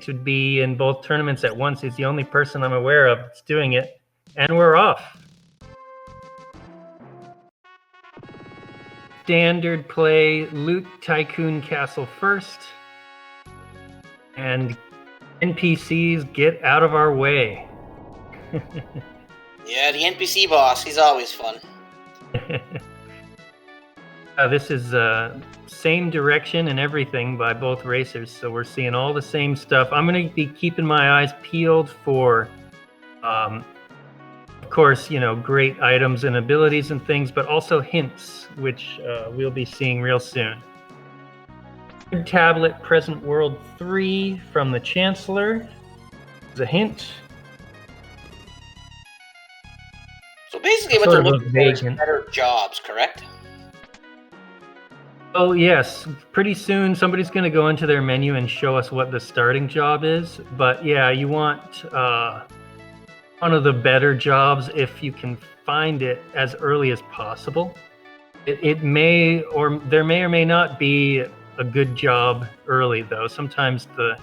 would be in both tournaments at once. He's the only person I'm aware of that's doing it. And we're off. Standard play, Loot Tycoon Castle first. And NPCs, get out of our way. Yeah, the NPC boss, he's always fun. This is same direction and everything by both racers, so we're seeing all the same stuff. I'm going to be keeping my eyes peeled for, of course, great items and abilities and things, but also hints, which we'll be seeing real soon. Tablet Present World 3 from the Chancellor. There's a hint. So basically what they're looking for is better jobs, correct? Oh, yes. Pretty soon somebody's going to go into their menu and show us what the starting job is. But yeah, you want one of the better jobs if you can find it as early as possible. It may, or there may or may not be a good job early, though. Sometimes the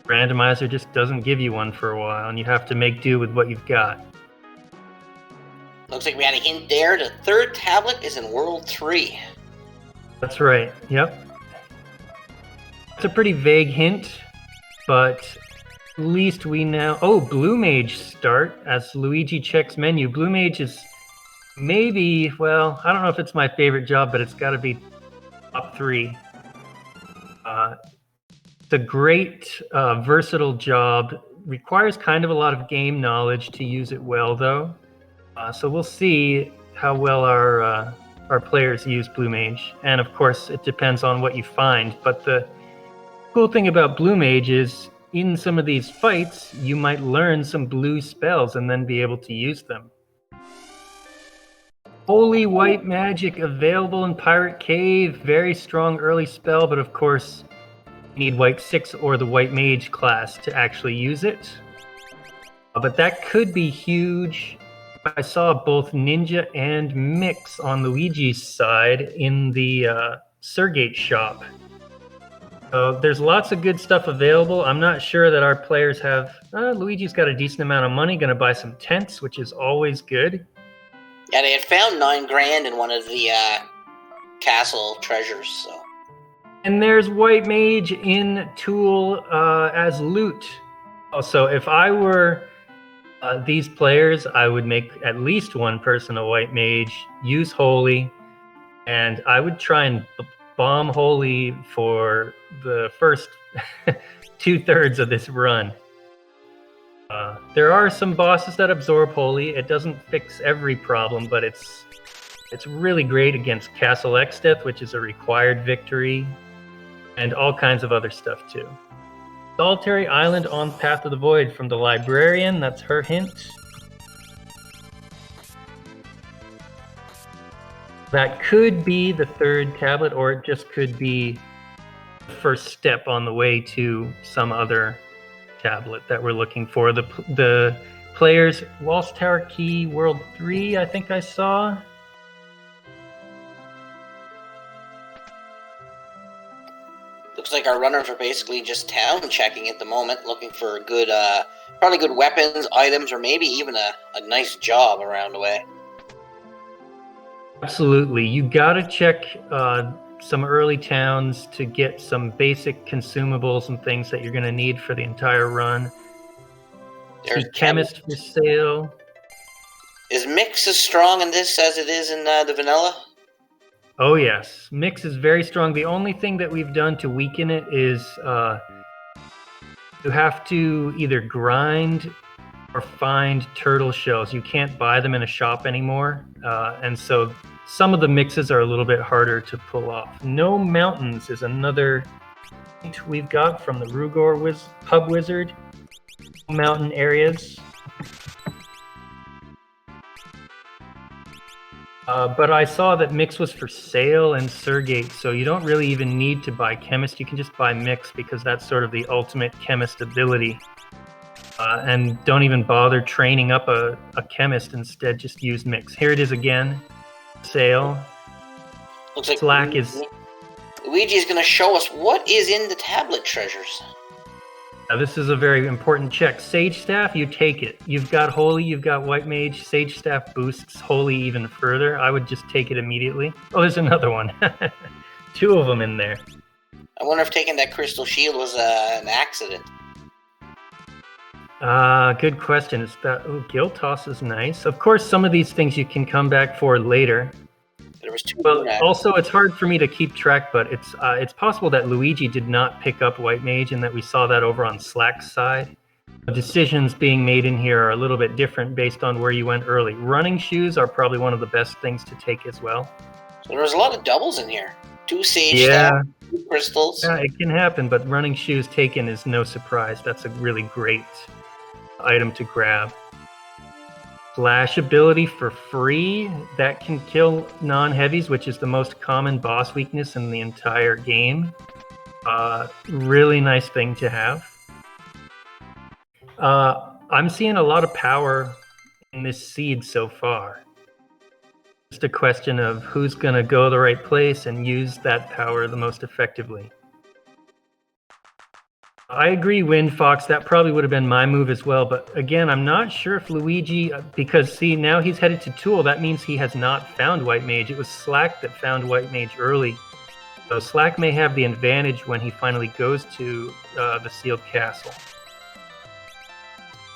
randomizer just doesn't give you one for a while, and you have to make do with what you've got. Looks like we had a hint there. The third tablet is in World 3. That's right, yep. It's a pretty vague hint, but at least we now... Oh, Blue Mage start as Luigi checks menu. Blue Mage is maybe, well, I don't know if it's my favorite job, but it's got to be top 3. It's a great, versatile job. Requires kind of a lot of game knowledge to use it well, though. So we'll see how well our players use Blue Mage. And of course, it depends on what you find. But the cool thing about Blue Mage is in some of these fights, you might learn some blue spells and then be able to use them. Holy White Magic available in Pirate Cave. Very strong early spell, but of course, you need White 6 or the White Mage class to actually use it. But that could be huge. I saw both Ninja and Mix on Luigi's side in the Surgate shop. So there's lots of good stuff available. I'm not sure that our players have... Luigi's got a decent amount of money, going to buy some tents, which is always good. Yeah, they had found $9,000 in one of the castle treasures, so... And there's White Mage in Tool as loot. Also, if I were... these players, I would make at least one person a White Mage, use Holy, and I would try and bomb Holy for the first 2/3 of this run. There are some bosses that absorb Holy. It doesn't fix every problem, but it's really great against Castle Exdeath, which is a required victory, and all kinds of other stuff too. Solitary Island on Path of the Void from the Librarian. That's her hint. That could be the third tablet, or it just could be the first step on the way to some other tablet that we're looking for. The players, Waltz Tower Key World 3, I think I saw. Looks like our runners are basically just town checking at the moment, looking for good, probably good weapons, items, or maybe even a nice job around the way. Absolutely. You gotta check some early towns to get some basic consumables and things that you're gonna need for the entire run. There's Chemist for sale. Is Mix as strong in this as it is in the vanilla? Oh yes, Mix is very strong. The only thing that we've done to weaken it is you have to either grind or find turtle shells. You can't buy them in a shop anymore, and so some of the mixes are a little bit harder to pull off. No mountains is another hint we've got from the Rugor Pub Wizard. Mountain areas. But I saw that Mix was for sale in Surgate, so you don't really even need to buy Chemist. You can just buy Mix because that's sort of the ultimate Chemist ability. And don't even bother training up a Chemist. Instead, just use Mix. Here it is again. Sale. Looks like Slack is... Luigi is going to show us what is in the tablet treasures. This is a very important check. Sage Staff, you take it. You've got Holy, you've got White Mage. Sage Staff boosts Holy even further. I would just take it immediately. Oh, there's another one. 2 of them in there. I wonder if taking that Crystal Shield was an accident. Good question. Guild Toss is nice. Of course, some of these things you can come back for later. There was 2. Well, also, it's hard for me to keep track, but it's possible that Luigi did not pick up White Mage and that we saw that over on Slack's side. The decisions being made in here are a little bit different based on where you went early. Running shoes are probably one of the best things to take as well. So there was a lot of doubles in here. 2 Sage Staff, 2 Crystals. Yeah, it can happen, but running shoes taken is no surprise. That's a really great item to grab. Flash ability for free, that can kill non-heavies, which is the most common boss weakness in the entire game. Really nice thing to have. I'm seeing a lot of power in this seed so far. Just a question of who's going to go the right place and use that power the most effectively. I agree, Wind Fox. That probably would have been my move as well. But again, I'm not sure if Luigi, because see, now he's headed to Tool. That means he has not found White Mage. It was Slack that found White Mage early. So Slack may have the advantage when he finally goes to the Sealed Castle.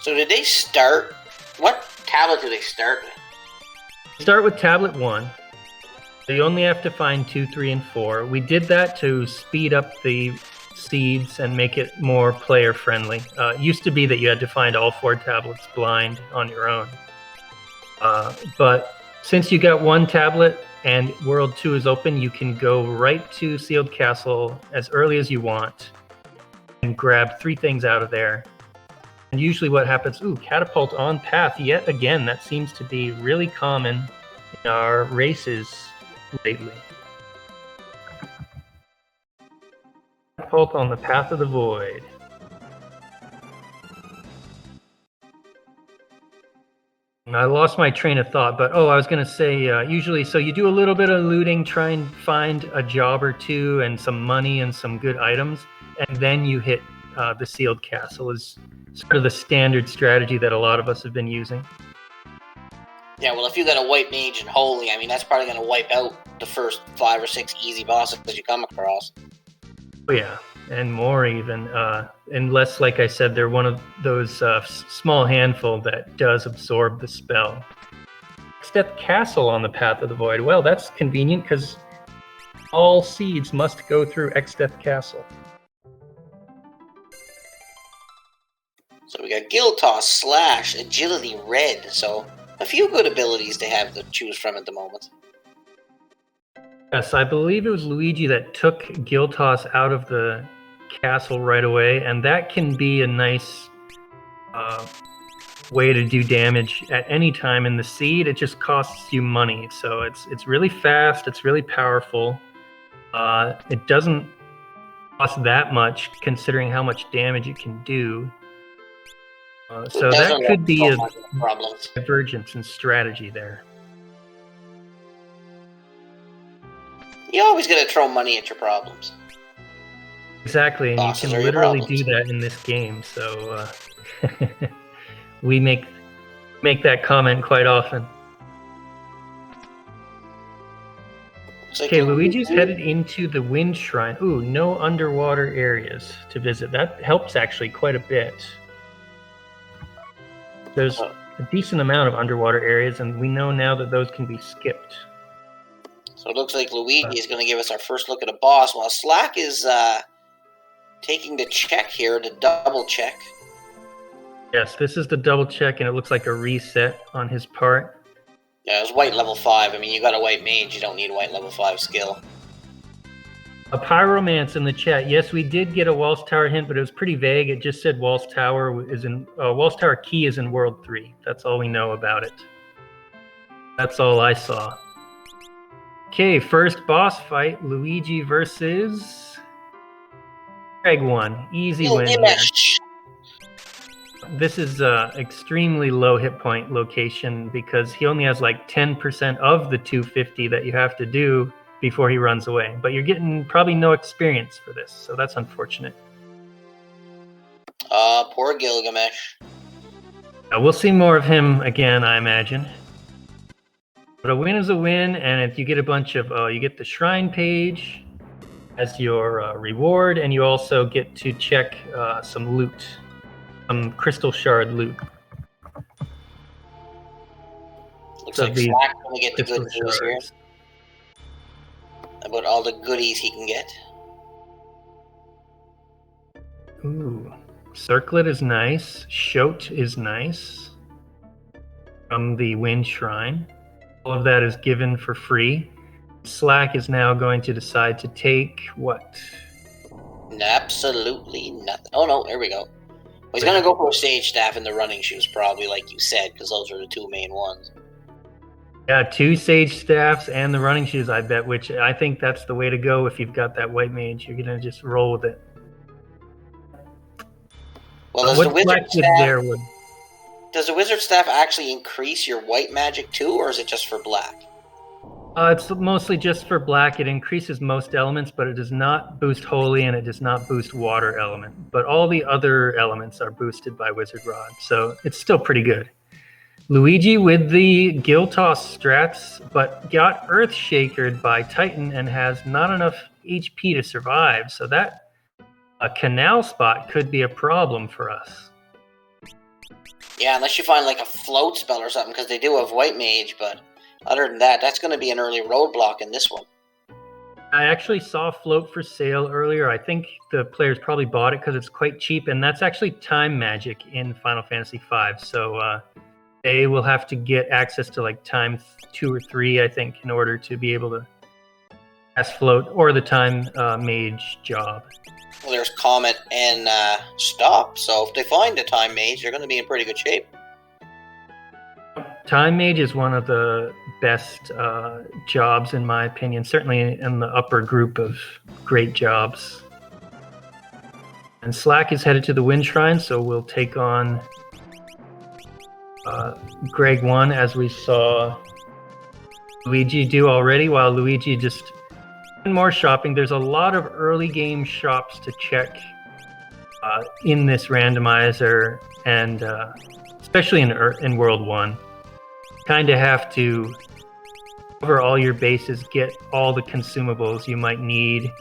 So did they start? What tablet do they start with? Start with tablet 1. So you only have to find 2, 3, and 4. We did that to speed up the seeds and make it more player friendly. It used to be that you had to find all 4 tablets blind on your own. But since you got 1 tablet and World 2 is open, you can go right to Sealed Castle as early as you want and grab 3 things out of there. And usually what happens, catapult on path yet again. That seems to be really common in our races lately. Catapult on the path of the void. And I lost my train of thought, but I was going to say, usually, so you do a little bit of looting, try and find a job or 2 and some money and some good items, and then you hit the Sealed Castle is sort of the standard strategy that a lot of us have been using. Yeah, well, if you got a White Mage and Holy, I mean, that's probably going to wipe out the first 5 or 6 easy bosses you come across. Oh, yeah, and more even. Unless, like I said, they're one of those small handful that does absorb the spell. Exdeath Castle on the Path of the Void. Well, that's convenient because all seeds must go through Exdeath Castle. So we got Guild Toss, Slash, Agility, Red. So a few good abilities to have to choose from at the moment. Yes, I believe it was Luigi that took Guild Toss out of the castle right away, and that can be a nice way to do damage at any time in the seed. It just costs you money, so it's really fast, it's really powerful. It doesn't cost that much considering how much damage it can do. So that could be a divergence in strategy there. You always got to throw money at your problems. Exactly, and Bosses you can literally do that in this game. So we make that comment quite often. Okay, Luigi's headed into the Wind Shrine. Ooh, no underwater areas to visit. That helps actually quite a bit. There's a decent amount of underwater areas, and we know now that those can be skipped. So it looks like Luigi is going to give us our first look at a boss, while Slack is taking the check here, the double check. Yes, this is the double check, and it looks like a reset on his part. Yeah, it was white level 5. I mean, you got a White Mage, you don't need white level 5 skill. A Pyromance in the chat. Yes, we did get a Walls Tower hint, but it was pretty vague. It just said Walls Tower key is in World 3. That's all we know about it. That's all I saw. Okay, first boss fight, Luigi versus Greg 1. Easy win here. This is extremely low hit point location because he only has like 10% of the 250 that you have to do before he runs away. But you're getting probably no experience for this, so that's unfortunate. Poor Gilgamesh. We'll see more of him again, I imagine. But a win is a win, and if you get a bunch of, you get the shrine page as your reward, and you also get to check some loot, some crystal shard loot. Looks like Slack's gonna get the good news here about all the goodies he can get. Ooh, Circlet is nice. Shote is nice. From the Wind Shrine. All of that is given for free. Slack is now going to decide to take what? Absolutely nothing. Oh no, there we go. Well, he's gonna go for a Sage Staff and the running shoes, probably, like you said, because those are the two main ones. Yeah, 2 Sage Staffs and the running shoes, I bet, which I think that's the way to go if you've got that White Mage. You're gonna just roll with it. Well, does the Wizard Staff actually increase your white magic too, or is it just for black? It's mostly just for black. It increases most elements, but it does not boost Holy, and it does not boost Water element. But all the other elements are boosted by Wizard Rod, so it's still pretty good. Luigi with the Giltoss strats, but got Earth Shakered by Titan and has not enough HP to survive, so that a canal spot could be a problem for us. Yeah, unless you find like a float spell or something, because they do have White Mage, but other than that, that's going to be an early roadblock in this one. I actually saw Float for sale earlier. I think the players probably bought it because it's quite cheap, and that's actually time magic in Final Fantasy V, so they will have to get access to like time 2 or 3, I think, in order to be able to cast Float or the time mage job. Well, there's Comet and Stop, so if they find a time mage, they're going to be in pretty good shape. Time mage is one of the best jobs, in my opinion, certainly in the upper group of great jobs. And Slack is headed to the Wind Shrine, so we'll take on Greg 1, as we saw Luigi do already, while Luigi just more shopping. There's a lot of early game shops to check in this randomizer, and especially in World 1. Kind of have to cover all your bases, get all the consumables you might need.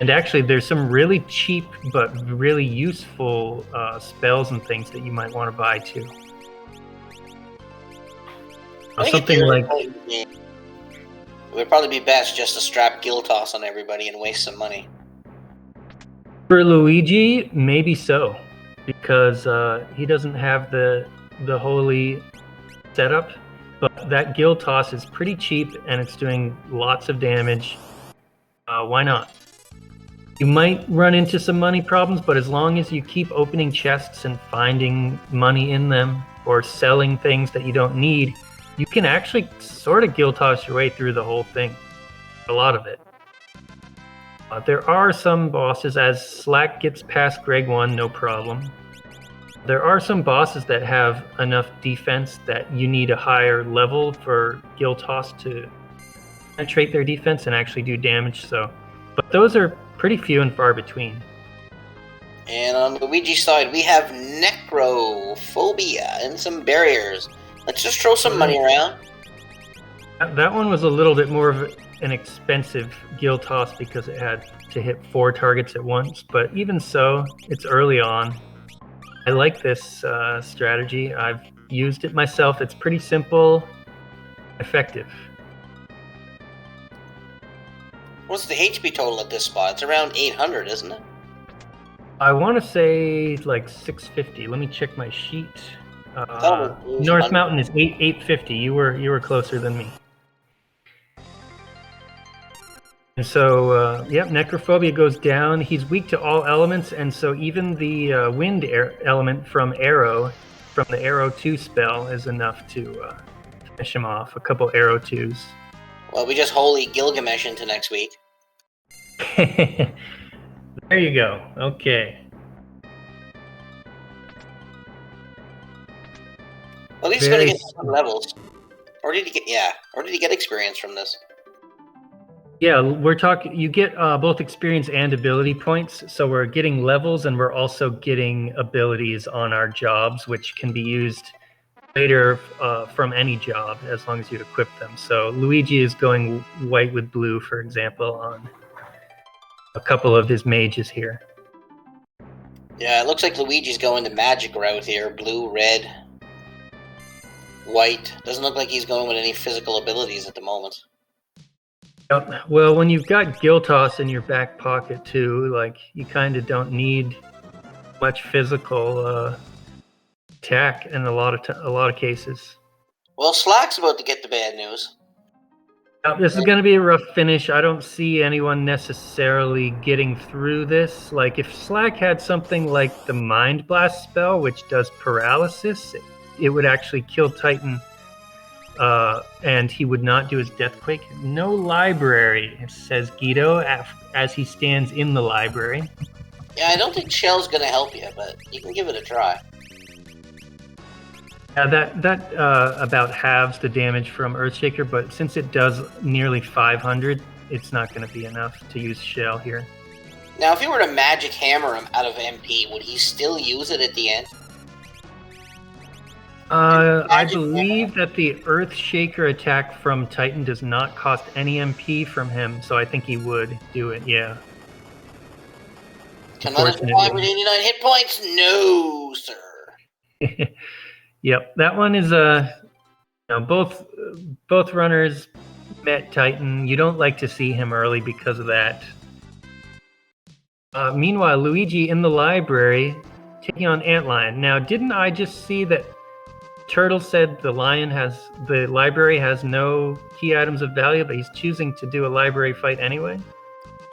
And actually, there's some really cheap but really useful spells and things that you might want to buy too. Something like... It would probably be best just to strap Giltoss on everybody and waste some money. For Luigi, maybe so, because he doesn't have the holy setup, but that Giltoss is pretty cheap and it's doing lots of damage. Why not? You might run into some money problems, but as long as you keep opening chests and finding money in them or selling things that you don't need, you can actually sort of Giltoss your way through the whole thing. A lot of it. There are some bosses, as Slack gets past Greg 1, no problem. There are some bosses that have enough defense that you need a higher level for Giltoss to penetrate their defense and actually do damage. But those are pretty few and far between. And on Luigi's side, we have Necrophobia and some barriers. Let's just throw some money around. That one was a little bit more of an expensive Giltoss because it had to hit 4 targets at once. But even so, it's early on. I like this strategy. I've used it myself. It's pretty simple, effective. What's the HP total at this spot? It's around 800, isn't it? I want to say like 650. Let me check my sheet. North Mountain is 850. You were closer than me. And so, Necrophobia goes down. He's weak to all elements, and so even the wind element from the Arrow 2 spell is enough to finish him off. A couple Arrow 2s. Well, we just holy Gilgamesh into next week. There you go. Okay. Well, at least he's going to get some levels. Or did he get experience from this? Yeah, we're talking. You get both experience and ability points. So we're getting levels, and we're also getting abilities on our jobs, which can be used later from any job as long as you equip them. So Luigi is going white with blue, for example, on a couple of his mages here. Yeah, it looks like Luigi's going the magic route here. Blue, red, white. Doesn't look like he's going with any physical abilities at the moment. Yep. Well, when you've got Giltos in your back pocket too, like you kind of don't need much physical attack in a lot of cases. Well, Slack's about to get the bad news. This is going to be a rough finish. I don't see anyone necessarily getting through this. Like, if Slack had something like the Mind Blast spell, which does paralysis, it would actually kill Titan, and he would not do his Deathquake. No library, says Guido, as he stands in the library. Yeah, I don't think Shell's going to help you, but you can give it a try. Yeah, that about halves the damage from Earthshaker, but since it does nearly 500, it's not going to be enough to use Shell here. Now, if you were to magic hammer him out of MP, would he still use it at the end? I believe that the Earthshaker attack from Titan does not cost any MP from him, so I think he would do it, yeah. Another 589 hit points? No, sir. Yep, that one is both runners met Titan. You don't like to see him early because of that. Meanwhile, Luigi in the library taking on Antlion. Now, didn't I just see that Turtle said the library has no key items of value, but he's choosing to do a library fight anyway?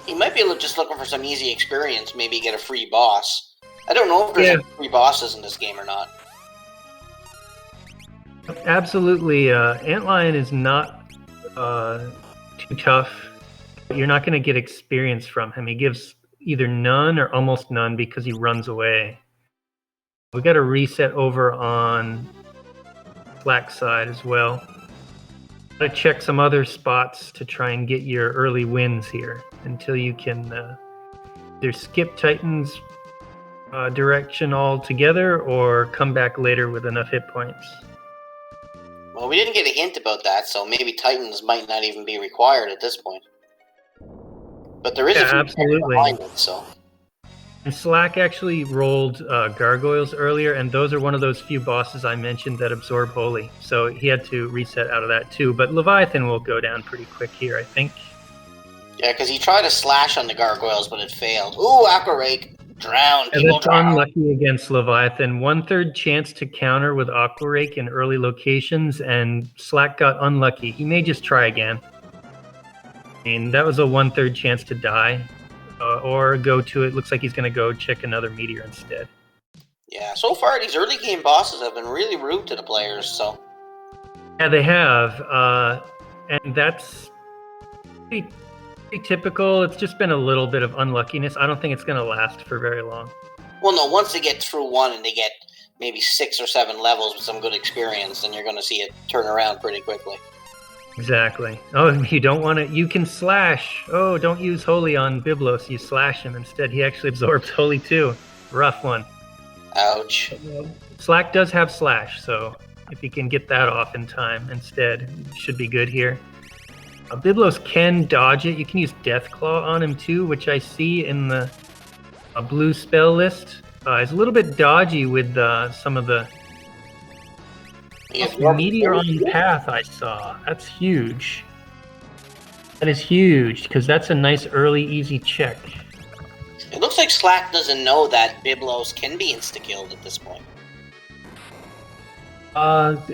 He might be just looking for some easy experience, maybe get a free boss. I don't know if there's any free bosses in this game or not. Absolutely. Antlion is not too tough. You're not going to get experience from him. He gives either none or almost none because he runs away. We got to reset over on Slack's side as well. Got to check some other spots to try and get your early wins here until you can either skip Titan's direction altogether or come back later with enough hit points. Well, we didn't get a hint about that, so maybe Titans might not even be required at this point. But there is a few absolutely behind it, so. And Slack actually rolled Gargoyles earlier, and those are one of those few bosses I mentioned that absorb Holy. So he had to reset out of that too. But Leviathan will go down pretty quick here, I think. Yeah, because he tried to slash on the Gargoyles, but it failed. Ooh, Aqua Rake. Drown. And that's unlucky against Leviathan. 1/3 chance to counter with Aqua Rake in early locations, and Slack got unlucky. He may just try again. I mean, that was a 1/3 chance to die. Or go to it. Looks like he's going to go check another meteor instead. Yeah, so far these early game bosses have been really rude to the players, so. Yeah, they have. And that's pretty typical. It's just been a little bit of unluckiness. I don't think it's going to last for very long. Well, no, once they get through one and they get maybe 6 or 7 levels with some good experience, then you're going to see it turn around pretty quickly. Exactly. Oh, you don't want to... You can slash. Oh, don't use Holy on Byblos. You slash him instead. He actually absorbs Holy too. Rough one. Ouch. Slack does have slash, so if you can get that off in time instead, should be good here. Byblos can dodge it. You can use Deathclaw on him too, which I see in the blue spell list. It's a little bit dodgy with some of the meteor on path I saw. That's huge. That is huge, because that's a nice early easy check. It looks like Slack doesn't know that Byblos can be insta-killed at this point.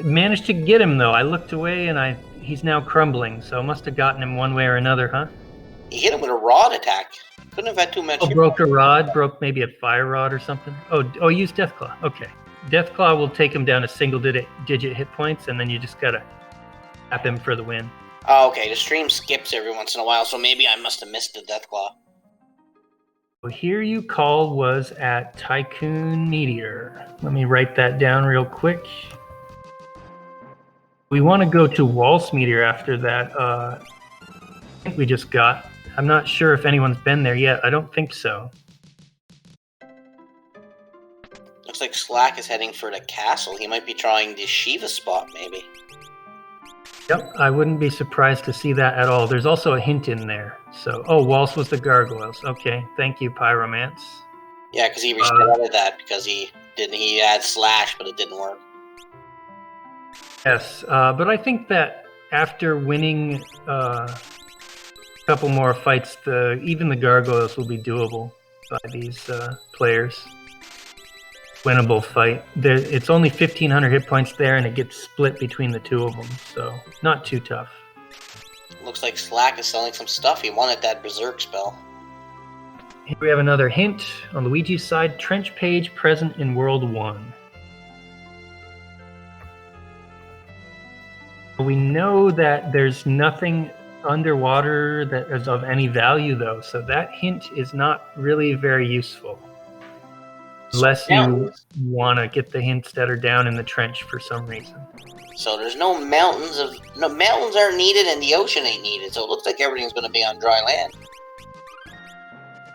Managed to get him though. I looked away and he's now crumbling, so must have gotten him one way or another, huh? He hit him with a rod attack. Couldn't have had too much. Oh, broke a rod, broke maybe a fire rod or something. Oh, use Deathclaw. Okay. Deathclaw will take him down to single-digit hit points, and then you just gotta tap him for the win. Oh, okay. The stream skips every once in a while, so maybe I must have missed the Deathclaw. Well, here you call was at Tycoon Meteor. Let me write that down real quick. We want to go to Waltz Meteor after that. we just got. I'm not sure if anyone's been there yet. I don't think so. Looks like Slack is heading for the castle. He might be trying the Shiva spot, maybe. Yep, I wouldn't be surprised to see that at all. There's also a hint in there. So, Waltz was the gargoyles. Okay, thank you, Pyromance. Yeah, because he restarted that because he had Slash, but it didn't work. Yes, but I think that after winning a couple more fights, even the gargoyles will be doable by these players. Winnable fight. It's only 1,500 hit points there, and it gets split between the two of them, so not too tough. Looks like Slack is selling some stuff. He wanted that Berserk spell. Here we have another hint on Luigi's side. Trench page present in World 1. We know that there's nothing underwater that is of any value, though, so that hint is not really very useful. Unless you want to get the hints that are down in the trench for some reason. So there's no mountains aren't needed and the ocean ain't needed, so it looks like everything's going to be on dry land.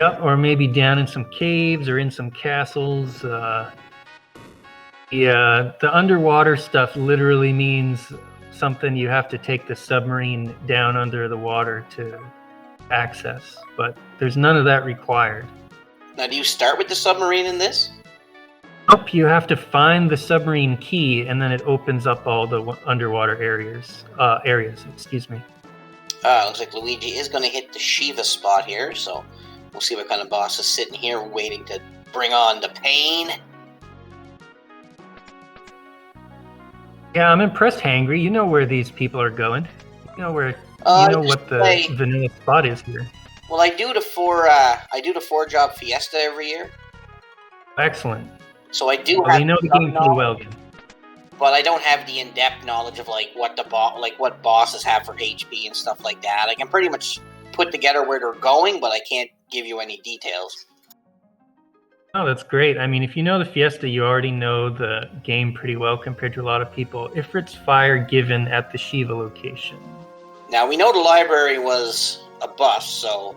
Yep, or maybe down in some caves or in some castles. Yeah, the underwater stuff literally means something you have to take the submarine down under the water to access, but there's none of that required. Now, do you start with the submarine in this? Nope, you have to find the submarine key, and then it opens up all the underwater areas. Excuse me. Looks like Luigi is going to hit the Shiva spot here, so we'll see what kind of boss is sitting here waiting to bring on the pain. Yeah, I'm impressed, Hangry. You know where these people are going. You know what the vanilla spot is here. Well, I do the four job fiesta every year. Excellent. So I do have. You know the game pretty well, then. But I don't have the in-depth knowledge of what bosses have for HP and stuff like that. I can pretty much put together where they're going, but I can't give you any details. Oh, that's great. I mean, if you know the Fiesta, you already know the game pretty well compared to a lot of people. Ifrit's Fire given at the Shiva location. Now, we know the library was a bust, so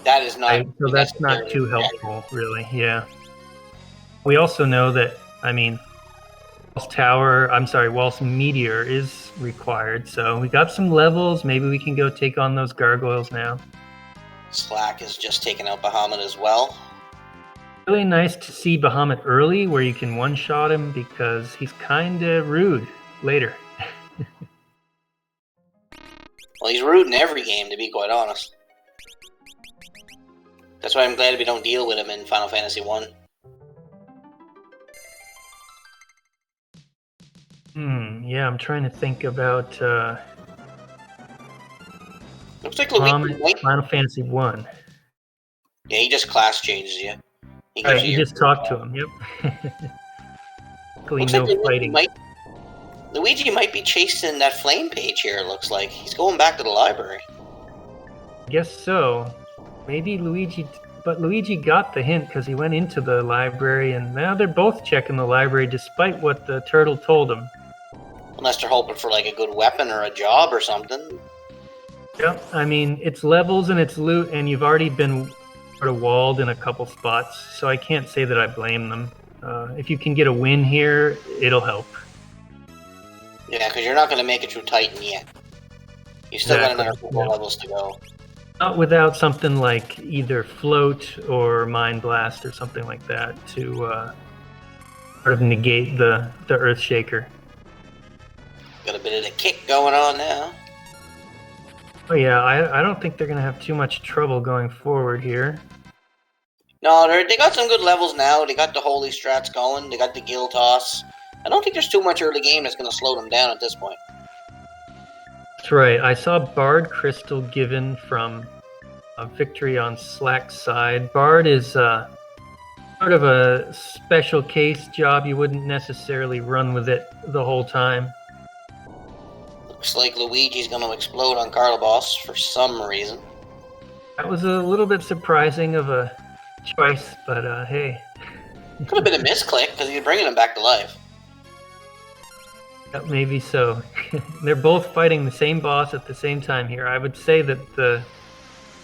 that is not... Right, so that's not too helpful, really, yeah. We also know that, Waltz Meteor is required, so we got some levels. Maybe we can go take on those gargoyles now. Slack is just taking out Bahamut as well. Really nice to see Bahamut early, where you can one-shot him, because he's kind of rude later. Well, he's rude in every game, to be quite honest. That's why I'm glad we don't deal with him in Final Fantasy 1. Yeah, I'm trying to think about looks like Luigi Final Fantasy 1. Yeah, he just class changes you. You just talk to him, yep. Looks no like fighting. Luigi might be chasing that flame page here, it looks like. He's going back to the library. I guess so. Maybe Luigi... But Luigi got the hint because he went into the library, and now they're both checking the library despite what the turtle told them. Unless they're hoping for like a good weapon or a job or something. Yep, it's levels and it's loot, and you've already been sort of walled in a couple spots, so I can't say that I blame them. If you can get a win here, it'll help. Yeah, because you're not going to make it through Titan yet. You've still got another couple levels to go. Not without something like either Float or Mind Blast or something like that to sort of negate the Earth Shaker. Got a bit of the kick going on now. Oh yeah, I don't think they're going to have too much trouble going forward here. No, they got some good levels now. They got the Holy Strats going. They got the Gill Toss. I don't think there's too much early game that's going to slow them down at this point. That's right. I saw Bard Crystal given from a victory on Slack's side. Bard is sort of a special case job. You wouldn't necessarily run with it the whole time. Looks like Luigi's going to explode on Carlobos for some reason. That was a little bit surprising of a choice, but hey. Could have been a misclick because he's bringing him back to life. Maybe so. They're both fighting the same boss at the same time here. I would say that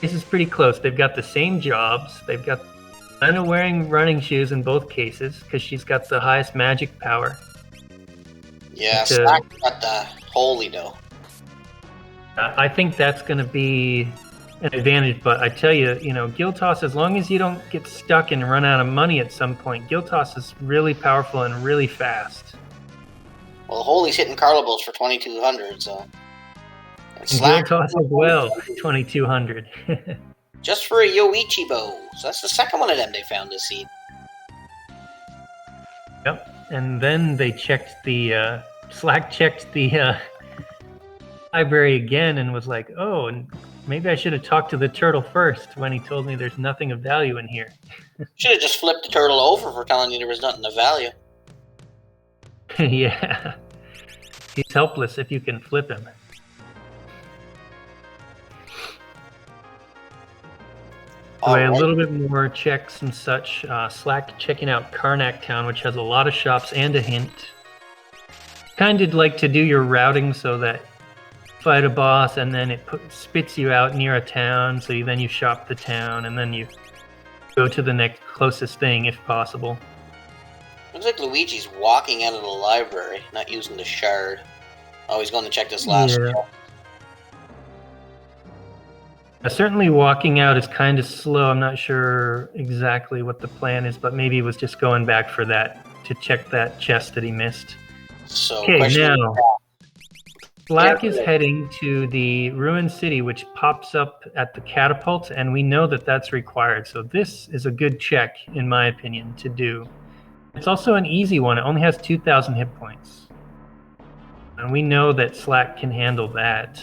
this is pretty close. They've got the same jobs. They've got Lena wearing running shoes in both cases because she's got the highest magic power. Yeah, Slack got the holy though. I think that's going to be an advantage, but I tell you, Giltos, as long as you don't get stuck and run out of money at some point, Giltos is really powerful and really fast. Well, Holy's hitting Carlibos for 2,200, so. And Giltos as well, 2,200. Just for a Yoichi bow. So that's the second one of them they found this seed. Yep, and then they checked the Slack checked the library again and was like, oh, and maybe I should have talked to the turtle first when he told me there's nothing of value in here. Should have just flipped the turtle over for telling you there was nothing of value. Yeah, he's helpless if you can flip him. Anyway, a little bit more checks and such. Slack checking out Karnak Town, which has a lot of shops and a hint. Kind of like to do your routing so that fight a boss and then it spits you out near a town, so then you shop the town and then you go to the next closest thing if possible. Looks like Luigi's walking out of the library, not using the shard. Oh, he's going to check this last one. Certainly walking out is kind of slow. I'm not sure exactly what the plan is, but maybe he was just going back for that, to check that chest that he missed. So, okay, now Slack is heading to the ruined city, which pops up at the catapult, and we know that that's required. So this is a good check, in my opinion, to do. It's also an easy one. It only has 2,000 hit points. And we know that Slack can handle that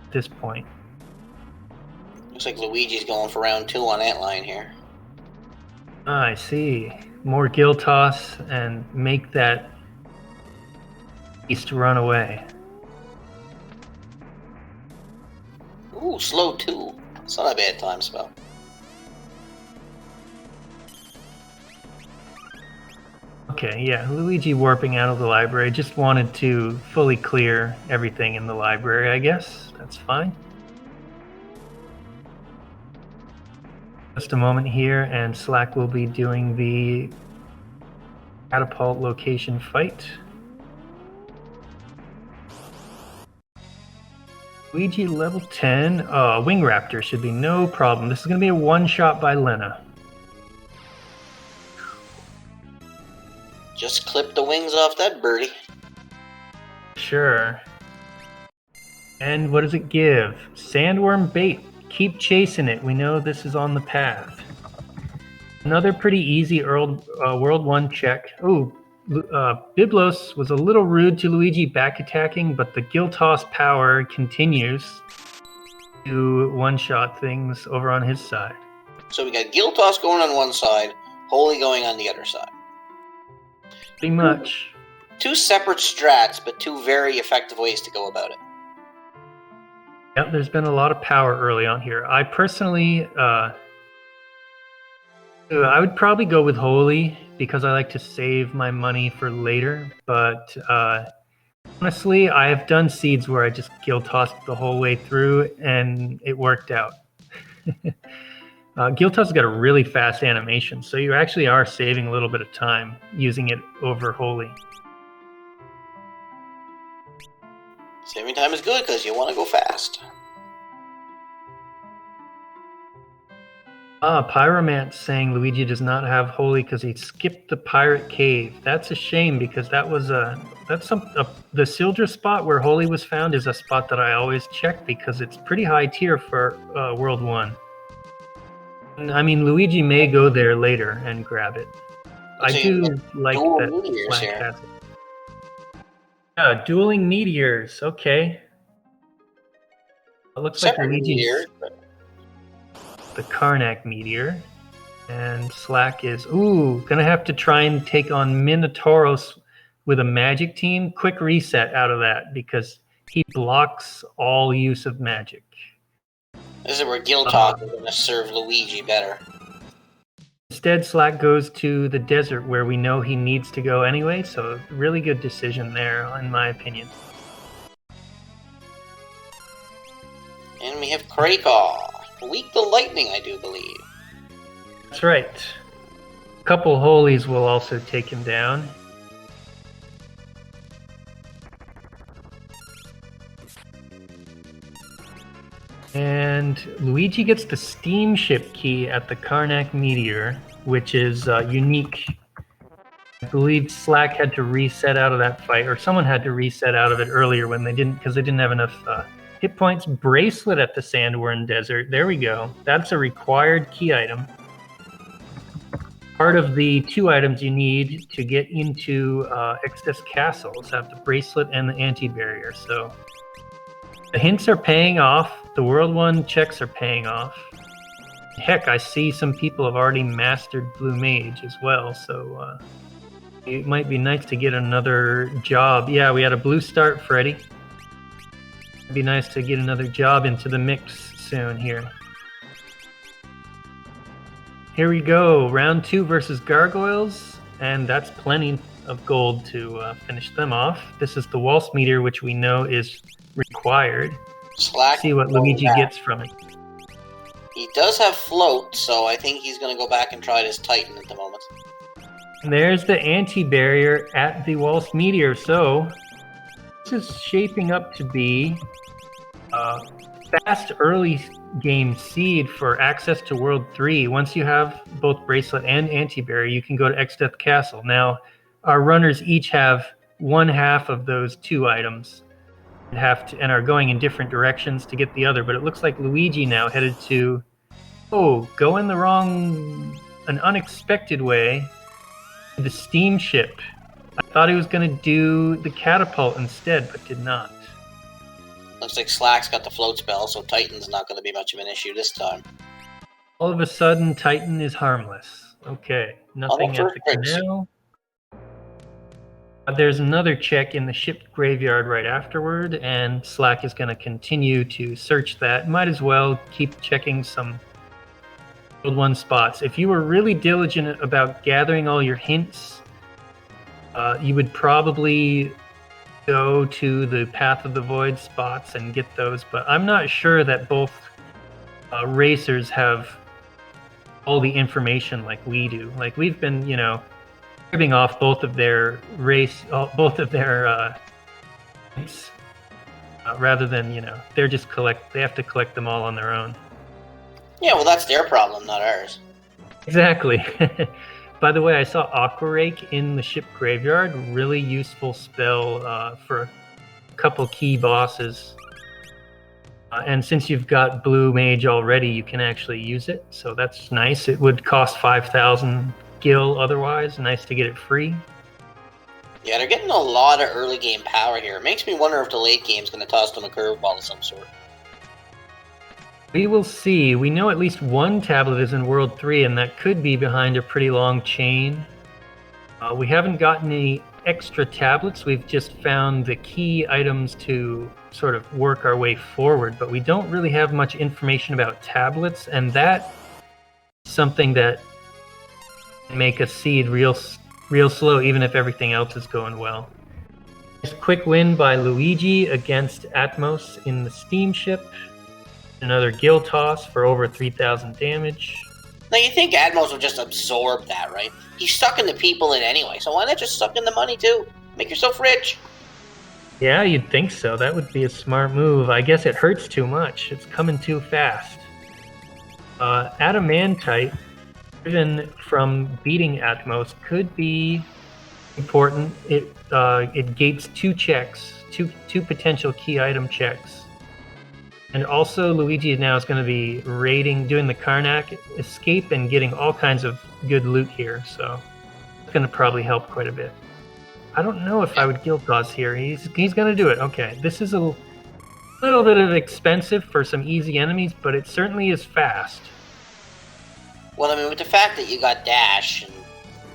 at this point. Looks like Luigi's going for round 2 on Antline here. I see. More gill toss and make that beast run away. Ooh, slow 2. It's not a bad time spell. Okay, yeah, Luigi warping out of the library. Just wanted to fully clear everything in the library, I guess. That's fine. Just a moment here, and Slack will be doing the catapult location fight. Luigi level 10. Wing Raptor should be no problem. This is going to be a one-shot by Lena. Just clip the wings off that birdie. Sure. And what does it give? Sandworm bait. Keep chasing it. We know this is on the path. Another pretty easy World 1 check. Oh, Biblos was a little rude to Luigi back attacking, but the gill toss power continues to one-shot things over on his side. So we got gill toss going on one side, Holy going on the other side. Pretty much. 2 separate strats, but 2 very effective ways to go about it. Yep, there's been a lot of power early on here. I personally, I would probably go with Holy because I like to save my money for later. But honestly, I have done seeds where I just gill tossed the whole way through and it worked out. Gill toss has got a really fast animation, so you actually are saving a little bit of time using it over Holy. Saving time is good because you want to go fast. Pyromance saying Luigi does not have Holy because he skipped the pirate cave. That's a shame because that was the Sildra spot where Holy was found is a spot that I always check because it's pretty high tier for World 1. And, I mean, Luigi may go there later and grab it. I do like that Slack has it. Dueling meteors. Okay. It looks like Luigi's the Karnak meteor, and Slack is gonna have to try and take on Minotauros with a magic team. Quick reset out of that because he blocks all use of magic. This is where Gill Toss is gonna serve Luigi better. Instead, Slack goes to the desert where we know he needs to go anyway, so really good decision there, in my opinion. And we have Krakow. Weak to lightning, I do believe. That's right. A couple holies will also take him down. And Luigi gets the steamship key at the Karnak Meteor, which is unique. I believe Slack had to reset out of that fight, or someone had to reset out of it earlier when they didn't, because they didn't have enough hit points. Bracelet at the Sandworm Desert. There we go. That's a required key item. Part of the 2 items you need to get into Exodus Castles have the bracelet and the anti-barrier. So the hints are paying off. The World 1 checks are paying off. Heck, I see some people have already mastered Blue Mage as well, so it might be nice to get another job. Yeah, we had a blue start, Freddy. It'd be nice to get another job into the mix soon here. Here we go, round 2 versus Gargoyles, and that's plenty of gold to finish them off. This is the Waltz Meteor, which we know is required. Slack. See what Luigi gets from it. He does have float, so I think he's going to go back and try this Titan at the moment. And there's the anti-barrier at the Waltz Meteor, so this is shaping up to be a fast early game seed for access to World 3. Once you have both Bracelet and anti-barrier, you can go to Exdeath Castle. Now, our runners each have 1/2 of those 2 items. And are going in different directions to get the other, but it looks like Luigi now headed to go in an unexpected way, the steamship. I thought he was going to do the catapult instead, but did not. Looks like Slack's got the float spell, so Titan's not going to be much of an issue this time. All of a sudden, Titan is harmless. Okay, nothing at the canal. There's another check in the ship graveyard right afterward, and Slack is going to continue to search that. Might as well keep checking some World 1 spots. If you were really diligent about gathering all your hints, you would probably go to the Path of the Void spots and get those, but I'm not sure that both racers have all the information like we do. Like, we've been, ripping off both of their hints, rather than they have to collect them all on their own. Yeah, well, that's their problem, not ours. Exactly. By the way, I saw Aqua Rake in the ship graveyard. Really useful spell for a couple key bosses. And since you've got Blue Mage already, you can actually use it, so that's nice. It would cost 5,000 gil otherwise. Nice to get it free. Yeah, they're getting a lot of early game power here. It makes me wonder if the late game's going to toss them a curveball of some sort. We will see. We know at least one tablet is in World 3, and that could be behind a pretty long chain. We haven't gotten any extra tablets. We've just found the key items to sort of work our way forward, but we don't really have much information about tablets, and that is something that can make a seed real slow, even if everything else is going well. Nice quick win by Luigi against Atmos in the steamship. Another Gil toss for over 3,000 damage. Now, you think Atmos would just absorb that, right? He's sucking the people in anyway, so why not just suck in the money too? Make yourself rich. Yeah, you'd think so. That would be a smart move. I guess it hurts too much. It's coming too fast. Adamantite, even from beating Atmos, could be important. It gates 2 checks, two potential key item checks. And also, Luigi now is going to be doing the Karnak escape and getting all kinds of good loot here, so it's going to probably help quite a bit. I don't know if I would guild toss here. He's going to do it. Okay, this is a little bit of expensive for some easy enemies, but it certainly is fast. Well, I mean, with the fact that you got dash, and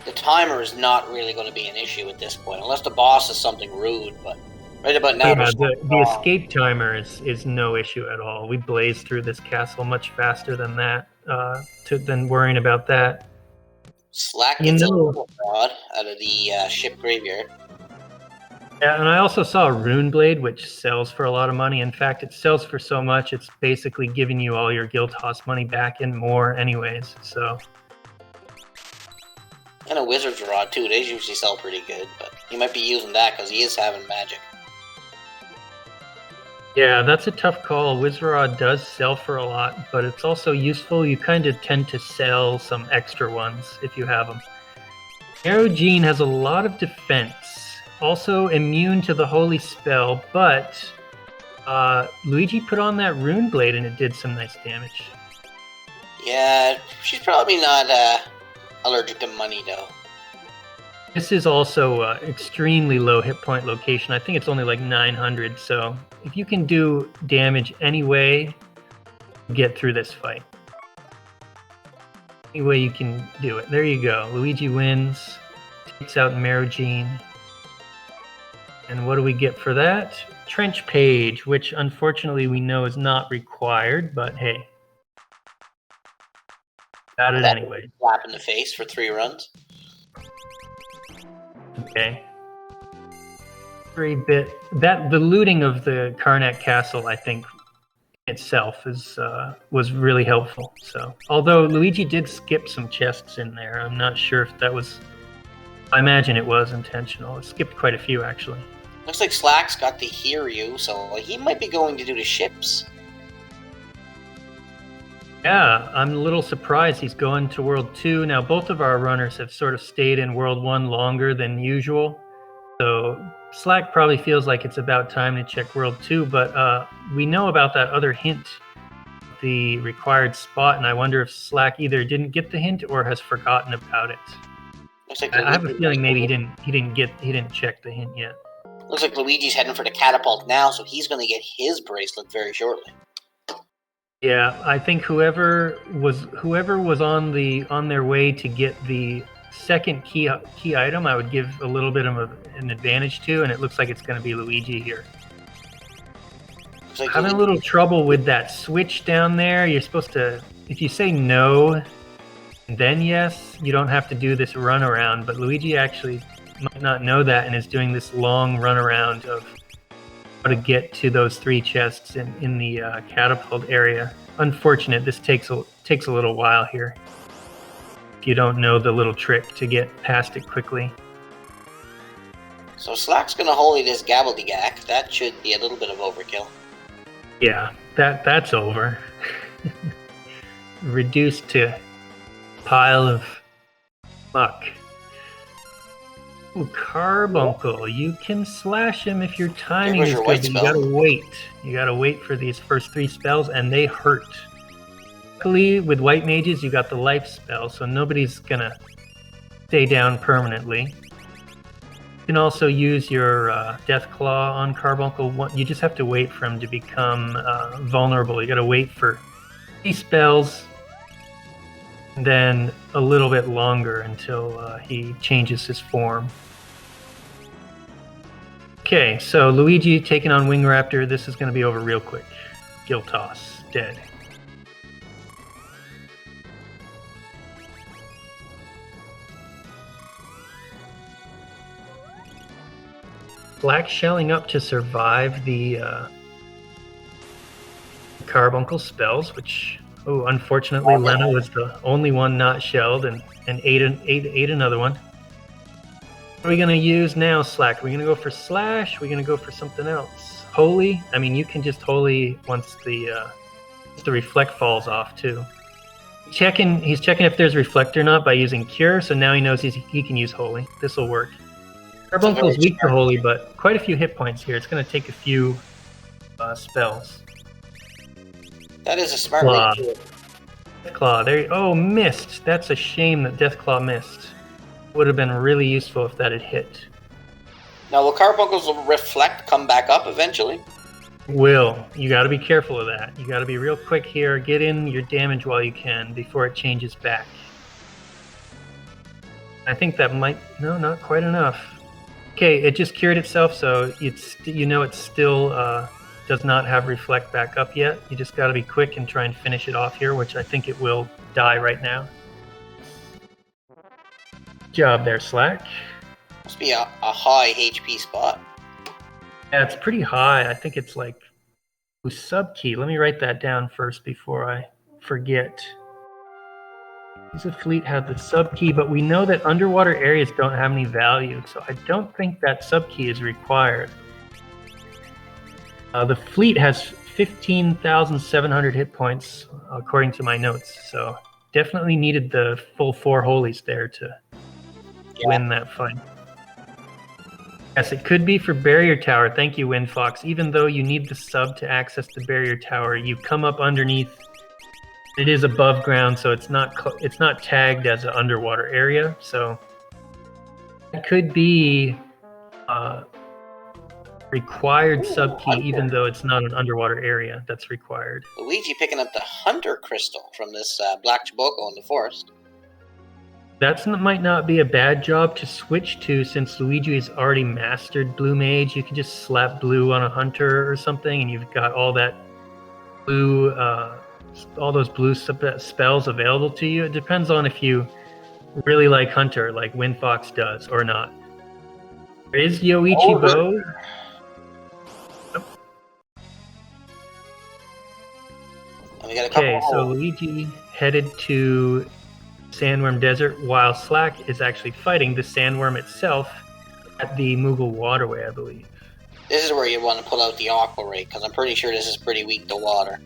the timer is not really going to be an issue at this point, unless the boss is something rude, but right about now... Yeah, the escape timer is no issue at all. We blaze through this castle much faster than that, than worrying about that. Slack You gets a know, little fraud out of the ship graveyard. yeah, and I also saw Rune Blade, which sells for a lot of money. In fact, it sells for so much, it's basically giving you all your guild toss money back and more anyways. So, And a Wizard's Rod, too. They usually sell pretty good, but he might be using that because he is having magic. yeah, that's a tough call. Wizrod does sell for a lot, but it's also useful. You kind of tend to sell some extra ones if you have them. Arrow Gene has a lot of defense, also immune to the holy spell, but Luigi put on that Rune Blade and it did some nice damage. Yeah, she's probably not allergic to money, though. This is also extremely low hit point location. I think it's only like 900, so if you can do damage anyway, get through this fight. Any way you can do it. There you go. Luigi wins, takes out Marogene. And what do we get for that? Trench Page, which unfortunately we know is not required, but hey. Got it anyway. Slap in the face for 3 runs. Okay. 3-bit. The looting of the Karnak Castle, I think, itself was really helpful. So, although Luigi did skip some chests in there, I'm not sure if that was. I imagine it was intentional. It skipped quite a few actually. Looks like Slack's got the Hiryu, so he might be going to do the ships. Yeah, I'm a little surprised he's going to World 2. Now, both of our runners have sort of stayed in World 1 longer than usual. So Slack probably feels like it's about time to check World 2, but we know about that other hint, the required spot, and I wonder if Slack either didn't get the hint or has forgotten about it. Looks like I have a feeling maybe he didn't check the hint yet. Looks like Luigi's heading for the catapult now, so he's going to get his bracelet very shortly. Yeah, I think whoever was on their way to get the second key item, I would give a little bit of an advantage to, and it looks like it's going to be Luigi here. Like having a little trouble with that switch down there. You're supposed to, if you say no, then yes, you don't have to do this run around, but Luigi actually might not know that and is doing this long run around of how to get to those 3 chests in the catapult area. Unfortunate, this takes a little while here if you don't know the little trick to get past it quickly. So Slack's gonna holy this Gabbledygook. That should be a little bit of overkill. Yeah, that's over. Reduced to pile of muck. Ooh, Carbuncle, you can slash him if your timing is good, but you gotta wait. You gotta wait for these first 3 spells, and they hurt. Luckily, with white mages, you got the life spell, so nobody's gonna stay down permanently. You can also use your Death Claw on Carbuncle. You just have to wait for him to become vulnerable. You gotta wait for 3 spells, and then a little bit longer until he changes his form. Okay, so Luigi taking on Wing Raptor. This is going to be over real quick. Guild toss, dead. Black shelling up to survive the Carbuncle spells, which, unfortunately, Lena was the only one not shelled and ate another one. What are we going to use now, Slack? Are we going to go for Slash? Are we going to go for something else? Holy? I mean, you can just Holy once the Reflect falls off, too. He's checking if there's Reflect or not by using Cure, so now he knows he can use Holy. This will work. Carbuncle's weak to Holy, but quite a few hit points here. It's going to take a few spells. That is a smart way to do it. Deathclaw, there. Missed. That's a shame that Deathclaw missed. Would have been really useful if that had hit. Now, will Carbuncle's Reflect come back up eventually? Will. You got to be careful of that. You got to be real quick here. Get in your damage while you can before it changes back. I think that might. No, not quite enough. Okay, it just cured itself, so it still does not have Reflect back up yet. You just got to be quick and try and finish it off here, which I think it will die right now. job there, Slack. Must be a high HP spot. Yeah, it's pretty high. I think it's like sub key. Let me write that down first before I forget. These of fleet have the sub key, but we know that underwater areas don't have any value, so I don't think that sub key is required. The fleet has 15,700 hit points, according to my notes, so definitely needed the full 4 holies there to win that fight. Yes, it could be for barrier tower. Thank you, Windfox. Even though you need the sub to access the barrier tower, you come up underneath. It is above ground, so it's not tagged as an underwater area. So it could be required sub key, even though it's not an underwater area that's required. Luigi picking up the Hunter Crystal from this Black Chiboko in the forest. That might not be a bad job to switch to, since Luigi has already mastered Blue Mage. You can just slap blue on a Hunter or something, and you've got all that blue, all those blue spells available to you. It depends on if you really like Hunter, like Windfox does, or not. There is Yoichi Bow. Okay, so Luigi headed to Sandworm Desert, while Slack is actually fighting the Sandworm itself at the Moogle Waterway, I believe. This is where you want to pull out the Aqua Rake, because I'm pretty sure this is pretty weak to water.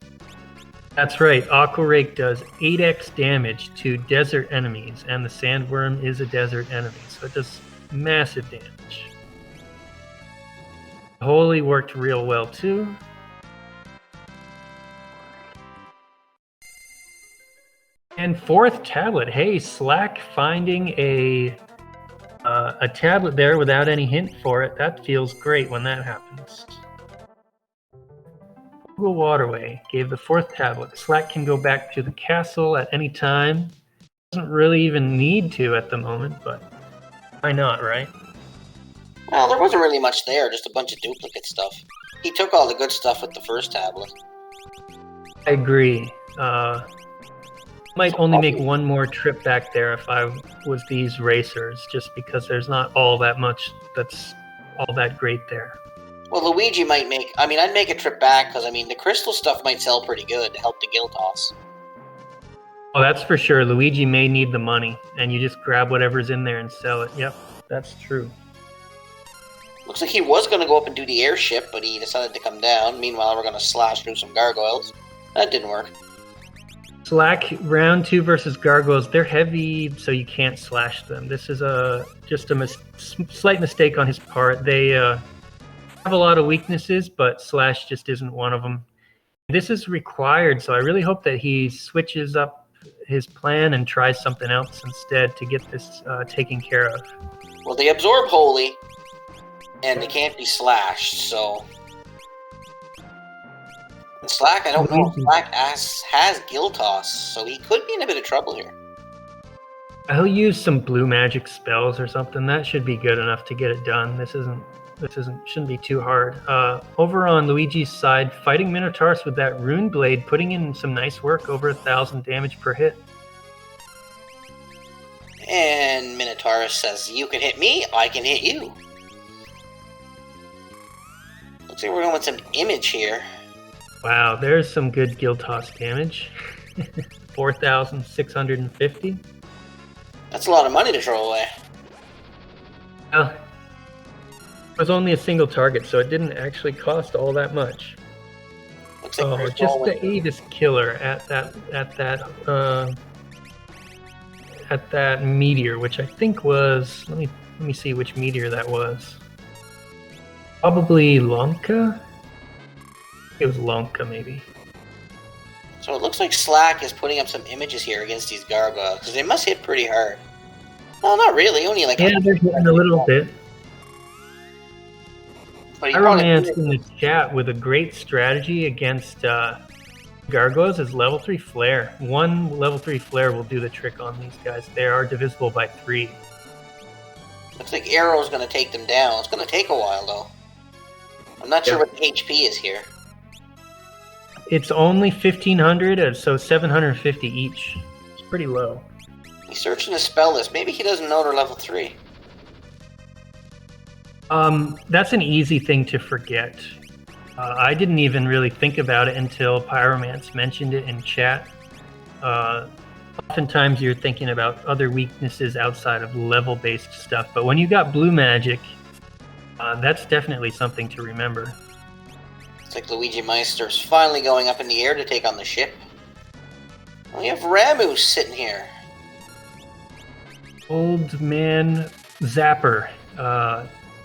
That's right, Aqua Rake does 8x damage to desert enemies, and the Sandworm is a desert enemy, so it does massive damage. Holy worked real well too. And 4th tablet. Hey, Slack finding a tablet there without any hint for it. That feels great when that happens. Google Waterway gave the 4th tablet. Slack can go back to the castle at any time. Doesn't really even need to at the moment, but why not, right? Well, there wasn't really much there, just a bunch of duplicate stuff. He took all the good stuff with the first tablet. I agree. Might only make one more trip back there if I was these racers, just because there's not all that much that's all that great there. Well, Luigi might make... I mean, I'd make a trip back, because, I mean, the crystal stuff might sell pretty good to help the guild toss. Oh, that's for sure. Luigi may need the money, and you just grab whatever's in there and sell it. Yep, that's true. Looks like he was going to go up and do the airship, but he decided to come down. Meanwhile, we're going to slash through some gargoyles. That didn't work. Slack, round 2 versus gargoyles. They're heavy, so you can't slash them. This is just a slight mistake on his part. They have a lot of weaknesses, but slash just isn't one of them. This is required, so I really hope that he switches up his plan and tries something else instead to get this taken care of. Well, they absorb holy, and they can't be slashed, so... Slack, I don't know if Slack has guild toss, so he could be in a bit of trouble here. He'll use some blue magic spells or something. That should be good enough to get it done. This shouldn't be too hard. Over on Luigi's side, fighting Minotaurus with that rune blade, putting in some nice work, over 1,000 damage per hit. And Minotaurus says, "You can hit me, I can hit you." Looks like we're going with some image here. Wow, there's some good guild toss damage. 4,650. That's a lot of money to throw away. Well, it was only a single target, so it didn't actually cost all that much. Looks like just the Avis killer at that meteor, which I think was, let me see which meteor that was. Probably Lonka? It was Lonka, maybe. So it looks like Slack is putting up some images here against these gargoyles, because they must hit pretty hard. Well, not really, only like... Yeah, they're hitting a little bit. Romance in the chat with a great strategy against gargoyles is level 3 flare. One level 3 flare will do the trick on these guys. They are divisible by 3. Looks like Arrow's going to take them down. It's going to take a while, though. I'm not sure what the HP is here. It's only 1,500, so 750 each. It's pretty low. He's searching his spell list. Maybe he doesn't know they're level 3. That's an easy thing to forget. I didn't even really think about it until Pyromance mentioned it in chat. Oftentimes you're thinking about other weaknesses outside of level-based stuff, but when you got blue magic, that's definitely something to remember. It's like Luigimeister's finally going up in the air to take on the ship. We have Ramu sitting here. Old man Zapper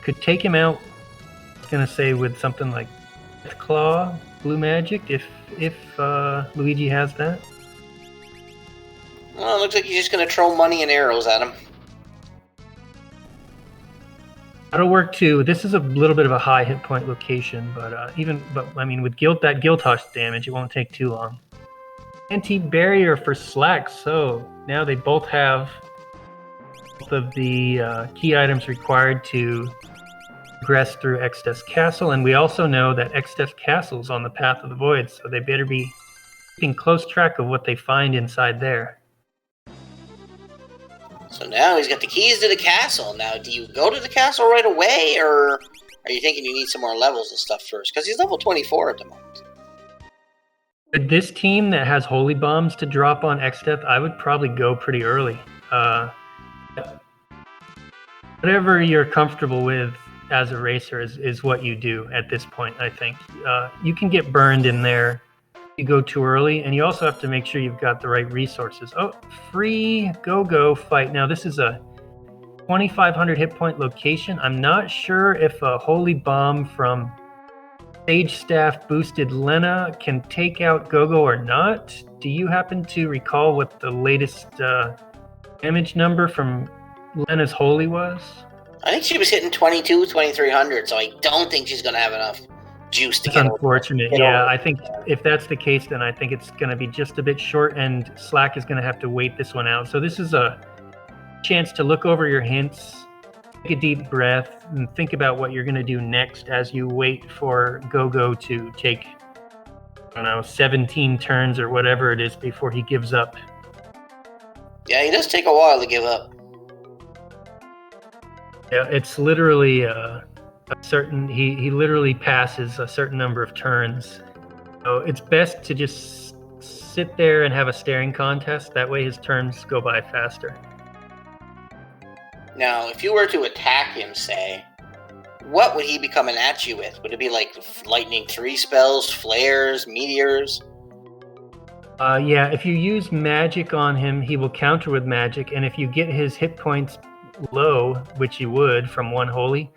could take him out. I was gonna say with something like Death Claw, blue magic, if Luigi has that. Well, it looks like he's just going to throw money and arrows at him. That'll work too. This is a little bit of a high hit point location, but I mean, with that guild toss damage, it won't take too long. Anti-barrier for Slack. So now they both have both of the key items required to progress through Extes Castle, and we also know that Extes Castle is on the path of the void, so they better be keeping close track of what they find inside there. So now he's got the keys to the castle. Now, do you go to the castle right away, or are you thinking you need some more levels and stuff first? Because he's level 24 at the moment. With this team that has holy bombs to drop on Exdeath, I would probably go pretty early. Whatever you're comfortable with as a racer is what you do at this point, I think. You can get burned in there. You go too early, and you also have to make sure you've got the right resources. Oh, free go-go fight. Now, this is a 2,500 hit point location. I'm not sure if a holy bomb from Sage Staff boosted Lena can take out Gogo or not. Do you happen to recall what the latest damage number from Lena's holy was? I think she was hitting 2,300, so I don't think she's going to have enough juice to get unfortunate. Yeah, I think if that's the case, then I think it's going to be just a bit short, and Slack is going to have to wait this one out. So this is a chance to look over your hints, take a deep breath, and think about what you're going to do next as you wait for Gogo to take, I don't know, 17 turns or whatever it is before he gives up. Yeah, he does take a while to give up. Yeah, it's literally he literally passes a certain number of turns. So it's best to just sit there and have a staring contest. That way his turns go by faster. Now, if you were to attack him, say, what would he be coming at you with? Would it be like lightning 3 spells, flares, meteors? Yeah, if you use magic on him, he will counter with magic, and if you get his hit points low, which you would from one holy,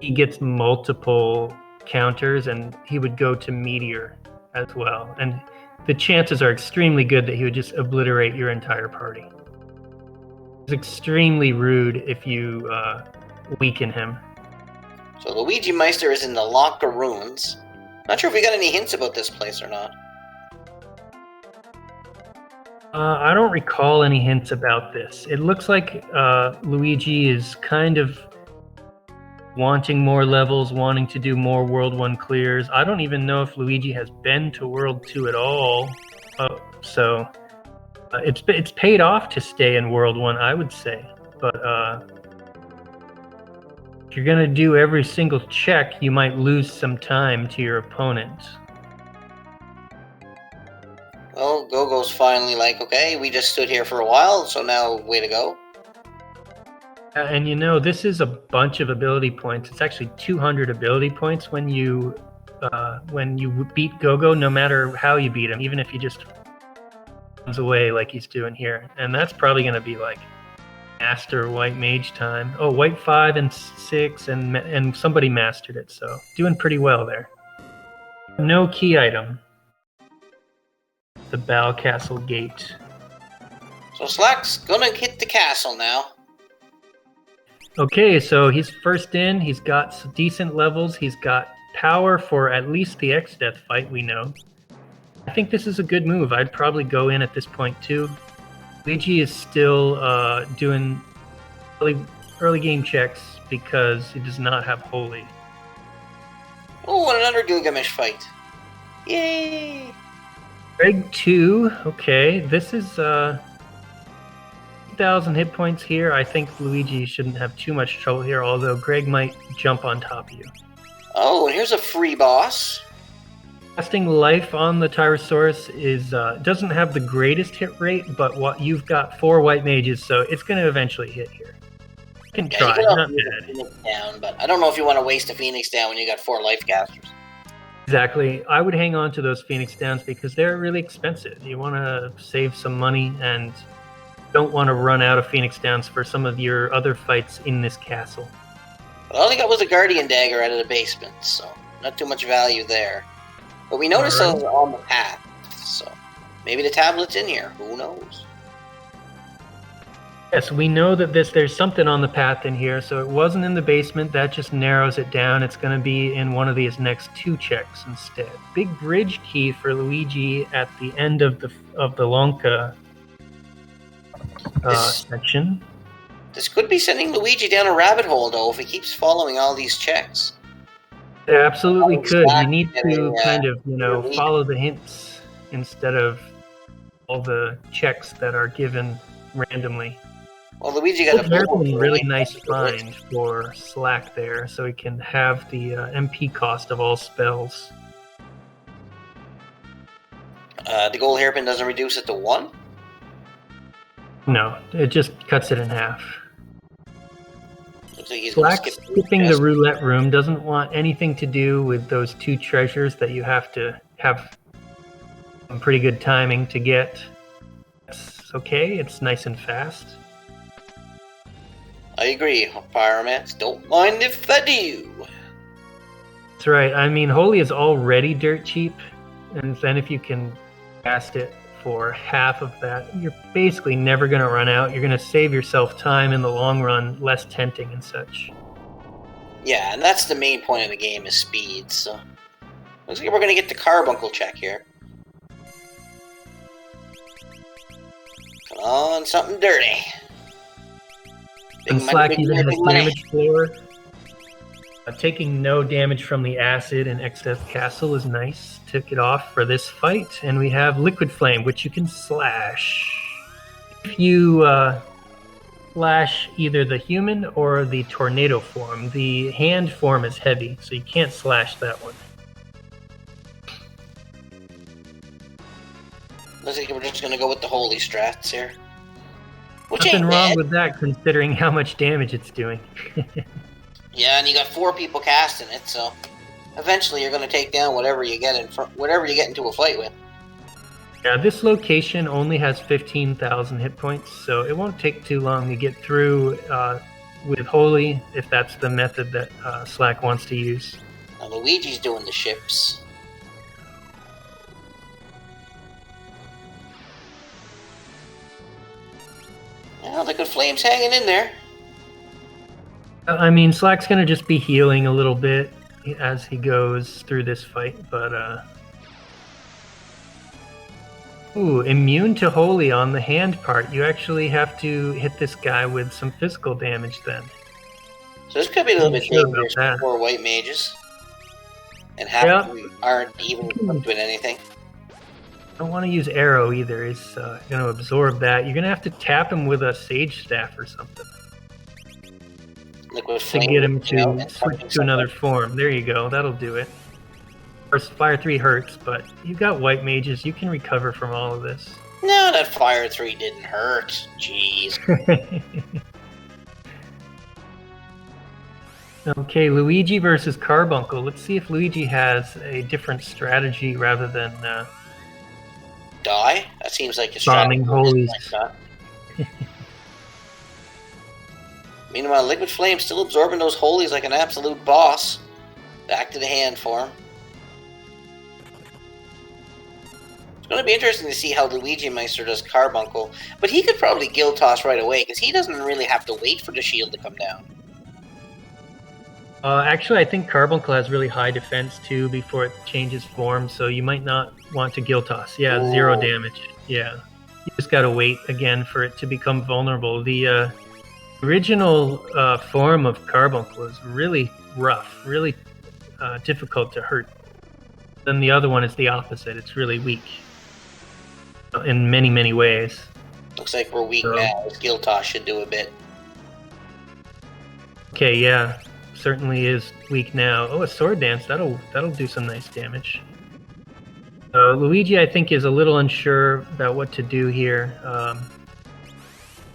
he gets multiple counters, and he would go to meteor as well. And the chances are extremely good that he would just obliterate your entire party. It's extremely rude if you weaken him. So Luigimeister is in the Locker Ruins. Not sure if we got any hints about this place or not. I don't recall any hints about this. It looks like Luigi is kind of wanting more levels, wanting to do more World 1 clears. I don't even know if Luigi has been to World 2 at all. So it's paid off to stay in World 1, I would say. But if you're going to do every single check, you might lose some time to your opponent. Well, Gogo's finally like, okay, we just stood here for a while, so now way to go. And you know, this is a bunch of ability points. It's actually 200 ability points when you beat Gogo, no matter how you beat him, even if he just runs away like he's doing here. And that's probably going to be like Master White Mage time. Oh, White 5 and 6, and somebody mastered it, so doing pretty well there. No key item. The Bal Castle Gate. So Slack's gonna hit the castle now. Okay, so he's first in. He's got decent levels. He's got power for at least the Exdeath fight, we know. I think this is a good move. I'd probably go in at this point too. Luigi is still doing early game checks because he does not have Holy. Oh, and another Gilgamesh fight. Yay! Greg 2, okay. This is 1,000 hit points here. I think Luigi shouldn't have too much trouble here, although Greg might jump on top of you. Oh, and here's a free boss. Casting life on the Tyrannosaurus is doesn't have the greatest hit rate, but what you've got 4 white mages, so it's going to eventually hit here. You can try, not bad. Phoenix down, but I don't know if you want to waste a Phoenix down when you got 4 life casters. Exactly. I would hang on to those Phoenix Downs because they're really expensive. You want to save some money and don't want to run out of Phoenix Downs for some of your other fights in this castle. But all I got was a Guardian Dagger out of the basement, so not too much value there. But we noticed those on the path, so maybe the tablet's in here. Who knows? Yes, we know that there's something on the path in here, so it wasn't in the basement. That just narrows it down. It's going to be in one of these next 2 checks instead. Big bridge key for Luigi at the end of the Lonka section. This could be sending Luigi down a rabbit hole, though, if he keeps following all these checks. It absolutely could. You need to kind of, follow the hints instead of all the checks that are given randomly. Well, Luigi got a really nice find for Slack there, so he can have the MP cost of all spells. The gold hairpin doesn't reduce it to 1? No, it just cuts it in half. Looks like he's Slack skipping the roulette room doesn't want anything to do with those 2 treasures that you have to have some pretty good timing to get. It's okay, it's nice and fast. I agree, Pyromats. Don't mind if I do. That's right. I mean, Holy is already dirt cheap, and then if you can cast it for half of that, you're basically never going to run out. You're going to save yourself time in the long run, less tenting and such. Yeah, and that's the main point of the game is speed, so looks like we're going to get the carbuncle check here. Come on, something dirty. And Slack even has damage floor. Taking no damage from the acid in Excess Castle is nice. Took it off for this fight. And we have Liquid Flame, which you can slash. If you slash either the human or the tornado form, the hand form is heavy, so you can't slash that one. Looks like we're just going to go with the holy strats here. Nothing wrong with that, considering how much damage it's doing. Yeah, and you got 4 people casting it, so eventually you're going to take down whatever you get into a fight with. Yeah, this location only has 15,000 hit points, so it won't take too long to get through with Holy, if that's the method that Slack wants to use. Now Luigi's doing the ships. Well, Liquid Flame's hanging in there. I mean, Slack's going to just be healing a little bit as he goes through this fight, but... Ooh, immune to Holy on the hand part. You actually have to hit this guy with some physical damage then. So this could be a little bit dangerous for white mages. And half of them aren't even doing anything. I don't want to use arrow either. It's going to absorb that. You're going to have to tap him with a sage staff or something. Liquid to get him to switch to another form. There you go. That'll do it. Of course, Fire 3 hurts, but you've got white mages. You can recover from all of this. No, that Fire 3 didn't hurt. Jeez. Okay, Luigi versus Carbuncle. Let's see if Luigi has a different strategy rather than... die? That seems like a strategy. Bombing holies. Meanwhile, Liquid Flame still absorbing those holies like an absolute boss. Back to the hand form. It's going to be interesting to see how Luigimeister does Carbuncle, but he could probably Guild Toss right away, because he doesn't really have to wait for the shield to come down. Actually, I think Carbuncle has really high defense, too, before it changes form, so you might not want to Guild Toss. Yeah, Ooh. 0 damage. Yeah. You just gotta wait, again, for it to become vulnerable. The original form of Carbuncle is really rough, really difficult to hurt. Then the other one is the opposite. It's really weak in many, many ways. Looks like we're weak So- now. Skill toss should do a bit. Okay, yeah, certainly is weak now. Oh, a sword dance, that'll do some nice damage. Luigi, I think, is a little unsure about what to do here.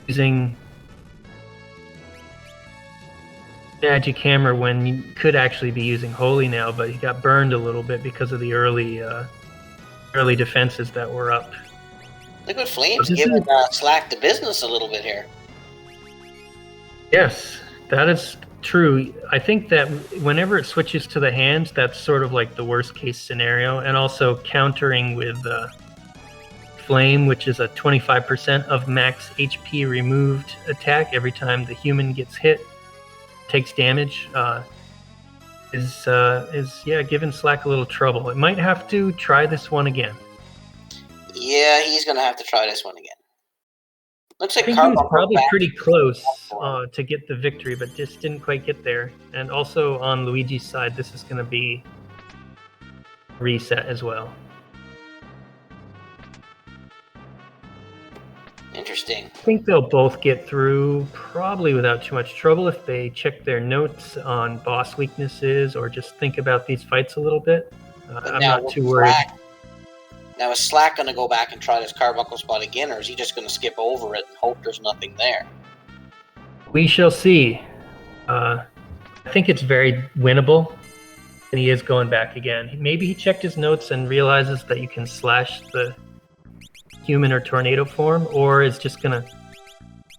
Using magic hammer when you could actually be using holy now, but he got burned a little bit because of the early defenses that were up. Liquid Flame's This giving is- Slack the business a little bit here. Yes, that is true. I think that whenever it switches to the hands, that's sort of like the worst case scenario, and also countering with Flame, which is a 25% of max HP removed attack every time the human gets hit, takes damage, is giving Slack a little trouble. It might have to try this one again. Yeah, he's gonna have to try this one again. Looks I like think he was Carbuncle probably back. pretty close to get the victory, but just didn't quite get there. And also on Luigi's side, this is going to be a reset as well. Interesting. I think they'll both get through probably without too much trouble if they check their notes on boss weaknesses or just think about these fights a little bit. But I'm now not with too worried. Now, is Slack going to go back and try this Carbuncle spot again, or is he just going to skip over it and hope there's nothing there? We shall see. I think it's very winnable, and he is going back again. Maybe he checked his notes and realizes that you can slash the human or tornado form, or is just going to...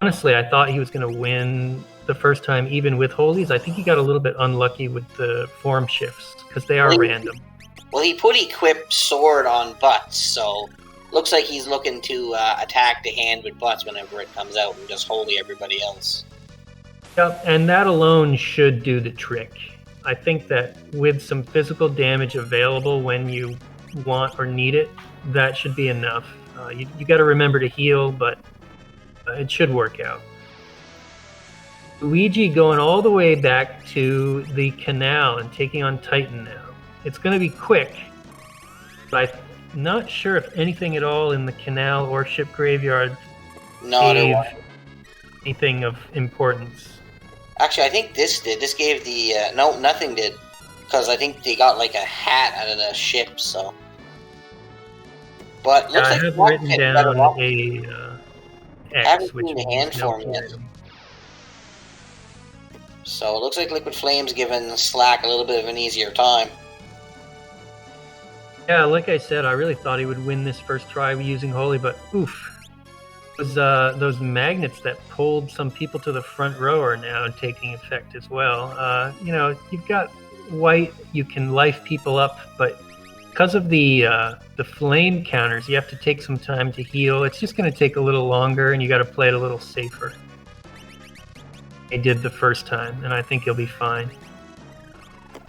Honestly, I thought he was going to win the first time, even with holies. I think he got a little bit unlucky with the form shifts, because they are random. Well, he put equip sword on butts, so looks like he's looking to attack the hand with butts whenever it comes out and just holy everybody else. Yep, and that alone should do the trick. I think that with some physical damage available when you want or need it, that should be enough. You got to remember to heal, but it should work out. Luigi going all the way back to the canal and taking on Titan now. It's going to be quick, but I'm not sure if anything at all in the canal or ship graveyard gave anything of importance. Actually, I think this did. This gave the... no, nothing did. Because I think they got like a hat out of the ship, so... But looks I like have one written hit down better off. a X, Haven't which seen the means hand no form yet. point. So it looks like Liquid Flame's giving Slack a little bit of an easier time. Yeah, like I said, I really thought he would win this first try using Holy, but oof. Those magnets that pulled some people to the front row are now taking effect as well. You've got white, you can life people up, but because of the flame counters, you have to take some time to heal. It's just going to take a little longer, and you got to play it a little safer. He did the first time, and I think he'll be fine.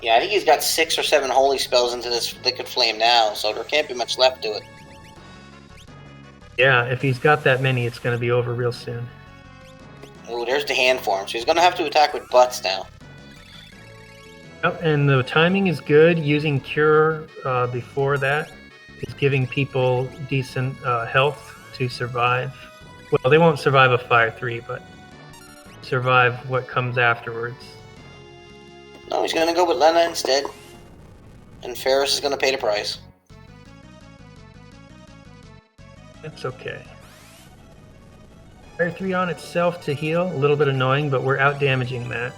Yeah, I think he's got 6 or 7 holy spells into this Liquid Flame now, so there can't be much left to it. Yeah, if he's got that many, it's going to be over real soon. Ooh, there's the hand form, so he's going to have to attack with butts now. Yep, and the timing is good. Using Cure before that is giving people decent health to survive. Well, they won't survive a Fire 3, but survive what comes afterwards. No, he's going to go with Lena instead. And Ferris is going to pay the price. It's okay. Fire 3 on itself to heal, a little bit annoying, but we're out damaging that.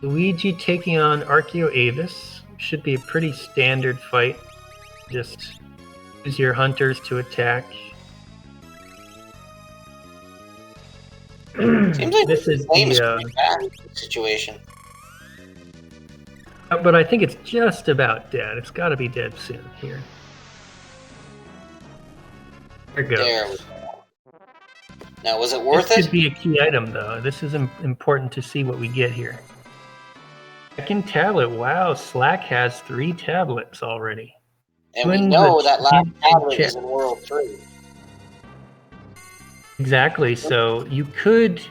Luigi taking on Archeo Avis should be a pretty standard fight. Just use your hunters to attack. Seems like This is Flame is the. pretty bad in this situation. But I think it's just about dead. It's got to be dead soon here. There it goes. There we go. Now, was it worth This it? could be a key item, though. This is important to see what we get here. Second tablet. Wow, Slack has 3 tablets already. And we Doing know the that last champion tablet check. is in World 3. Exactly. So you could.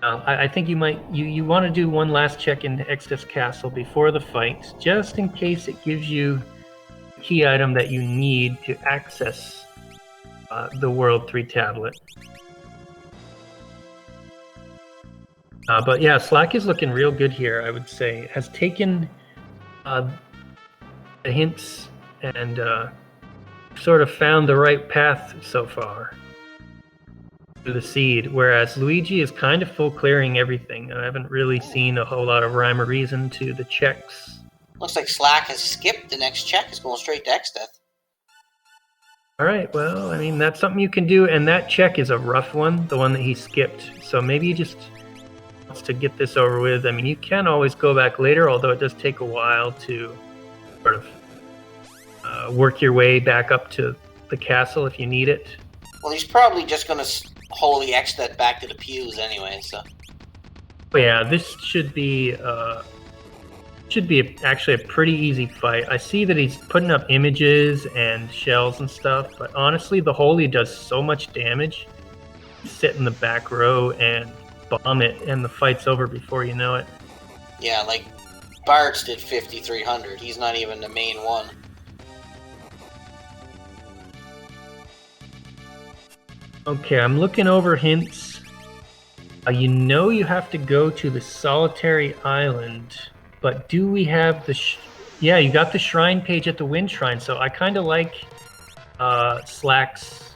I think you might. You want to do one last check into Exodus Castle before the fight, just in case it gives you a key item that you need to access the World 3 tablet. But yeah, Slack is looking real good here, I would say. Has taken the hints and sort of found the right path so far to the seed, whereas Luigi is kind of full clearing everything. I haven't really seen a whole lot of rhyme or reason to the checks. Looks like Slack has skipped the next check. It's going straight to X-Death. All right, well, I mean, that's something you can do, and that check is a rough one, the one that he skipped. So maybe he just wants to get this over with. I mean, you can always go back later, although it does take a while to sort of work your way back up to the castle if you need it. Well, he's probably just going to wholly X-Death back to the pews anyway, so... But yeah, this should be actually a pretty easy fight. I see that he's putting up images and shells and stuff, but honestly, the Holy does so much damage. Sit in the back row and bomb it, and the fight's over before you know it. Yeah, like Bart's did 5,300. He's not even the main one. Okay, I'm looking over hints. You know you have to go to the solitary island. But do we have the... yeah, you got the shrine page at the Wind Shrine, so I kind of like Slack's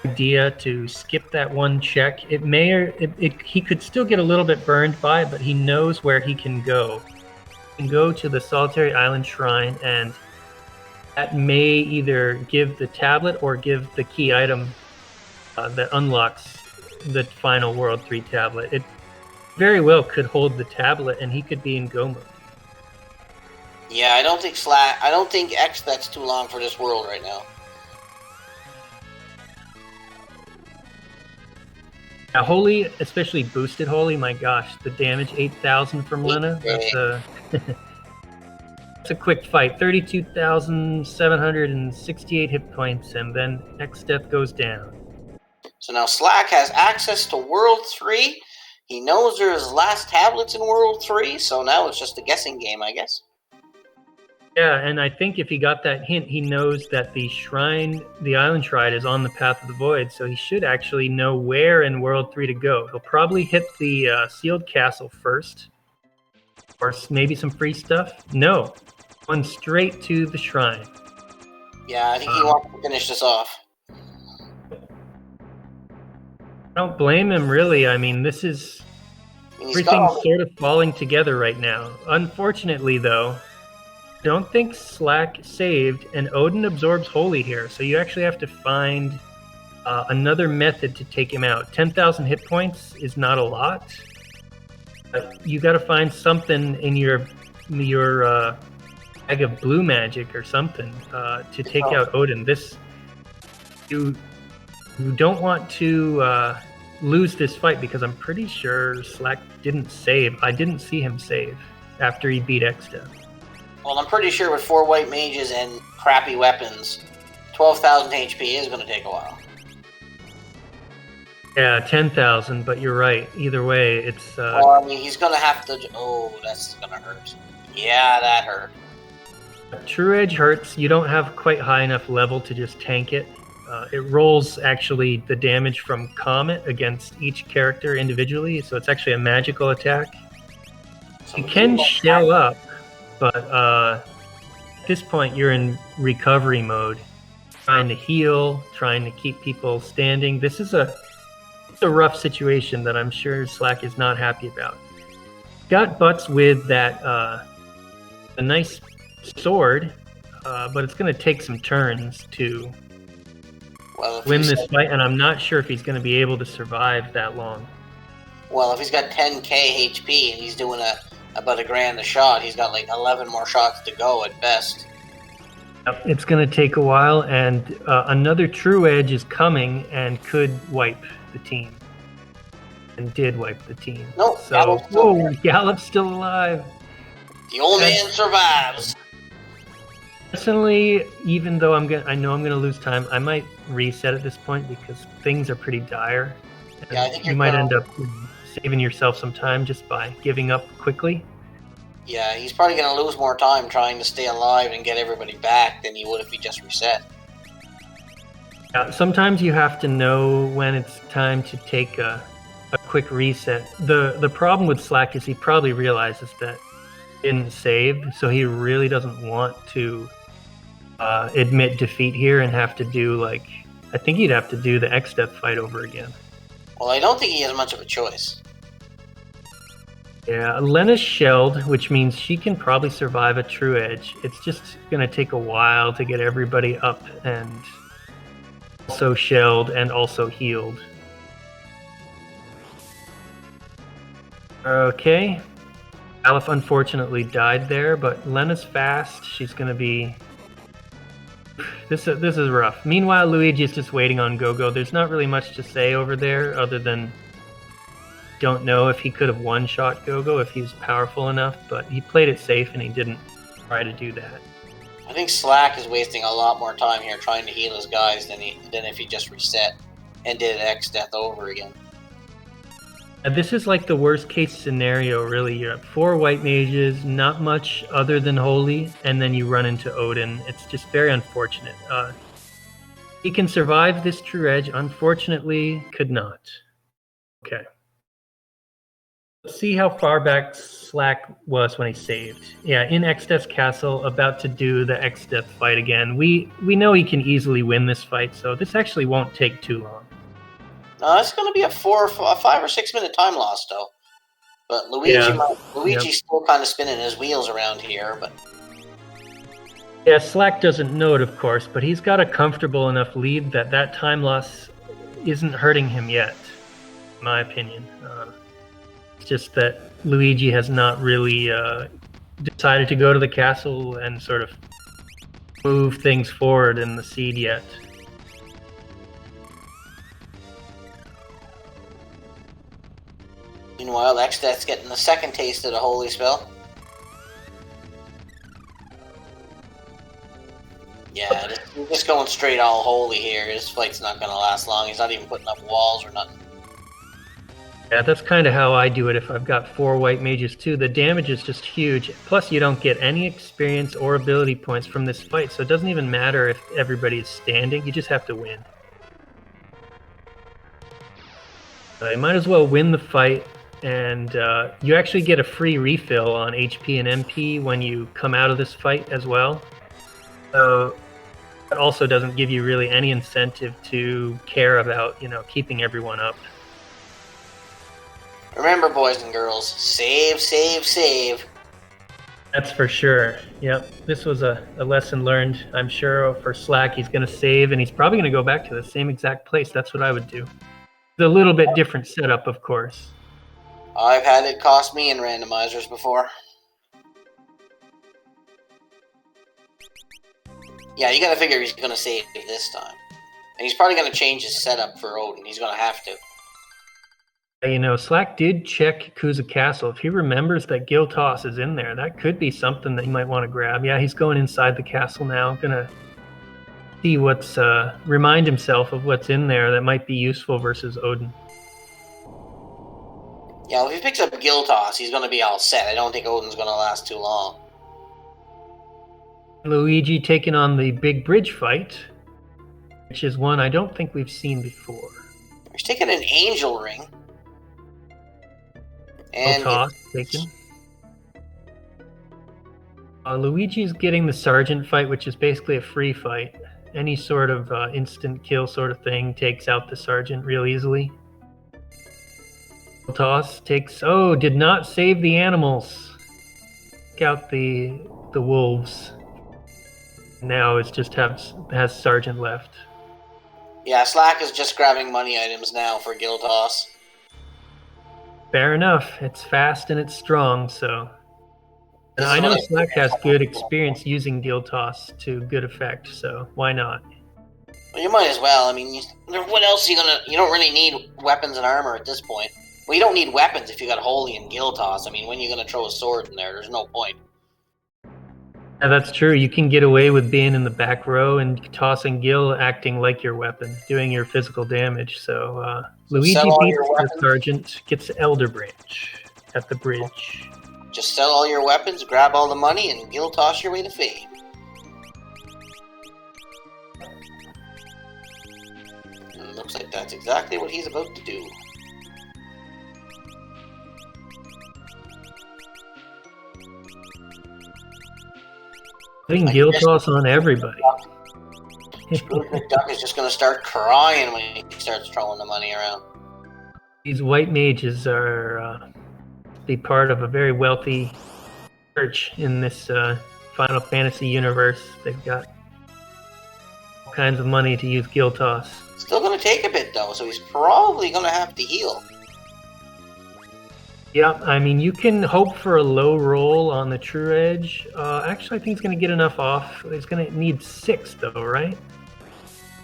idea to skip that one check. It may or... he could still get a little bit burned by it, but he knows where he can go. He can go to the Solitary Island Shrine, and that may either give the tablet or give the key item that unlocks the final World 3 tablet. It very well could hold the tablet, and he could be in go mode. Yeah, I don't think X that's too long for this world right now. Now, Holy, especially boosted Holy, my gosh, the damage 8,000 from Lena. That's a quick fight. 32,768 hit points, and then X-Death goes down. So now Slack has access to World 3. He knows there's last tablets in World 3, so now it's just a guessing game, I guess. Yeah, and I think if he got that hint, he knows that the shrine, the island shrine, is on the Path of the Void, so he should actually know where in World 3 to go. He'll probably hit the sealed castle first, or maybe some free stuff. No, going straight to the shrine. Yeah, I think he wants to finish this off. I don't blame him, really. I mean, this is... everything's sort of falling together right now. Unfortunately, though, I don't think Slack saved, and Odin absorbs Holy here, so you actually have to find another method to take him out. 10,000 hit points is not a lot. You got to find something in your bag of blue magic or something to take out Odin. You don't want to lose this fight, because I'm pretty sure Slack didn't save. I didn't see him save after he beat X-Death. Well, I'm pretty sure with 4 white mages and crappy weapons, 12,000 HP is going to take a while. Yeah, 10,000, but you're right. Either way, it's... well, I mean, he's going to have to... oh, that's going to hurt. Yeah, that hurt. True Edge hurts. You don't have quite high enough level to just tank it. It rolls, actually, the damage from Comet against each character individually, so it's actually a magical attack. So you can shell up, but at this point you're in recovery mode, trying to heal, trying to keep people standing. This is a rough situation that I'm sure Slack is not happy about. Got butts with that a nice sword, but it's going to take some turns to win this fight, and I'm not sure if he's going to be able to survive that long. Well, if he's got 10k HP and he's doing about $1,000 a shot, he's got like 11 more shots to go at best. Yep, it's going to take a while, and another True Edge is coming and could wipe the team. And did wipe the team. Nope, so, Gallup's still alive. The old man survives. Personally, even though I know I'm gonna lose time, I might reset at this point because things are pretty dire. Yeah, I think you might end up saving yourself some time just by giving up quickly. Yeah, he's probably gonna lose more time trying to stay alive and get everybody back than he would if he just reset. Sometimes you have to know when it's time to take a quick reset. The problem with Slack is he probably realizes that he didn't save, so he really doesn't want to admit defeat here and have to do I think he'd have to do the X-Death fight over again. Well, I don't think he has much of a choice. Yeah, Lena's shelled, which means she can probably survive a true edge. It's just going to take a while to get everybody up and also shelled and also healed. Okay. Aleph unfortunately died there, but Lena's fast. She's going to be... This is rough. Meanwhile, Luigi is just waiting on Gogo. There's not really much to say over there other than don't know if he could have one-shot Gogo if he was powerful enough, but he played it safe and he didn't try to do that. I think Slack is wasting a lot more time here trying to heal his guys than if he just reset and did X-Death over again. This is like the worst case scenario, really. You have 4 white mages, not much other than Holy, and then you run into Odin. It's just very unfortunate. He can survive this true edge, unfortunately could not. Okay. Let's see how far back Slack was when he saved. Yeah, in X-Death's castle, about to do the X-Death fight again. We know he can easily win this fight, so this actually won't take too long. It's going to be a 5 or 6 minute time loss, though. But Luigi's still kind of spinning his wheels around here. But yeah, Slack doesn't know it, of course, but he's got a comfortable enough lead that time loss isn't hurting him yet, in my opinion. It's just that Luigi has not really decided to go to the castle and sort of move things forward in the seed yet. Meanwhile, X-Death's getting the second taste of the Holy Spell. Yeah, just going straight all Holy here. This fight's not going to last long. He's not even putting up walls or nothing. Yeah, that's kind of how I do it if I've got 4 white mages too. The damage is just huge. Plus, you don't get any experience or ability points from this fight, so it doesn't even matter if everybody is standing. You just have to win. You might as well win the fight. And you actually get a free refill on HP and MP when you come out of this fight as well. So that also doesn't give you really any incentive to care about, keeping everyone up. Remember, boys and girls, save, save, save. That's for sure. Yep, this was a lesson learned. I'm sure for Slack, he's going to save, and he's probably going to go back to the same exact place. That's what I would do. It's a little bit different setup, of course. I've had it cost me in randomizers before. Yeah, you gotta figure he's gonna save this time. And he's probably gonna change his setup for Odin. He's gonna have to. Slack did check Kuza Castle. If he remembers that Giltos is in there, that could be something that he might want to grab. Yeah, he's going inside the castle now. Gonna see remind himself of what's in there that might be useful versus Odin. Yeah, if he picks up Giltos, he's going to be all set. I don't think Odin's going to last too long. Luigi taking on the big bridge fight, which is one I don't think we've seen before. He's taking an angel ring. And toss taken. Luigi's getting the sergeant fight, which is basically a free fight. Any sort of instant kill sort of thing takes out the sergeant real easily. Toss takes... Oh, did not save the animals. Take out the wolves. Now it's just has Sergeant left. Yeah, Slack is just grabbing money items now for Giltos. Fair enough. It's fast and it's strong, so... And I know Slack has good experience using Giltos to good effect, so why not? Well, you might as well. I mean, what else are you gonna... You don't really need weapons and armor at this point. Well, you don't need weapons if you got Holy and Giltos. I mean, when are you going to throw a sword in there? There's no point. Yeah, that's true. You can get away with being in the back row and tossing Gil acting like your weapon, doing your physical damage. So Luigi beats the sergeant, gets Elder Branch at the bridge. Just sell all your weapons, grab all the money, and Giltos your way to fame. that's exactly what he's about to do. Putting guilt toss on everybody. Scrooge McDuck is just going to start crying when he starts throwing the money around. These white mages are be part of a very wealthy church in this Final Fantasy universe. They've got all kinds of money to use guilt toss. Still going to take a bit, though, so he's probably going to have to heal. Yeah, I mean, you can hope for a low roll on the True Edge. Actually, I think he's going to get enough off. He's going to need 6, though, right?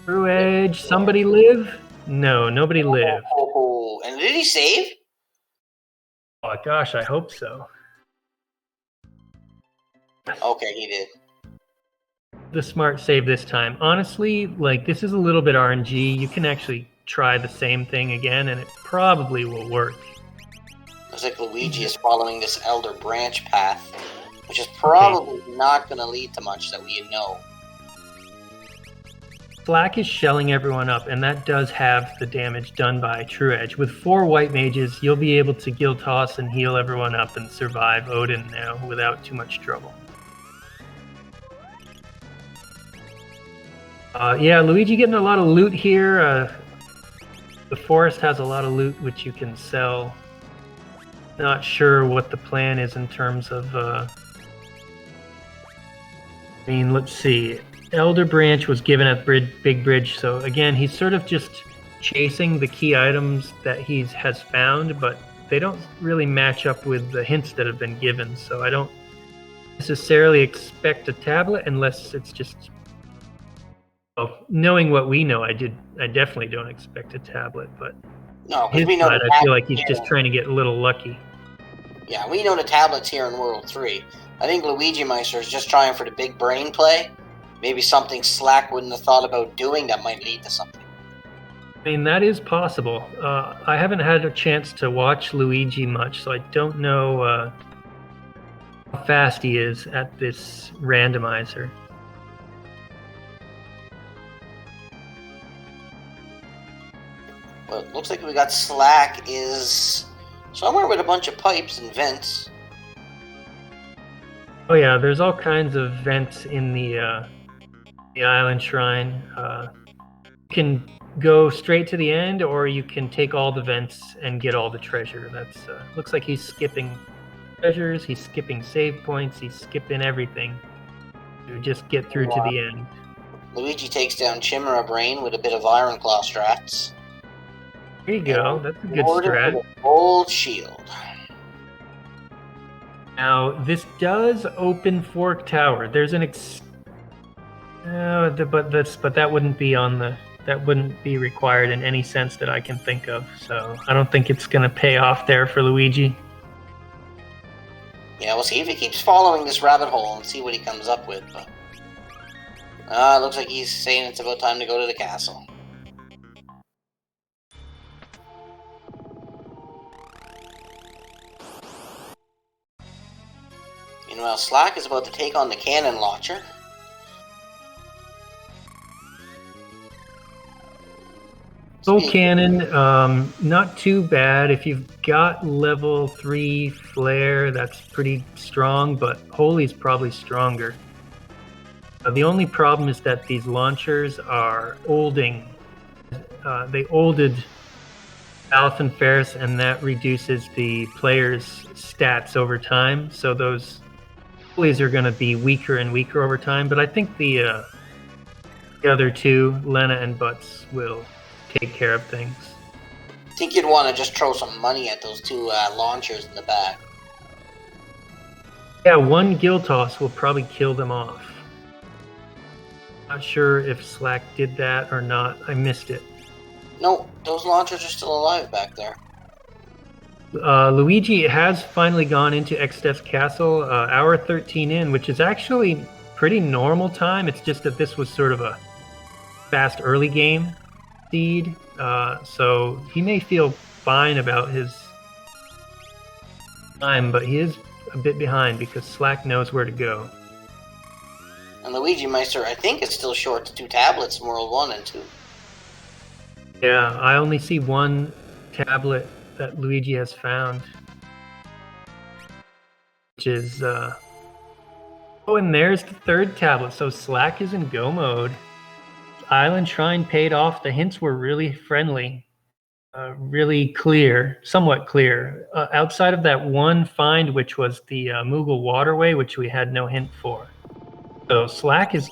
True Edge, somebody live? No, nobody lived. Oh, and did he save? Oh, gosh, I hope so. Okay, he did. The smart save this time. Honestly, like, this is a little bit RNG. You can actually try the same thing again, and it probably will work. Looks like Luigi is following this Elder Branch path, which is probably not going to lead to much that we know. Slack is shelling everyone up, and that does have the damage done by True Edge. With 4 white mages, you'll be able to guild toss and heal everyone up and survive Odin now without too much trouble. Yeah, Luigi getting a lot of loot here. The forest has a lot of loot which you can sell. Not sure what the plan is in terms of... I mean, let's see. Elder Branch was given at Big Bridge, so again, he's sort of just chasing the key items that he has found, but they don't really match up with the hints that have been given, so I don't necessarily expect a tablet unless it's just... Well, knowing what we know, I definitely don't expect a tablet, but no, his we know side, I feel like he's just trying to get a little lucky. Yeah, we know the tablet's here in World 3. I think Luigimeister is just trying for the big brain play. Maybe something Slack wouldn't have thought about doing that might lead to something. I mean, that is possible. I haven't had a chance to watch Luigi much, so I don't know how fast he is at this randomizer. Well, it looks like we got Slack is somewhere with a bunch of pipes and vents. Oh yeah, there's all kinds of vents in the island shrine. You can go straight to the end, or you can take all the vents and get all the treasure. That's looks like he's skipping treasures, he's skipping save points, he's skipping everything to just get through to the end. Luigi takes down Chimera Brain with a bit of Iron Claw strats. There you go, that's a good strat. Gold shield. Now, this does open Fork Tower. There's an but that wouldn't be on the... That wouldn't be required in any sense that I can think of. So I don't think it's going to pay off there for Luigi. Yeah, we'll see if he keeps following this rabbit hole and see what he comes up with. But it looks like he's saying it's about time to go to the castle. Meanwhile, Slack is about to take on the cannon launcher. Soul Cannon, not too bad. If you've got level 3 flare, that's pretty strong, but Holy's probably stronger. The only problem is that these launchers are olding. They olded Alpha and Ferris, and that reduces the player's stats over time. So those Holies are going to be weaker and weaker over time, but I think the other two, Lena and Butts, will take care of things. I think you'd want to just throw some money at those two launchers in the back. Yeah, one guild toss will probably kill them off. Not sure if Slack did that or not. I missed it. No, those launchers are still alive back there. Luigi has finally gone into Extef's castle, hour 13 in, which is actually pretty normal time. It's just that this was sort of a fast early game seed, so he may feel fine about his time, but he is a bit behind because Slack knows where to go. And Luigimeister, I think, is still short to 2 tablets in World 1 and 2. Yeah, I only see one tablet that Luigi has found, which is oh, and there's the third tablet. So Slack is in go mode. Island Shrine paid off. The hints were really friendly, really clear, somewhat clear. Outside of that one find, which was the Moogle Waterway, which we had no hint for. So Slack has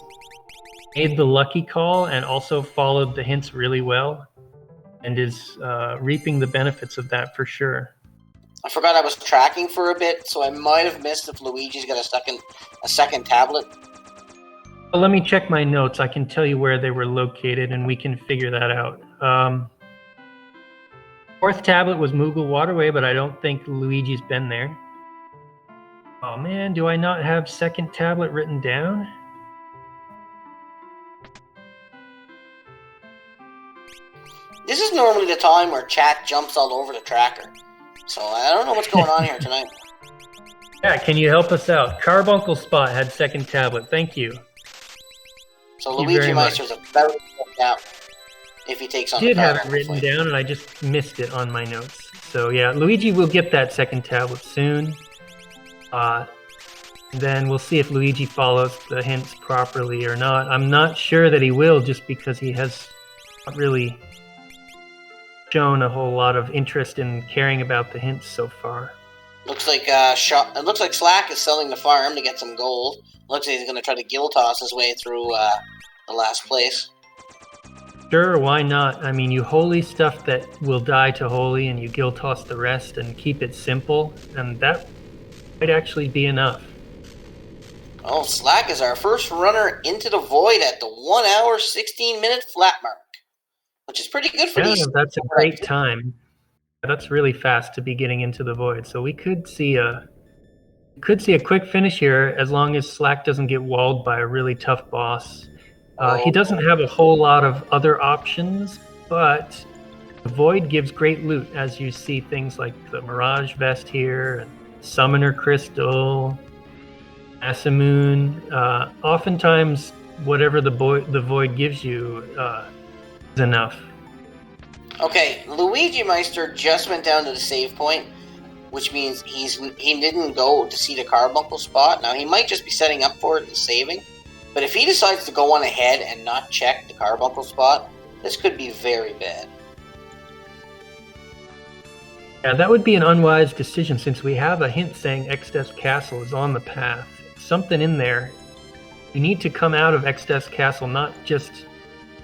made the lucky call and also followed the hints really well, and is reaping the benefits of that for sure. I forgot I was tracking for a bit, so I might have missed if Luigi's got a second tablet. Well, let me check my notes. I can tell you where they were located, and we can figure that out. Fourth tablet was Moogle Waterway, but I don't think Luigi's been there. Oh man, do I not have second tablet written down? This is normally the time where chat jumps all over the tracker. So I don't know what's going on here tonight. Yeah, can you help us out? Carbuncle Spot had second tablet. Thank you. So LuigimeisterSA about to get out if he takes on I did the have it Carbuncle written fight. down, and I just missed it on my notes. So yeah, Luigi will get that second tablet soon. Then we'll see if Luigi follows the hints properly or not. I'm not sure that he will, just because he has not really shown a whole lot of interest in caring about the hints so far. Looks like Slack is selling the farm to get some gold. Looks like he's going to try to gill toss his way through the last place. Sure, why not? I mean, you holy stuff that will die to holy, and you gill toss the rest and keep it simple, and that might actually be enough. Oh, Slack is our first runner into the void at the 1 hour 16-minute flat mark, which is pretty good for these. Yeah, that's a great time. That's really fast to be getting into the void. So we could see a quick finish here, as long as Slack doesn't get walled by a really tough boss. He doesn't have a whole lot of other options, but the void gives great loot, as you see things like the Mirage Vest here, and Summoner Crystal, Asamoon. Oftentimes, whatever the void gives you is enough. Okay, LuigiMeister just went down to the save point, which means he didn't go to see the Carbuncle spot. Now, he might just be setting up for it and saving, but if he decides to go on ahead and not check the Carbuncle spot, this could be very bad. Yeah, that would be an unwise decision, since we have a hint saying Extes Castle is on the path. Something in there. You need to come out of Extes Castle not just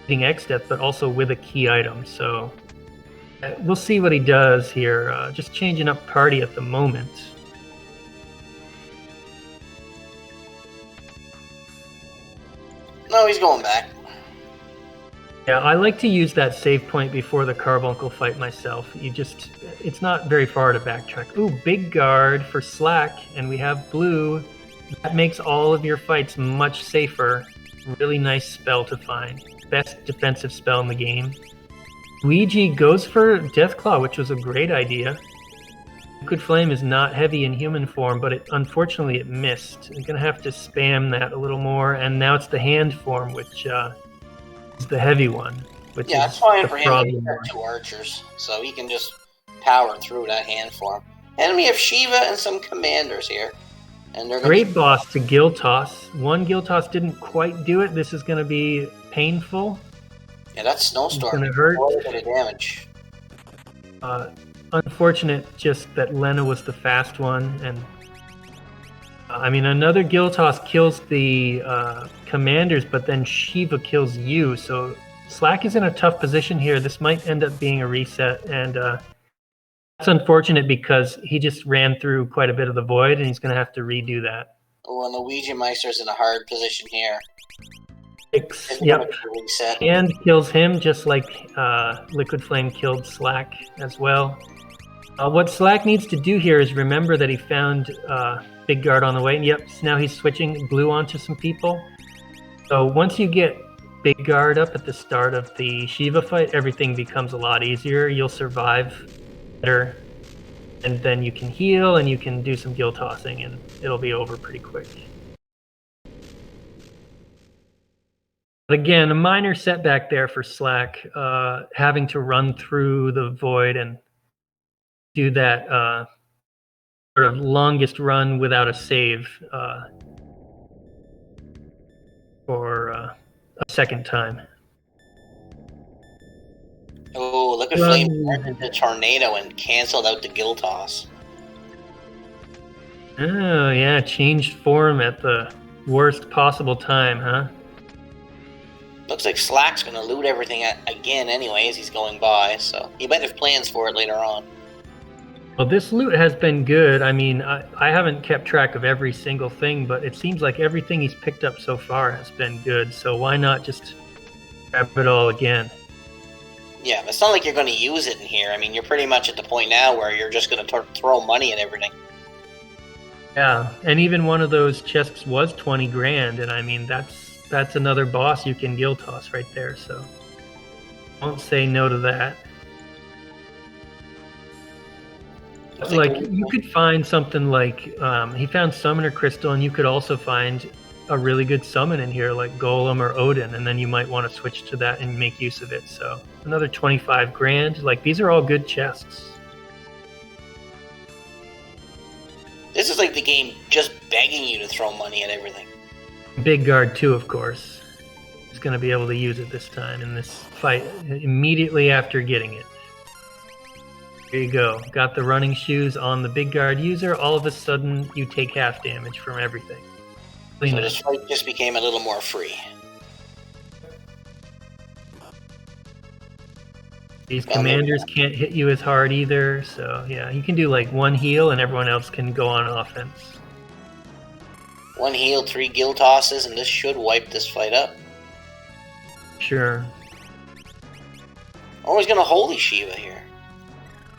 getting Extes, but also with a key item. So we'll see what he does here. Just changing up party at the moment. No, he's going back. Yeah, I like to use that save point before the Carbuncle fight myself. It's not very far to backtrack. Ooh, big guard for Slack, and we have blue. That makes all of your fights much safer. Really nice spell to find. Best defensive spell in the game. Luigi goes for Deathclaw, which was a great idea. Liquid Flame is not heavy in human form, but unfortunately it missed. I'm going to have to spam that a little more, and now it's the hand form, which is the heavy one. Which Yeah, is it's fine the for him. He's got 2 archers, so he can just power through that hand form. And we have Shiva and some commanders here. And they're Great boss to gill toss. One gill toss didn't quite do it. This is going to be painful. Yeah, that snowstorm. It's going to hurt. Quite a bit of damage. Unfortunate just that Lena was the fast one, and I mean, another gill toss kills the commanders, but then Shiva kills you. So Slack is in a tough position here. This might end up being a reset, and that's unfortunate because he just ran through quite a bit of the void, and he's going to have to redo that. Oh, and LuigiMeister's in a hard position here. Yep. And kills him, just like Liquid Flame killed Slack as well. What Slack needs to do here is remember that he found Big Guard on the way. And yep, now he's switching blue onto some people. So once you get Big Guard up at the start of the Shiva fight, everything becomes a lot easier. You'll survive better. And then you can heal and you can do some gill tossing, and it'll be over pretty quick. But again, a minor setback there for Slack, having to run through the void and do that sort of longest run without a save for a second time. Oh, look at Flame turned into Tornado and canceled out the Gill Toss. Oh, yeah, changed form at the worst possible time, huh? Looks like Slack's going to loot everything again anyway as he's going by, so he might have plans for it later on. Well, this loot has been good. I mean, I haven't kept track of every single thing, but it seems like everything he's picked up so far has been good, so why not just grab it all again? Yeah, but it's not like you're going to use it in here. I mean, you're pretty much at the point now where you're just going to throw money at everything. Yeah, and even one of those chests was 20 grand, and I mean, that's another boss you can Gill Toss right there, so don't say no to that. Like, you could find something like, he found Summoner Crystal, and you could also find a really good summon in here, like Golem or Odin, and then you might want to switch to that and make use of it. So another 25 grand. Like, these are all good chests. This is like the game just begging you to throw money at everything. Big Guard too, of course. He's going to be able to use it this time in this fight immediately after getting it. There you go. Got the running shoes on the Big Guard user. All of a sudden, you take half damage from everything. So this fight just became a little more free. These commanders can't hit you as hard either, so yeah, you can do like one heal and everyone else can go on offense. One heal, 3 Gill Tosses, and this should wipe this fight up. Sure. Oh, he's gonna Holy Shiva here.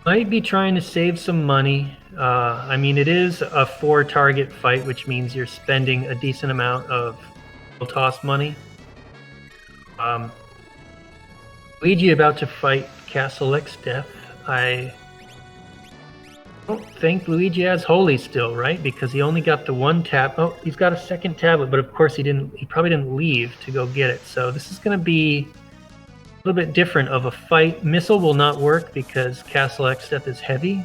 Might be trying to save some money. I mean, it is a 4-target fight, which means you're spending a decent amount of toss money. Luigi about to fight Castle X Death. I don't think Luigi has Holy still, right? Because he only got the 1 tab. Oh, he's got a second tablet, but of course he probably didn't leave to go get it. So this is going to be a little bit different of a fight. Missile will not work because Castle X Death is heavy.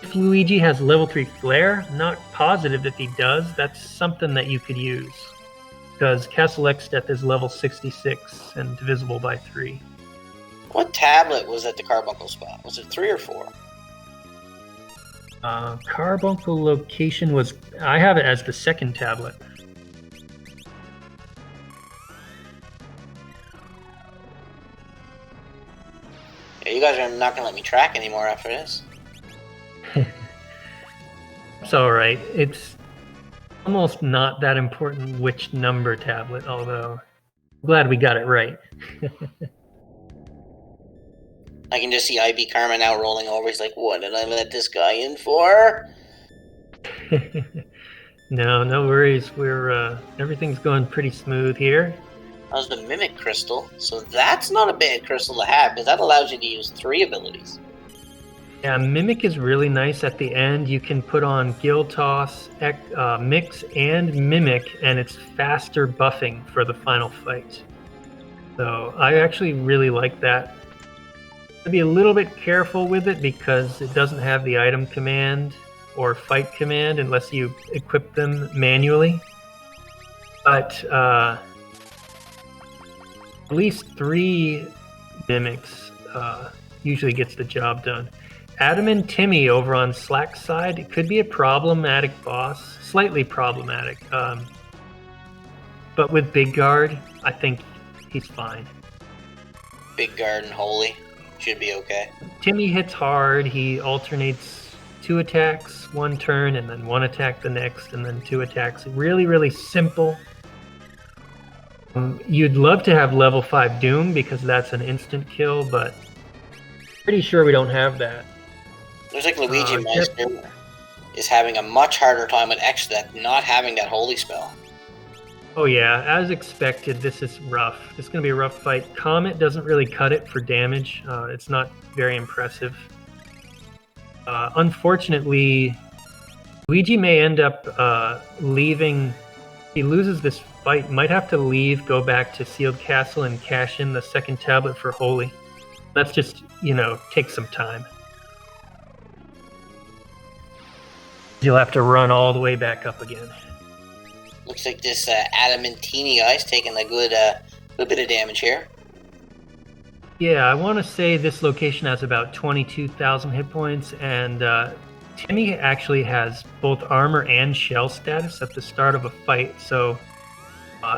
If Luigi has level 3 Flare, not positive if he does, that's something that you could use. Because Castle X Death is level 66 and divisible by 3. What tablet was at the carbuncle spot? Was it 3 or 4? Carbuncle location was... I have it as the second tablet. Yeah, you guys are not going to let me track anymore after this. It's alright. It's almost not that important which number tablet, although I'm glad we got it right. I can just see IB Karma now rolling over. He's like, what did I let this guy in for? No worries. We're everything's going pretty smooth here. How's the Mimic Crystal? So that's not a bad crystal to have, because that allows you to use 3 abilities. Yeah, Mimic is really nice at the end. You can put on Gill Toss, Mix, and Mimic, and it's faster buffing for the final fight. So I actually really like that. Be a little bit careful with it because it doesn't have the item command or fight command unless you equip them manually. But at least 3 Mimics usually gets the job done. Adam and Timmy over on Slack's side, it could be a problematic boss, slightly problematic. But with Big Guard, I think he's fine. Big Guard and Holy should be okay. Timmy hits hard. He alternates 2 attacks, 1 turn, and then 1 attack the next, and then 2 attacks. Really, really simple. You'd love to have level 5 Doom because that's an instant kill, but pretty sure we don't have that. Looks like LuigimeisterSA is having a much harder time with X-Death not having that Holy Spell. Oh yeah, as expected, this is rough. This is going to be a rough fight. Comet doesn't really cut it for damage. It's not very impressive. Unfortunately, Luigi may end up leaving He loses this fight, might have to leave, go back to Sealed Castle, and cash in the second tablet for Holy. That's just, take some time. You'll have to run all the way back up again. Looks like this Adamantini guy's taking a good bit of damage here. Yeah, I want to say this location has about 22,000 hit points, and Timmy actually has both armor and shell status at the start of a fight, so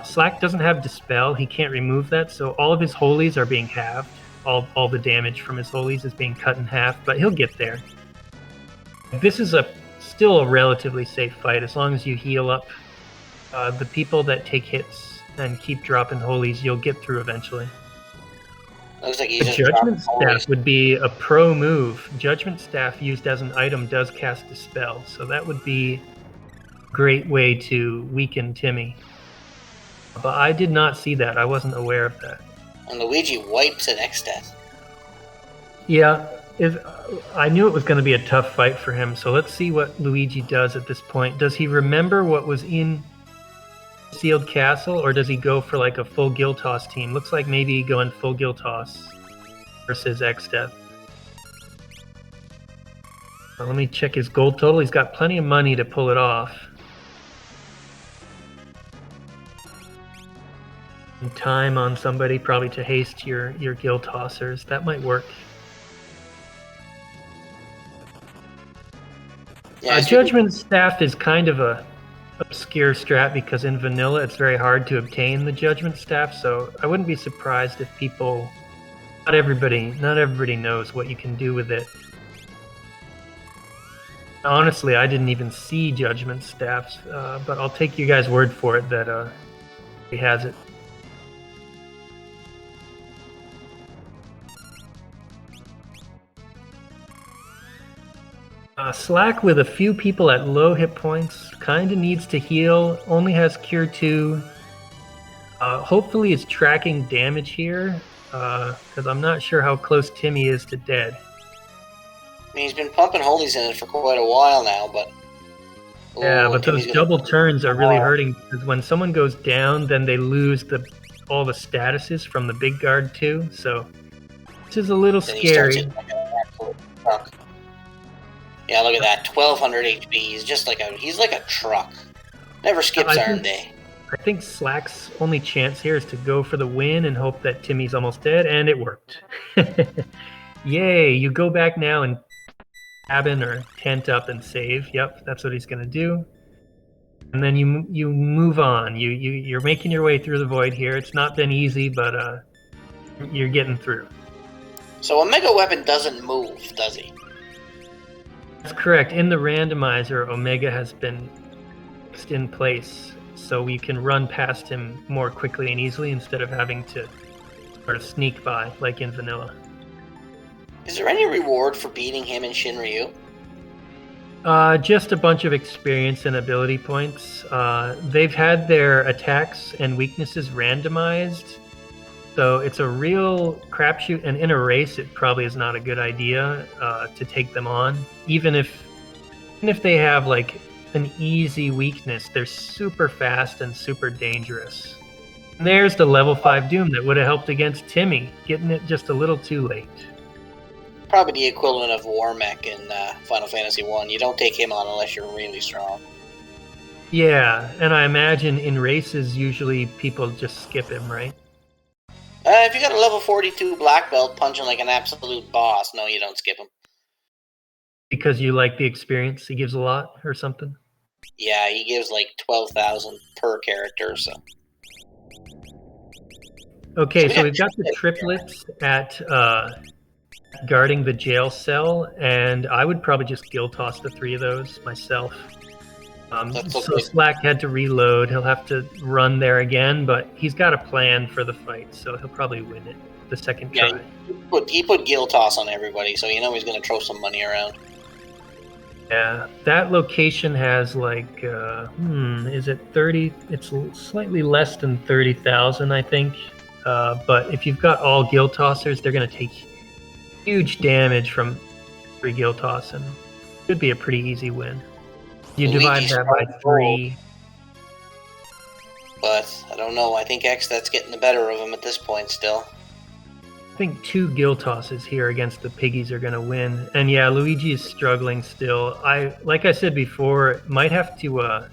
Slack doesn't have Dispel. He can't remove that, so all of his holies are being halved. All the damage from his holies is being cut in half, but he'll get there. This is still a relatively safe fight as long as you heal up. The people that take hits and keep dropping holies, you'll get through eventually. Looks like he's the Judgment Staff would be a pro move. Judgment Staff used as an item does cast Dispel, so that would be a great way to weaken Timmy. But I did not see that. I wasn't aware of that. And Luigi wipes an X-Death. Yeah, I knew it was going to be a tough fight for him, so let's see what Luigi does at this point. Does he remember what was in Sealed Castle, or does he go for like a full Guild Toss team? Looks like maybe going full Guild Toss versus X-Death. Let me check his gold total. He's got plenty of money to pull it off. And time on somebody probably to haste your Guild Tossers. That might work. Yeah, Judgment Staff is kind of a obscure strat because in vanilla it's very hard to obtain the Judgment Staff, so I wouldn't be surprised if people, not everybody knows what you can do with it. Honestly, I didn't even see Judgment Staffs, but I'll take you guys' word for it that he has it. Slack with a few people at low hit points, kinda needs to heal, only has Cure 2. Hopefully is tracking damage here, because I'm not sure how close Timmy is to dead. I mean, he's been pumping holies in it for quite a while now, but... Yeah, but those double turns are really hurting, because when someone goes down, then they lose all the statuses from the big guard too, so... This is a little scary. Yeah, look at that, 1200 HP. He's like a truck. Never skips Iron Day. I think Slack's only chance here is to go for the win and hope that Timmy's almost dead, and it worked. Yay, you go back now and cabin or tent up and save. Yep, that's what he's gonna do. And then you move on. You're making your way through the void here. It's not been easy, but you're getting through. So a mega weapon doesn't move, does he? That's correct. In the randomizer, Omega has been fixed in place, so we can run past him more quickly and easily instead of having to sort of sneak by, like in vanilla. Is there any reward for beating him in Shinryu? Just a bunch of experience and ability points. They've had their attacks and weaknesses randomized, so it's a real crapshoot, and in a race it probably is not a good idea to take them on. Even if they have like an easy weakness, they're super fast and super dangerous. And there's the level 5 Doom that would have helped against Timmy, getting it just a little too late. Probably the equivalent of Warmech in Final Fantasy 1. You don't take him on unless you're really strong. Yeah, and I imagine in races usually people just skip him, right? If you got a level 42 black belt punching like an absolute boss, no, you don't skip him. Because you like the experience he gives a lot or something? Yeah, he gives like 12,000 per character, so... Okay, so we've got the triplets at guarding the jail cell, and I would probably just guild toss the 3 of those myself. So Slack had to reload. He'll have to run there again, but he's got a plan for the fight, so he'll probably win it the second try. He put guild toss on everybody, so you know he's going to throw some money around. Yeah, that location has like, is it 30? It's slightly less than 30,000, I think. But if you've got all guild tossers, they're going to take huge damage from every guild toss, and it should be a pretty easy win. You divide that by 3. But I don't know. I think Xstats getting the better of him at this point still. I think 2 gill tosses here against the piggies are going to win. And yeah, Luigi is struggling still. Like I said before, might have to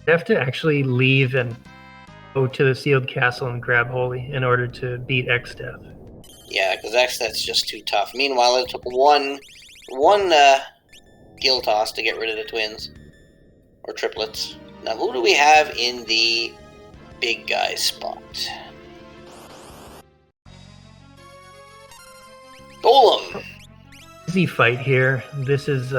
actually leave and go to the sealed castle and grab Holy in order to beat Xdeath. Yeah, because Xstats just too tough. Meanwhile, it took one gill toss to get rid of the twins. Or triplets. Now, who do we have in the big guy spot? Golem! Easy fight here. This is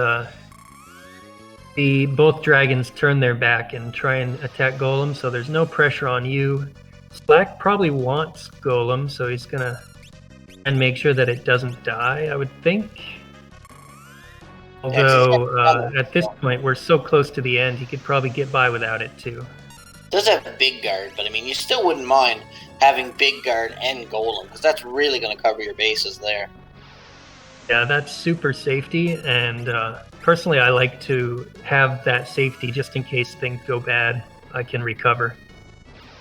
both dragons turn their back and try and attack Golem, so there's no pressure on you. Slack probably wants Golem, so he's gonna and make sure that it doesn't die, I would think. Although at this point we're so close to the end, he could probably get by without it too. Does have a big guard, but I mean, you still wouldn't mind having big guard and Golem, because that's really going to cover your bases there. Yeah, that's super safety, and personally I like to have that safety just in case things go bad. I can recover.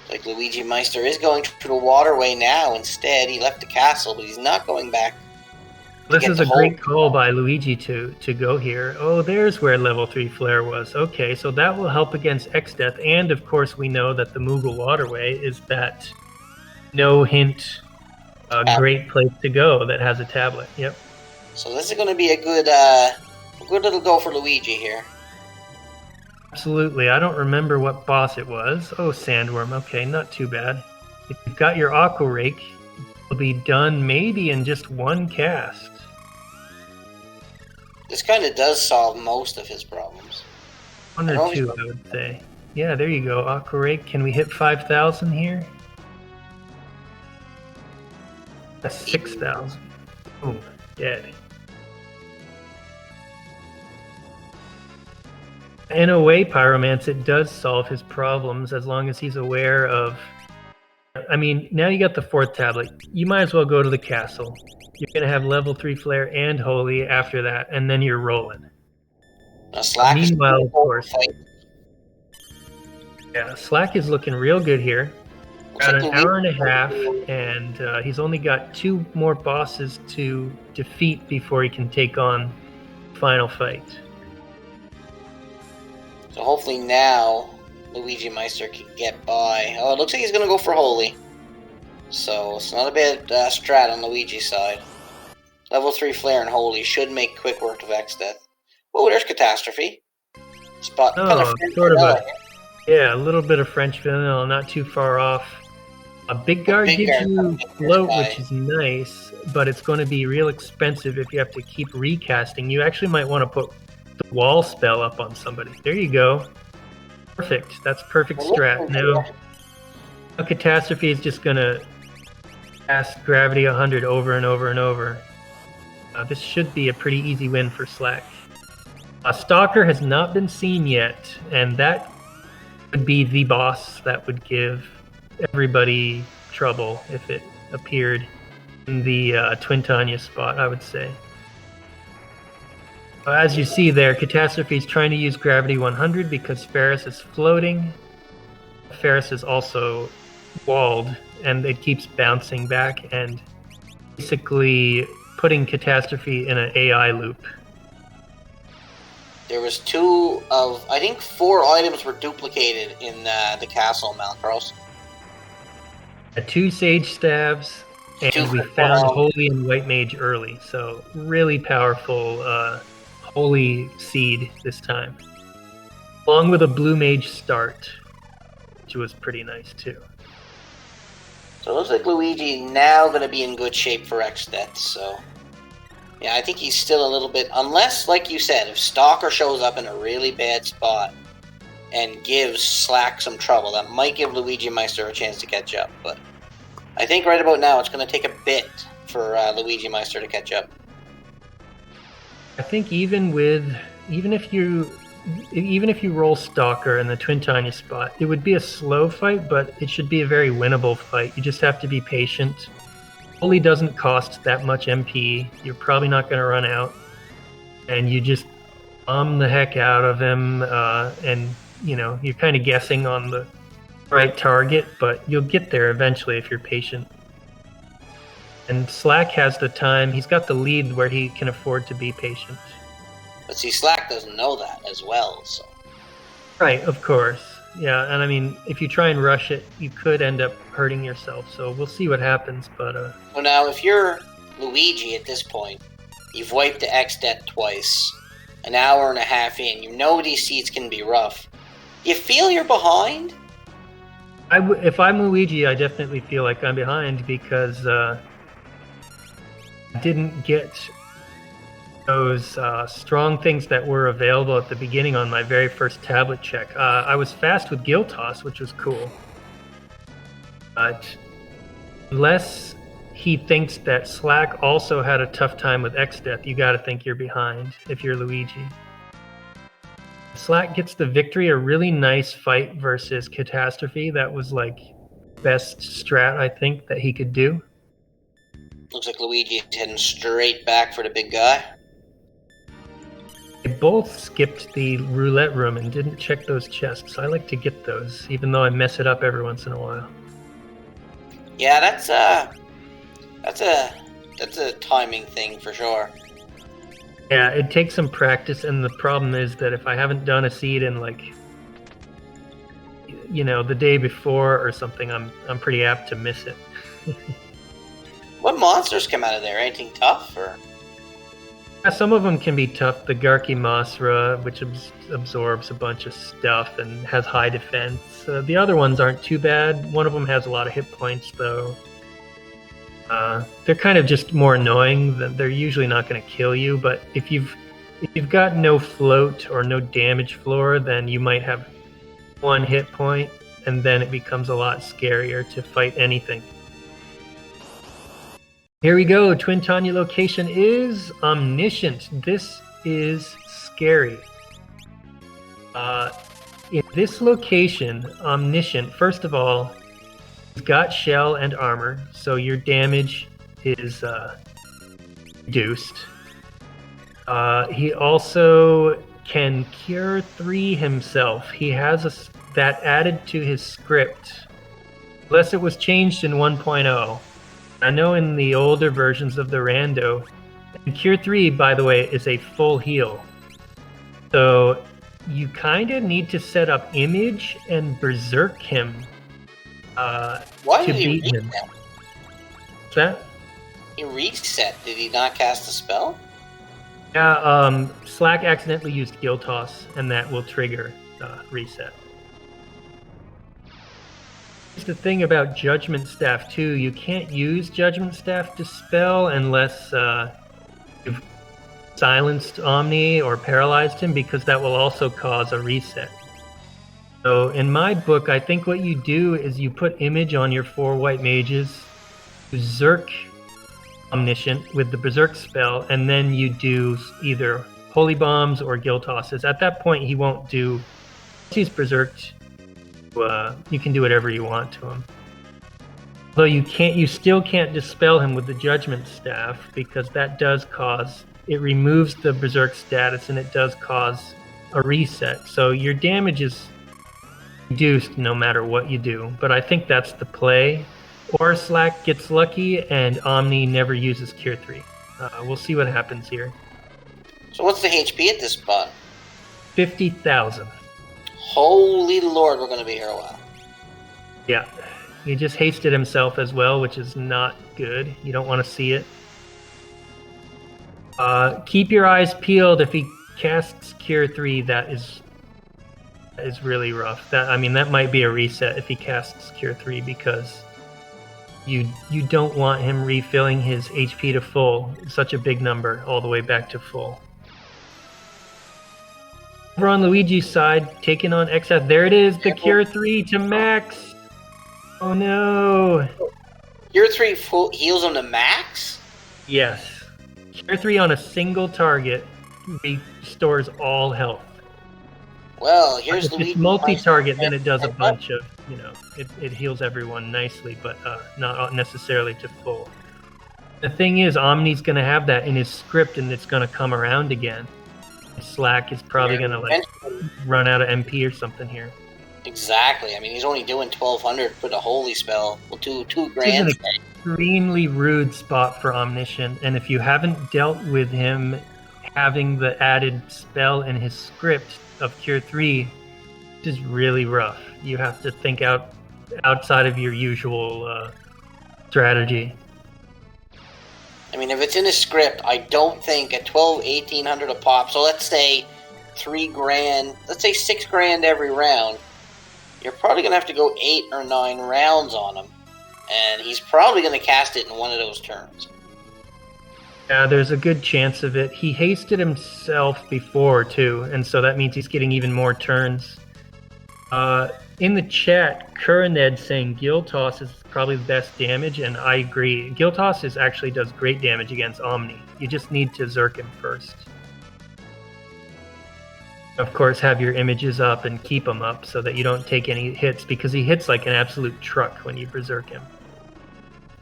Like Luigimeister is going to the waterway now instead. He left the castle, but he's not going back. This is a great call by Luigi to go here. Oh, there's where level 3 flare was. Okay, so that will help against Xdeath, and of course we know that the Moogle waterway is that no hint great place to go that has a tablet. Yep. So this is going to be a good little go for Luigi here. Absolutely. I don't remember what boss it was. Oh, Sandworm. Okay, not too bad. If you've got your Aqua Rake, it'll be done maybe in just one cast. This kind of does solve most of his problems. 1 or 2, I would say. Yeah, there you go. Aqua Rake. Can we hit 5,000 here? That's 6,000. Boom. Dead. In a way, Pyromance, it does solve his problems as long as he's aware of... I mean, now you got the 4th tablet. You might as well go to the castle. You're going to have level 3 flare and Holy after that, and then you're rolling. Now, Slack meanwhile, of course... Yeah, Slack is looking real good here. About an hour and a half, and he's only got 2 more bosses to defeat before he can take on the final fight. So hopefully now Luigimeister can get by. Oh, it looks like he's going to go for Holy. So it's not a bad strat on Luigi's side. Level 3 Flare and Holy should make quick work of Xdeath. Oh, there's Catastrophe. Spot. Oh, sort of a... Yeah, a little bit of French vanilla, not too far off. A big guard gives you float, which is nice, but it's going to be real expensive if you have to keep recasting. You actually might want to put the wall spell up on somebody. There you go. Perfect. That's perfect strat. Now Catastrophe is just going to cast Gravity 100 over and over and over. This should be a pretty easy win for Slack. Stalker has not been seen yet, and that would be the boss that would give everybody trouble if it appeared in the Twin Tanya spot, I would say. As you see there, Catastrophe is trying to use Gravity 100 because Ferris is floating. Ferris is also walled, and it keeps bouncing back and basically putting Catastrophe in an AI loop. There was 2 of, I think 4 items were duplicated in the castle, Malacros. 2 Sage Staves, and we found Holy and White Mage early, so really powerful Holy Seed this time. Along with a Blue Mage start, which was pretty nice too. So it looks like Luigi now going to be in good shape for Xdeath, so... Yeah, I think he's still a little bit... Unless, like you said, if Stalker shows up in a really bad spot and gives Slack some trouble, that might give Luigimeister a chance to catch up. But I think right about now it's going to take a bit for Luigimeister to catch up. I think even if you roll Stalker in the Twin Tanya spot, it would be a slow fight, but it should be a very winnable fight. You just have to be patient. Holy doesn't cost that much MP. You're probably not going to run out. And you just bomb the heck out of him, and, you know, you're kind of guessing on the right target, but you'll get there eventually if you're patient. And Slack has the time. He's got the lead where he can afford to be patient. But see, Slack doesn't know that as well, so. Right, of course. Yeah, and I mean, if you try and rush it, you could end up hurting yourself. So we'll see what happens, but... Well, now, if you're Luigi at this point, you've wiped the X-Det twice, an hour and a half in, you know these seats can be rough. You feel you're behind? If I'm Luigi, I definitely feel like I'm behind because I didn't get those strong things that were available at the beginning on my very first tablet check. I was fast with Gill Toss, which was cool. But unless he thinks that Slack also had a tough time with X-Death, you gotta think you're behind if you're Luigi. Slack gets the victory, a really nice fight versus Catastrophe. That was like best strat, I think, that he could do. Looks like Luigi's heading straight back for the big guy. They both skipped the roulette room and didn't check those chests. I like to get those, even though I mess it up every once in a while. Yeah, that's a timing thing for sure. Yeah, it takes some practice, and the problem is that if I haven't done a seed in like, you know, the day before or something, I'm pretty apt to miss it. What monsters come out of there? Anything tough or? Yeah, some of them can be tough. The Garki Masra, which absorbs a bunch of stuff and has high defense. The other ones aren't too bad. One of them has a lot of hit points, though. They're kind of just more annoying. They're usually not going to kill you, but if you've got no float or no damage floor, then you might have one hit point, and then it becomes a lot scarier to fight anything. Here we go. Twin Tanya location is Omniscient. This is scary. In this location, Omniscient, first of all, he's got shell and armor, so your damage is reduced. He also can cure 3 himself. He has that added to his script, unless it was changed in 1.0. I know in the older versions of the Rando, and Cure 3, by the way, is a full heal. So you kind of need to set up Image and Berserk him Why to did he beat him. reset? What's that? He reset. Did he not cast a spell? Yeah, Slack accidentally used Gill Toss, and that will trigger reset. Here's the thing about Judgment Staff, too. You can't use Judgment Staff to spell unless you've silenced Omni or paralyzed him, because that will also cause a reset. So in my book, I think what you do is you put Image on your 4 white mages, Berserk Omniscient with the Berserk spell, and then you do either Holy Bombs or Gill Tosses. At that point, he won't do... Once he's Berserked, you can do whatever you want to him. Though you still can't dispel him with the Judgment Staff, because that does cause... It removes the Berserk status, and it does cause a reset. So your damage is reduced no matter what you do. But I think that's the play. Or Slack gets lucky, and Omni never uses Cure 3. We'll see what happens here. So what's the HP at this spot? 50,000. Holy Lord, we're going to be here a while. Yeah. He just hasted himself as well, which is not good. You don't want to see it. Keep your eyes peeled. If he casts Cure 3, that is really rough. That might be a reset if he casts Cure 3, because you don't want him refilling his HP to full, such a big number, all the way back to full. Over on Luigi's side, taking on XF. There it is, the Cure 3 to max. Oh no. Cure 3 full heals him to max? Yes. Cure 3 on a single target restores all health. Well, here's If Luigi. it's multi-target, then it does a bunch of, it heals everyone nicely, but not necessarily to full. The thing is, Omni's going to have that in his script, and it's going to come around again. Slack is probably going to run out of MP or something here. Exactly. I mean, he's only doing 1,200 for the holy spell. Well, two grand. This is an extremely rude spot for Omniscient, and if you haven't dealt with him having the added spell in his script of Cure 3, it is really rough. You have to think outside of your usual strategy. I mean, if it's in a script, I don't think at 1,800 a pop, so let's say 3 grand, let's say 6 grand every round, you're probably going to have to go 8 or 9 rounds on him. And he's probably going to cast it in one of those turns. Yeah, there's a good chance of it. He hasted himself before, too, and so that means he's getting even more turns. In the chat, Kuraned saying Gil Toss is probably the best damage, and I agree. Gil Toss actually does great damage against Omni. You just need to Zerk him first. Of course, have your images up and keep them up so that you don't take any hits, because he hits like an absolute truck when you berserk him.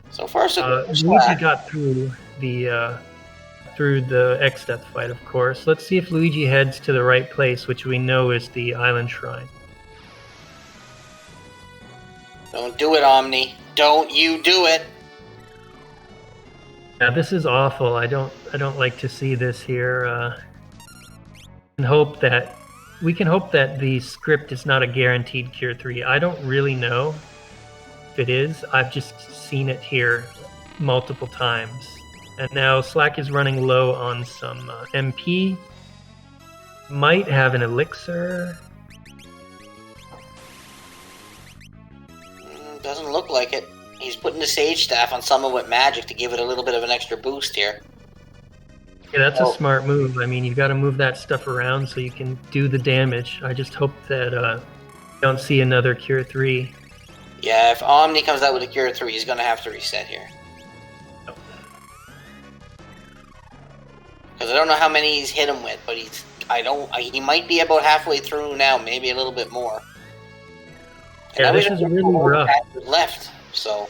So far, so good. Luigi got through the X-Death fight, of course. Let's see if Luigi heads to the right place, which we know is the Island Shrine. Don't do it, Omni. Don't you do it. Yeah, this is awful. I don't like to see this here. We can hope that the script is not a guaranteed Cure 3. I don't really know if it is. I've just seen it here multiple times. And now Slack is running low on some MP. Might have an elixir. Doesn't look like it. He's putting the Sage Staff on Summon with Magic to give it a little bit of an extra boost here. Yeah, that's a smart move. I mean, you've got to move that stuff around so you can do the damage. I just hope that you don't see another Cure 3. Yeah, if Omni comes out with a Cure 3, he's going to have to reset here. Because I don't know how many he's hit him with, but he might be about halfway through now, maybe a little bit more. Yeah, this is really rough. Left, so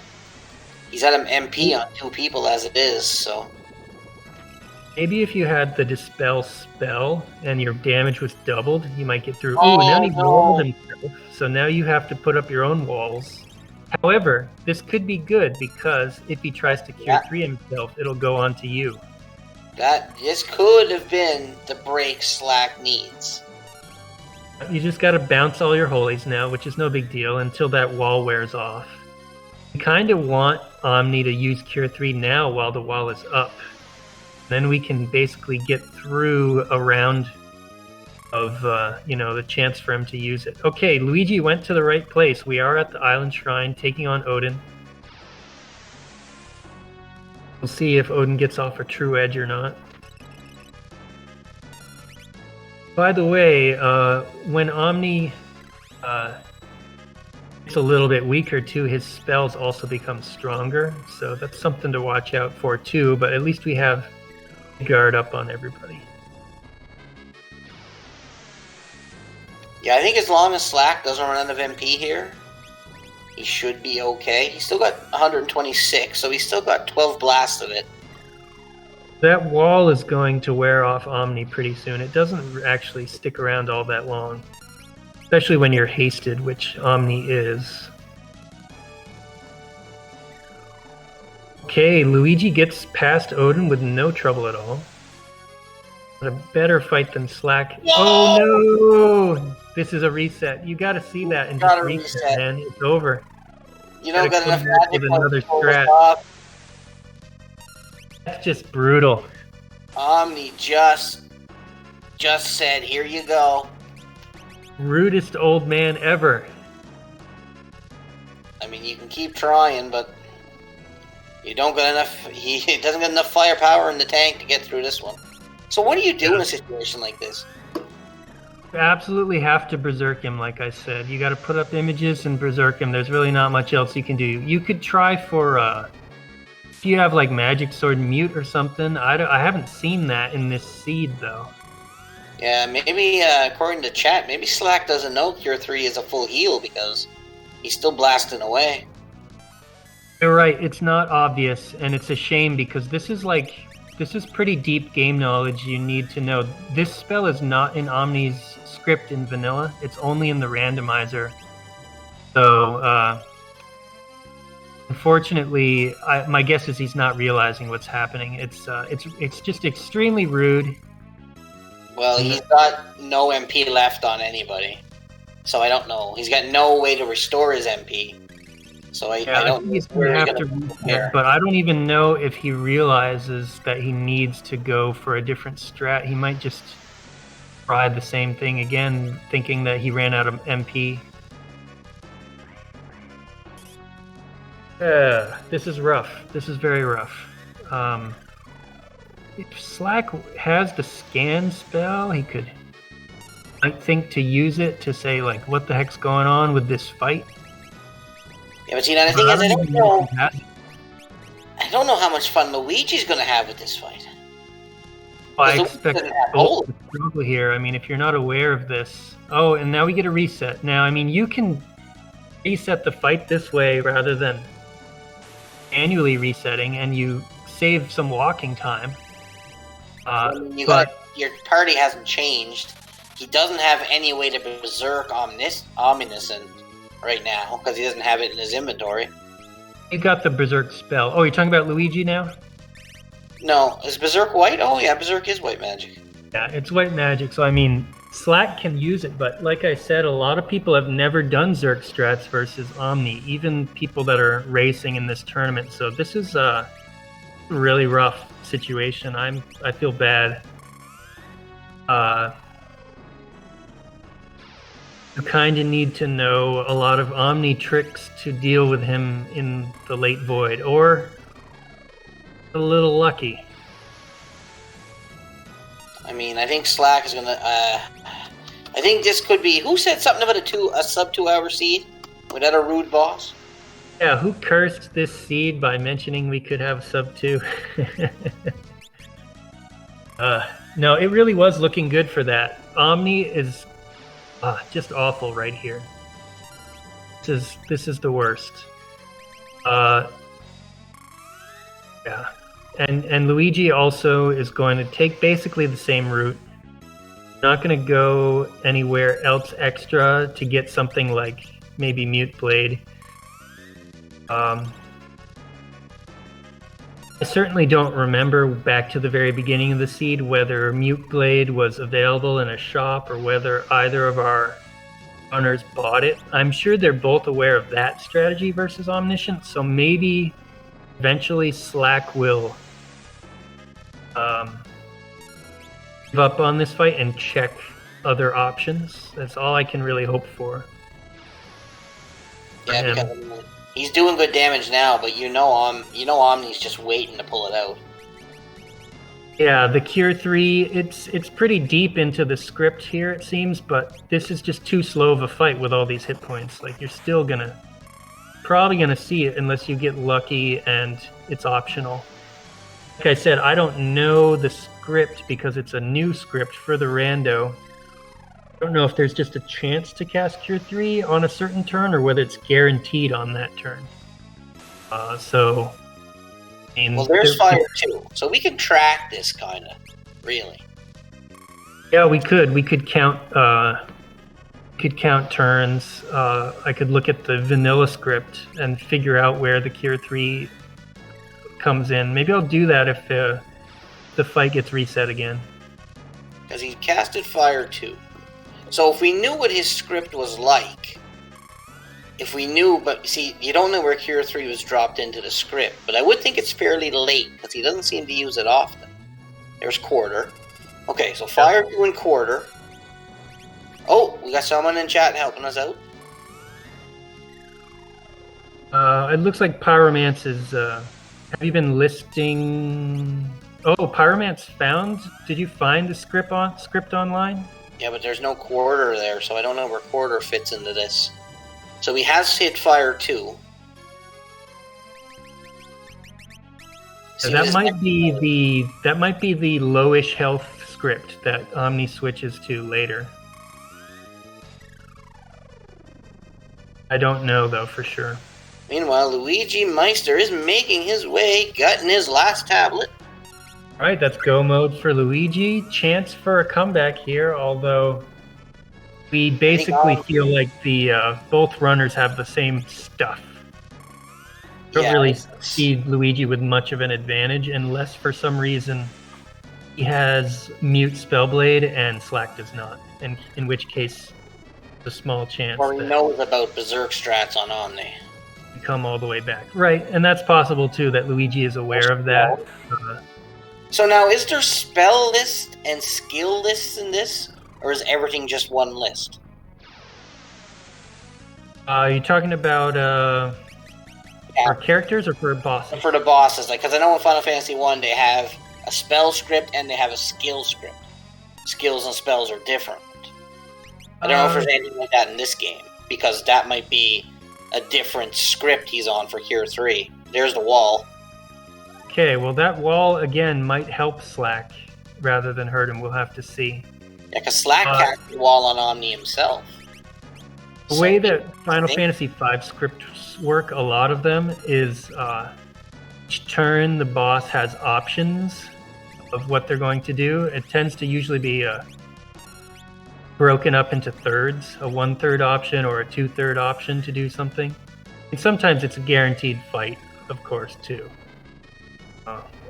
he's at an MP on 2 people as it is, so... Maybe if you had the Dispel spell and your damage was doubled, you might get through. Ooh, now he rolled himself, so now you have to put up your own walls. However, this could be good, because if he tries to Cure 3 himself, it'll go on to you. This could have been the break Slack needs. You just gotta bounce all your holies now, which is no big deal, until that wall wears off. You kind of want Omni to use Cure 3 now while the wall is up. Then we can basically get through a round of, the chance for him to use it. Okay, Luigi went to the right place. We are at the Island Shrine, taking on Odin. We'll see if Odin gets off a true edge or not. By the way, when Omni gets a little bit weaker too, his spells also become stronger. So that's something to watch out for too, but at least we have guard up on everybody. Yeah, I think as long as Slack doesn't run out of MP here, he should be okay. He's still got 126, so he's still got 12 blasts of it. That wall is going to wear off Omni pretty soon. It doesn't actually stick around all that long. Especially when you're hasted, which Omni is. Okay, Luigi gets past Odin with no trouble at all. But a better fight than Slack. Whoa! Oh no! This is a reset. You gotta see that and just reset, man. It's over. You don't got enough magic with another strat. That's just brutal. Omni just said, here you go. Rudest old man ever. I mean, you can keep trying, but you don't got enough. He doesn't got enough firepower in the tank to get through this one. So what do you do in a situation like this? You absolutely have to berserk him, like I said. You got to put up images and berserk him. There's really not much else you can do. You could try for if you have like Magic Sword Mute or something. I haven't seen that in this seed though. Yeah, maybe according to chat, maybe Slack doesn't know Cure 3 is a full heal because he's still blasting away. You're right, it's not obvious, and it's a shame because this is pretty deep game knowledge you need to know. This spell is not in Omni's script in vanilla. It's only in the randomizer. So, unfortunately, my guess is he's not realizing what's happening. It's just extremely rude. Well, he's got no MP left on anybody, so I don't know. He's got no way to restore his MP, so I don't know where he's going to compare. But I don't even know if he realizes that he needs to go for a different strat. He might just try the same thing again, thinking that he ran out of MP. This is rough. This is very rough. If Slack has the scan spell, he could, I think, to use it to say, like, what the heck's going on with this fight. Yeah, but see, now the thing is, I don't know how much fun Luigi's going to have with this fight. Well, I expect both to struggle here. I mean, if you're not aware of this... Oh, and now we get a reset. Now, I mean, you can reset the fight this way rather than manually resetting, and you save some walking time. Your party hasn't changed. He doesn't have any way to berserk Omniscient right now because he doesn't have it in his inventory. He got the berserk spell. Oh, you're talking about Luigi now? No, is berserk white? Oh yeah, berserk is white magic. Yeah, it's white magic. So I mean, Slack can use it, but like I said, a lot of people have never done Zerk strats versus Omni, even people that are racing in this tournament. So this is a really rough situation. I feel bad. You kind of need to know a lot of Omni tricks to deal with him in the late void, or a little lucky. I mean, I think Slack is gonna. I think this could be. Who said something about a sub 2 hour seed? Was that a rude boss? Yeah, who cursed this seed by mentioning we could have sub 2? No, it really was looking good for that. Omni is just awful right here. This is the worst. Yeah. And Luigi also is going to take basically the same route. Not going to go anywhere else extra to get something like maybe Mute Blade. I certainly don't remember back to the very beginning of the seed whether Mute Blade was available in a shop or whether either of our runners bought it. I'm sure they're both aware of that strategy versus Omniscient, so maybe eventually Slack will give up on this fight and check other options. That's all I can really hope for. Yeah, because he's doing good damage now, but Omni's just waiting to pull it out. Yeah, the Cure 3, it's pretty deep into the script here, it seems, but this is just too slow of a fight with all these hit points. Like, you're still probably gonna see it unless you get lucky and it's optional. Like I said, I don't know the script because it's a new script for the rando. I don't know if there's just a chance to cast Cure 3 on a certain turn or whether it's guaranteed on that turn. Well, there's Fire too, so we can track this kind of, really. Yeah, we could. We could count. Turns. I could look at the vanilla script and figure out where the Cure 3 comes in. Maybe I'll do that if the fight gets reset again. Because he casted Fire 2. So if we knew what his script was like, but see, you don't know where Cure 3 was dropped into the script, but I would think it's fairly late, because he doesn't seem to use it often. There's Quarter. Okay, so Fire 2 and Quarter. Oh, we got someone in chat helping us out. It looks like Pyromance is... have you been listing... Oh, Pyromance found? Did you find the script online? Yeah, but there's no Quarter there, so I don't know where Quarter fits into this. So he has hit Fire 2. So that might be the lowish health script that Omni switches to later. I don't know though for sure. Meanwhile, Luigi Meister is making his way, getting his last tablet. All right, that's go mode for Luigi. Chance for a comeback here, although We basically feel like the both runners have the same stuff. Don't really see Luigi with much of an advantage unless for some reason he has Mute Spellblade and Slack does not, and in which case a small chance or he knows about Berserk strats on Omni. Come all the way back. Right, and that's possible too, that Luigi is aware of that. So now, is there spell list and skill lists in this, or is everything just one list? You're talking about for characters or for bosses? For the bosses, like, because I know in Final Fantasy 1 they have a spell script and they have a skill script. Skills and spells are different. I don't know if there's anything like that in this game, because that might be a different script he's on for Cure 3. There's the wall. Okay, well that wall, again, might help Slack rather than hurt him. We'll have to see. Yeah, because Slack cast the wall on Omni himself. The way that Final Fantasy V scripts work, a lot of them, is each turn the boss has options of what they're going to do. It tends to usually be broken up into thirds, a 1/3 option or a 2/3 option to do something. And sometimes it's a guaranteed fight, of course, too.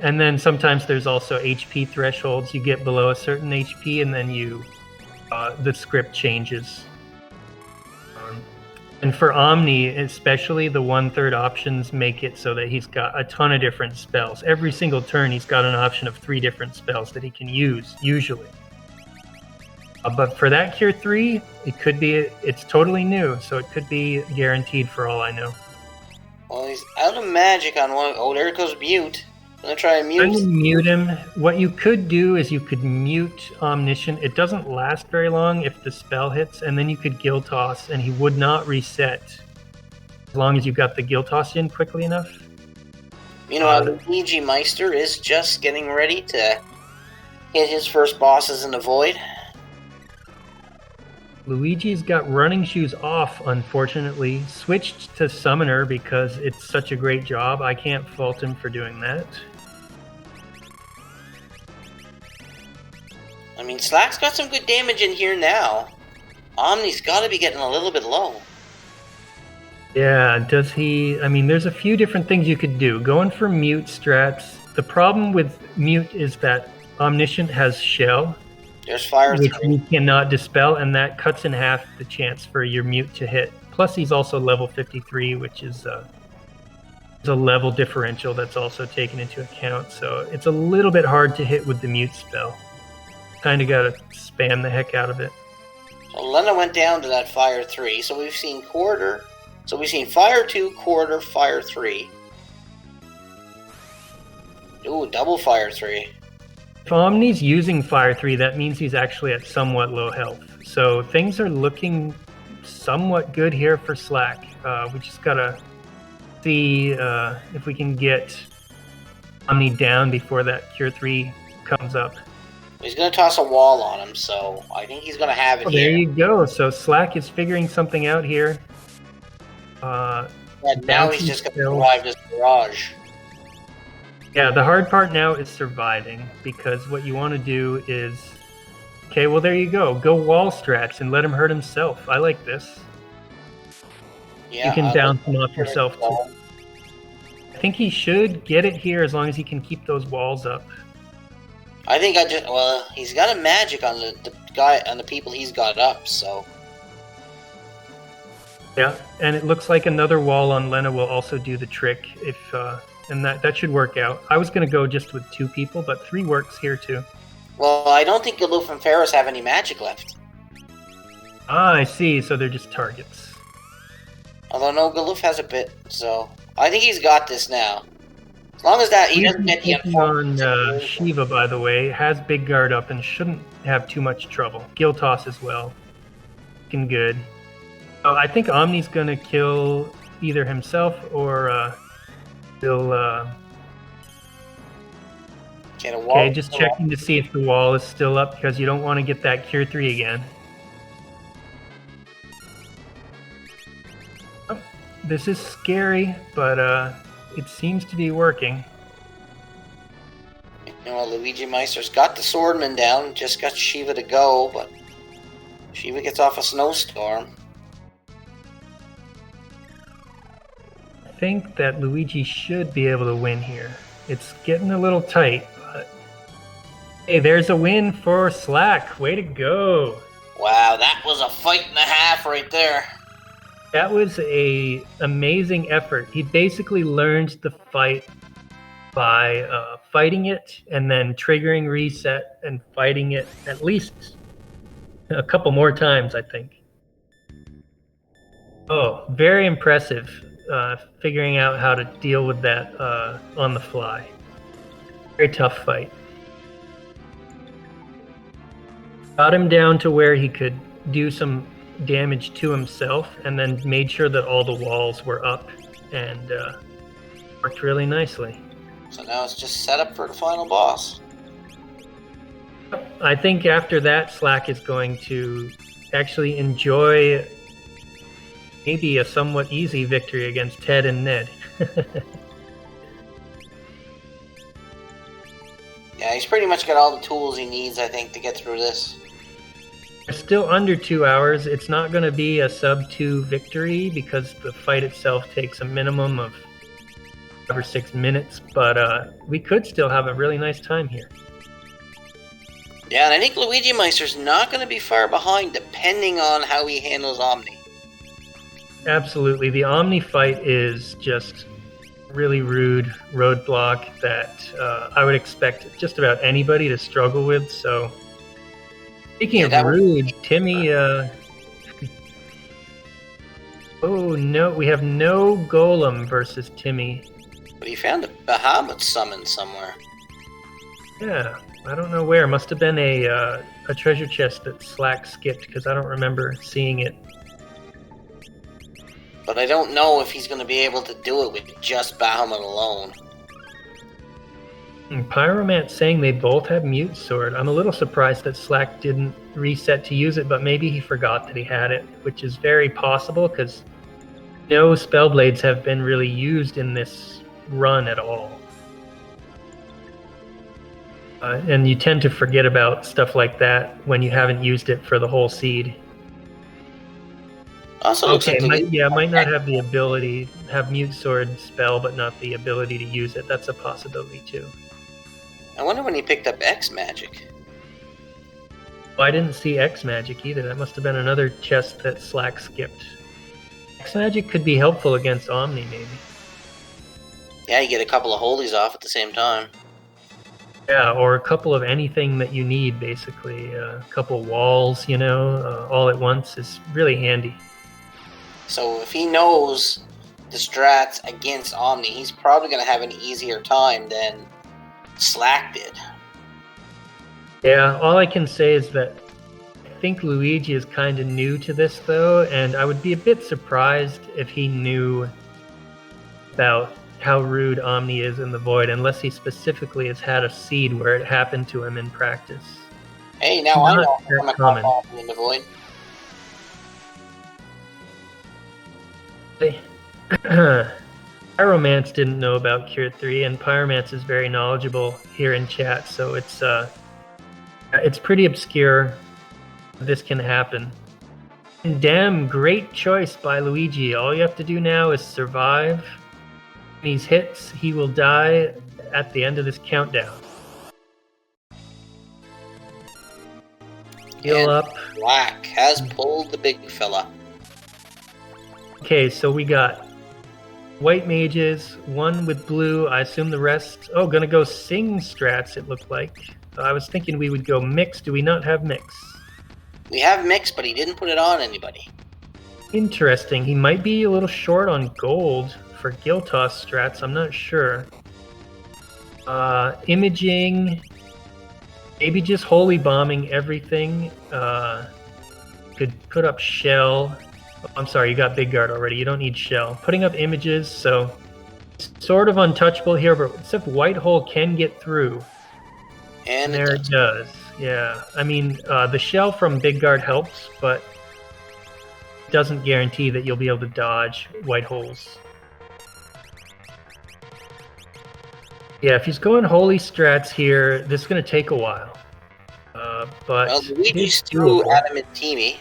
And then sometimes there's also HP thresholds. You get below a certain HP and then the script changes. And for Omni, especially, the 1/3 options make it so that he's got a ton of different spells. Every single turn, he's got an option of 3 different spells that he can use, usually. But for that Cure 3, it's totally new, so it could be guaranteed for all I know. Well, he's out of magic on one. Oh, there goes Mute. I'm going to try and mute. I'm going to mute him. What you could do is you could mute Omniscient. It doesn't last very long if the spell hits, and then you could Gill Toss, and he would not reset as long as you got the Gill Toss in quickly enough. Luigimeister is just getting ready to hit his first bosses in the void. Luigi's got running shoes off, unfortunately. Switched to Summoner because it's such a great job. I can't fault him for doing that. I mean, Slack's got some good damage in here now. Omni's got to be getting a little bit low. Yeah, does he... I mean, there's a few different things you could do. Going for Mute strats. The problem with Mute is that Omniscient has Shell. There's Fire 3. Which you cannot dispel, and that cuts in half the chance for your Mute to hit. Plus, he's also level 53, which is a level differential that's also taken into account. So it's a little bit hard to hit with the Mute spell. Kind of got to spam the heck out of it. So Lena went down to that Fire 3, so we've seen Quarter. So we've seen Fire 2, Quarter, Fire 3. Ooh, double Fire 3. If Omni's using Fire 3, that means he's actually at somewhat low health. So things are looking somewhat good here for Slack. We just gotta see if we can get Omni down before that Cure 3 comes up. He's going to toss a wall on him, so I think he's going to have it here. There you go. So Slack is figuring something out here. Now he's just going to survive this barrage. Yeah, the hard part now is surviving, because what you want to do is... Okay, well, there you go. Go wall strats and let him hurt himself. I like this. Yeah, you can bounce him off yourself, too. I think he should get it here as long as he can keep those walls up. I think he's got a magic on the people he's got up, so... Yeah, and it looks like another wall on Lena will also do the trick, and that should work out. I was going to go just with 2 people, but 3 works here too. Well, I don't think Galoof and Ferris have any magic left. Ah, I see, so they're just targets. Although, no, Galoof has a bit, so... I think he's got this now. As long as that, he doesn't get the on Shiva, by the way, has Big Guard up and shouldn't have too much trouble. Gill Toss as well. Looking good. I think Omni's going to kill either himself or he'll... Okay, just checking to see if the wall is still up, because you don't want to get that Cure 3 again. Oh, this is scary, but it seems to be working. Luigimeister's got the Swordman down, just got Shiva to go, but Shiva gets off a snowstorm. I think that Luigi should be able to win here. It's getting a little tight, but hey, there's a win for Slack. Way to go. Wow, that was a fight and a half right there. That was a amazing effort. He basically learned the fight by fighting it and then triggering reset and fighting it at least a couple more times, I think. Oh, very impressive. Figuring out how to deal with that on the fly. Very tough fight. Got him down to where he could do some damage to himself, and then made sure that all the walls were up, and worked really nicely. So now it's just set up for the final boss. I think after that, Slack is going to actually enjoy maybe a somewhat easy victory against Ted and Ned. Yeah, he's pretty much got all the tools he needs, I think, to get through this. We're still under 2 hours. It's not going to be a sub-2 victory because the fight itself takes a minimum of 5 or 6 minutes, but we could still have a really nice time here. Yeah, and I think LuigiMeister's not going to be far behind depending on how he handles Omni. Absolutely. The Omni fight is just really rude roadblock that I would expect just about anybody to struggle with, so speaking of rude, Timmy, oh no, we have no Golem versus Timmy. But he found a Bahamut summon somewhere. Yeah, I don't know where. Must have been a treasure chest that Slack skipped because I don't remember seeing it. But I don't know if he's going to be able to do it with just Bahamut alone. Pyromant's saying they both have Mute Sword. I'm a little surprised that Slack didn't reset to use it, but maybe he forgot that he had it, which is very possible because no Spellblades have been really used in this run at all. And you tend to forget about stuff like that when you haven't used it for the whole seed. Also looks like might not have the ability, have Mute Sword spell, but not the ability to use it. That's a possibility too. I wonder when he picked up X Magic. Well, I didn't see X Magic either. That must have been another chest that Slack skipped. X Magic could be helpful against Omni, maybe. Yeah, you get a couple of holies off at the same time. Yeah, or a couple of anything that you need, basically. A couple walls, all at once is really handy. So if he knows the strats against Omni, he's probably going to have an easier time than Slack did. Yeah, all I can say is that I think Luigi is kind of new to this, though, and I would be a bit surprised if he knew about how rude Omni is in the Void, unless he specifically has had a seed where it happened to him in practice. Hey, now I know I'm a common in the Void. Pyromance didn't know about Cure 3, and Pyromance is very knowledgeable here in chat, so it's pretty obscure. This can happen. And damn, great choice by Luigi. All you have to do now is survive. When he's hits, he will die at the end of this countdown. Heal up. Black has pulled the big fella. Okay, so we got white mages, one with blue. I assume the rest... Oh, gonna go sing strats, it looked like. I was thinking we would go mix. Do we not have mix? We have mix, but he didn't put it on anybody. Interesting. He might be a little short on gold for Giltoss strats. I'm not sure. Imaging... Maybe just holy bombing everything. Could put up shell... I'm sorry, you got Big Guard already. You don't need Shell. Putting up images, so sort of untouchable here, but except White Hole can get through. And there it does. Yeah. I mean, the Shell from Big Guard helps, but doesn't guarantee that you'll be able to dodge White Holes. Yeah, if he's going Holy Strats here, this is going to take a while. But Well, Luigi's it's through doable. Adam and Teamy.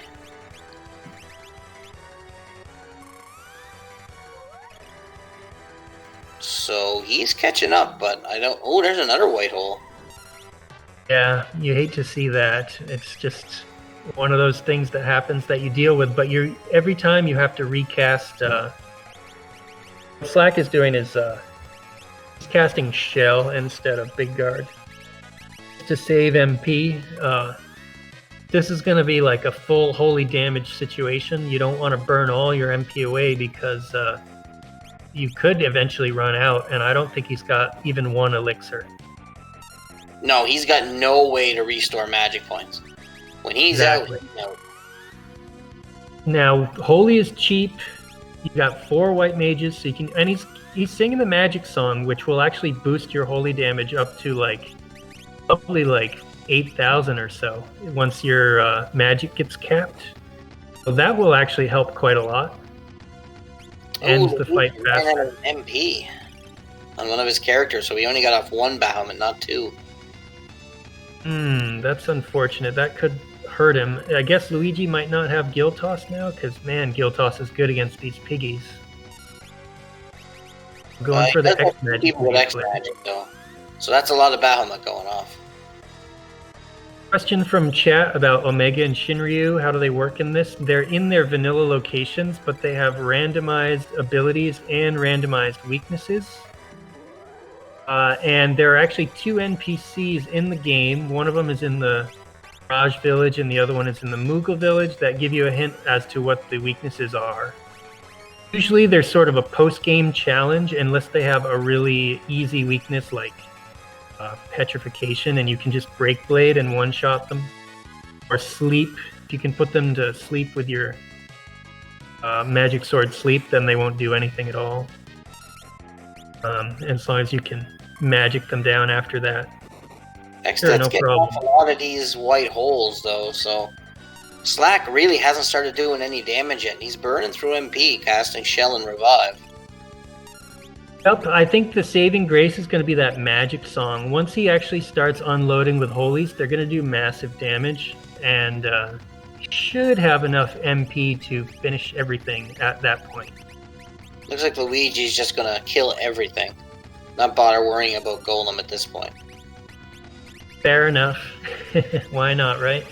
So he's catching up, but I don't... Oh, there's another white hole. Yeah, you hate to see that. It's just one of those things that happens that you deal with, but every time you have to recast. What Slack is doing is he's casting Shell instead of Big Guard to save MP. This is going to be like a full holy damage situation. You don't want to burn all your MP away because you could eventually run out, and I don't think he's got even one elixir. No, he's got no way to restore magic points. When he's Exactly. out, he's out. Now, holy is cheap. You got 4 white mages, so you can, and he's singing the magic song, which will actually boost your holy damage up to probably 8,000 or so once your magic gets capped. So that will actually help quite a lot. Ends the fight He ran out faster. of MP on one of his characters, so he only got off 1 Bahamut, not 2. That's unfortunate. That could hurt him. I guess Luigi might not have Guild Toss now, because man, Guild Toss is good against these piggies. Going for the X magic. People with X magic, though. So that's a lot of Bahamut going off. Question from chat about Omega and Shinryu. How do they work in this? They're in their vanilla locations, but they have randomized abilities and randomized weaknesses. And there are actually 2 NPCs in the game. One of them is in the Raj village and the other one is in the Mughal village that give you a hint as to what the weaknesses are. Usually there's sort of a post-game challenge unless they have a really easy weakness like petrification, and you can just break blade and one-shot them. Or sleep. If you can put them to sleep with your magic sword sleep, then they won't do anything at all. As long as you can magic them down after that. X-Dead's getting off a lot of these white holes, though, so... Slack really hasn't started doing any damage yet. He's burning through MP, casting Shell and Revive. Yep, I think the saving grace is going to be that magic song. Once he actually starts unloading with holies, they're going to do massive damage, and he should have enough MP to finish everything at that point. Looks like Luigi's just going to kill everything. Not bother worrying about Golem at this point. Fair enough. Why not, right?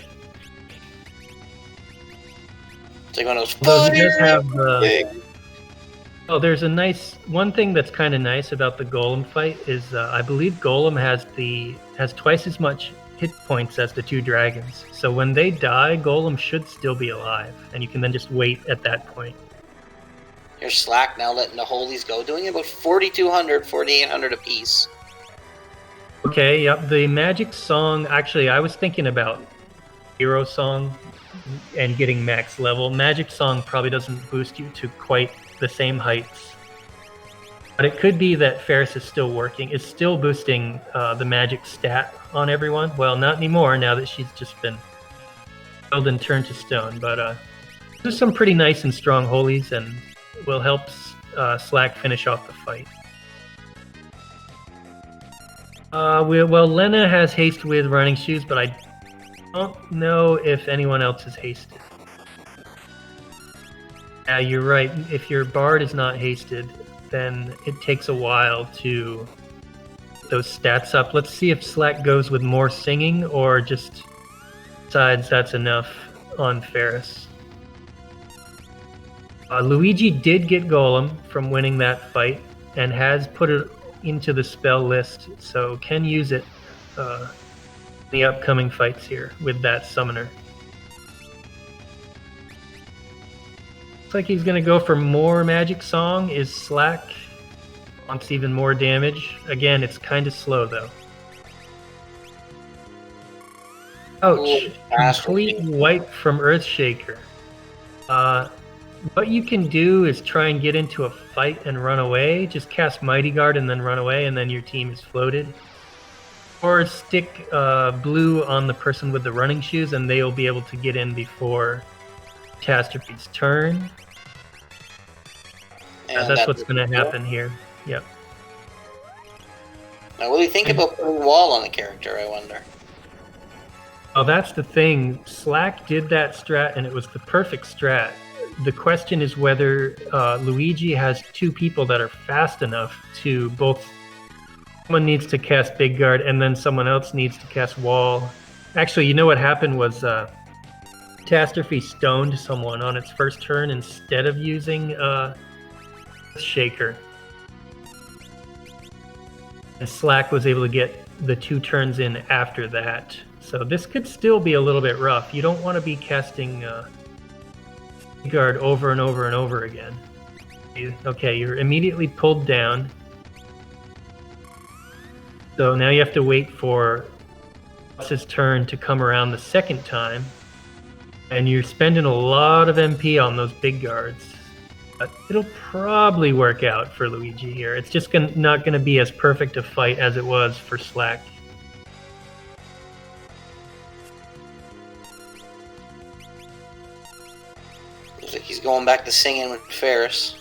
It's like one of those Although he does have Oh, there's a nice one thing that's kind of nice about the Golem fight is I believe Golem has twice as much hit points as the 2 dragons. So when they die, Golem should still be alive, and you can then just wait at that point. Here's Slack now letting the holies go, doing about 4,200, 4,800 apiece. Okay, yep. The magic song, actually, I was thinking about Hero Song and getting max level. Magic Song probably doesn't boost you to quite the same heights. But it could be that Ferris is still working. It's still boosting the magic stat on everyone. Well, not anymore now that she's just been killed and turned to stone. But there's some pretty nice and strong holies and will help Slack finish off the fight. Well, Lena has haste with running shoes, but I don't know if anyone else is hasted. Yeah, you're right. If your bard is not hasted, then it takes a while to get those stats up. Let's see if Slack goes with more singing or just decides that's enough on Ferris. Luigi did get Golem from winning that fight and has put it into the spell list, so can use it in the upcoming fights here with that summoner. Looks like he's going to go for more magic song. Is Slack wants even more damage. Again, it's kind of slow though. Ouch. Complete wipe from Earthshaker. What you can do is try and get into a fight and run away. Just cast Mighty Guard and then run away, and then your team is floated. Or stick blue on the person with the running shoes, and they'll be able to get in before Catastrophe's turn. That's what's going to happen here. Yep. Now, what do you think about putting Wall on the character, I wonder? Well, that's the thing. Slack did that strat, and it was the perfect strat. The question is whether Luigi has two people that are fast enough to both. Someone needs to cast Big Guard, and then someone else needs to cast Wall. Actually, you know what happened was Catastrophe stoned someone on its first turn instead of using Shaker. And Slack was able to get the 2 turns in after that. So this could still be a little bit rough. You don't want to be casting guard over and over and over again. Okay, you're immediately pulled down. So now you have to wait for his turn to come around the second time. And you're spending a lot of MP on those big guards. But it'll probably work out for Luigi here. It's just not going to be as perfect a fight as it was for Slack. Looks like he's going back to singing with Ferris.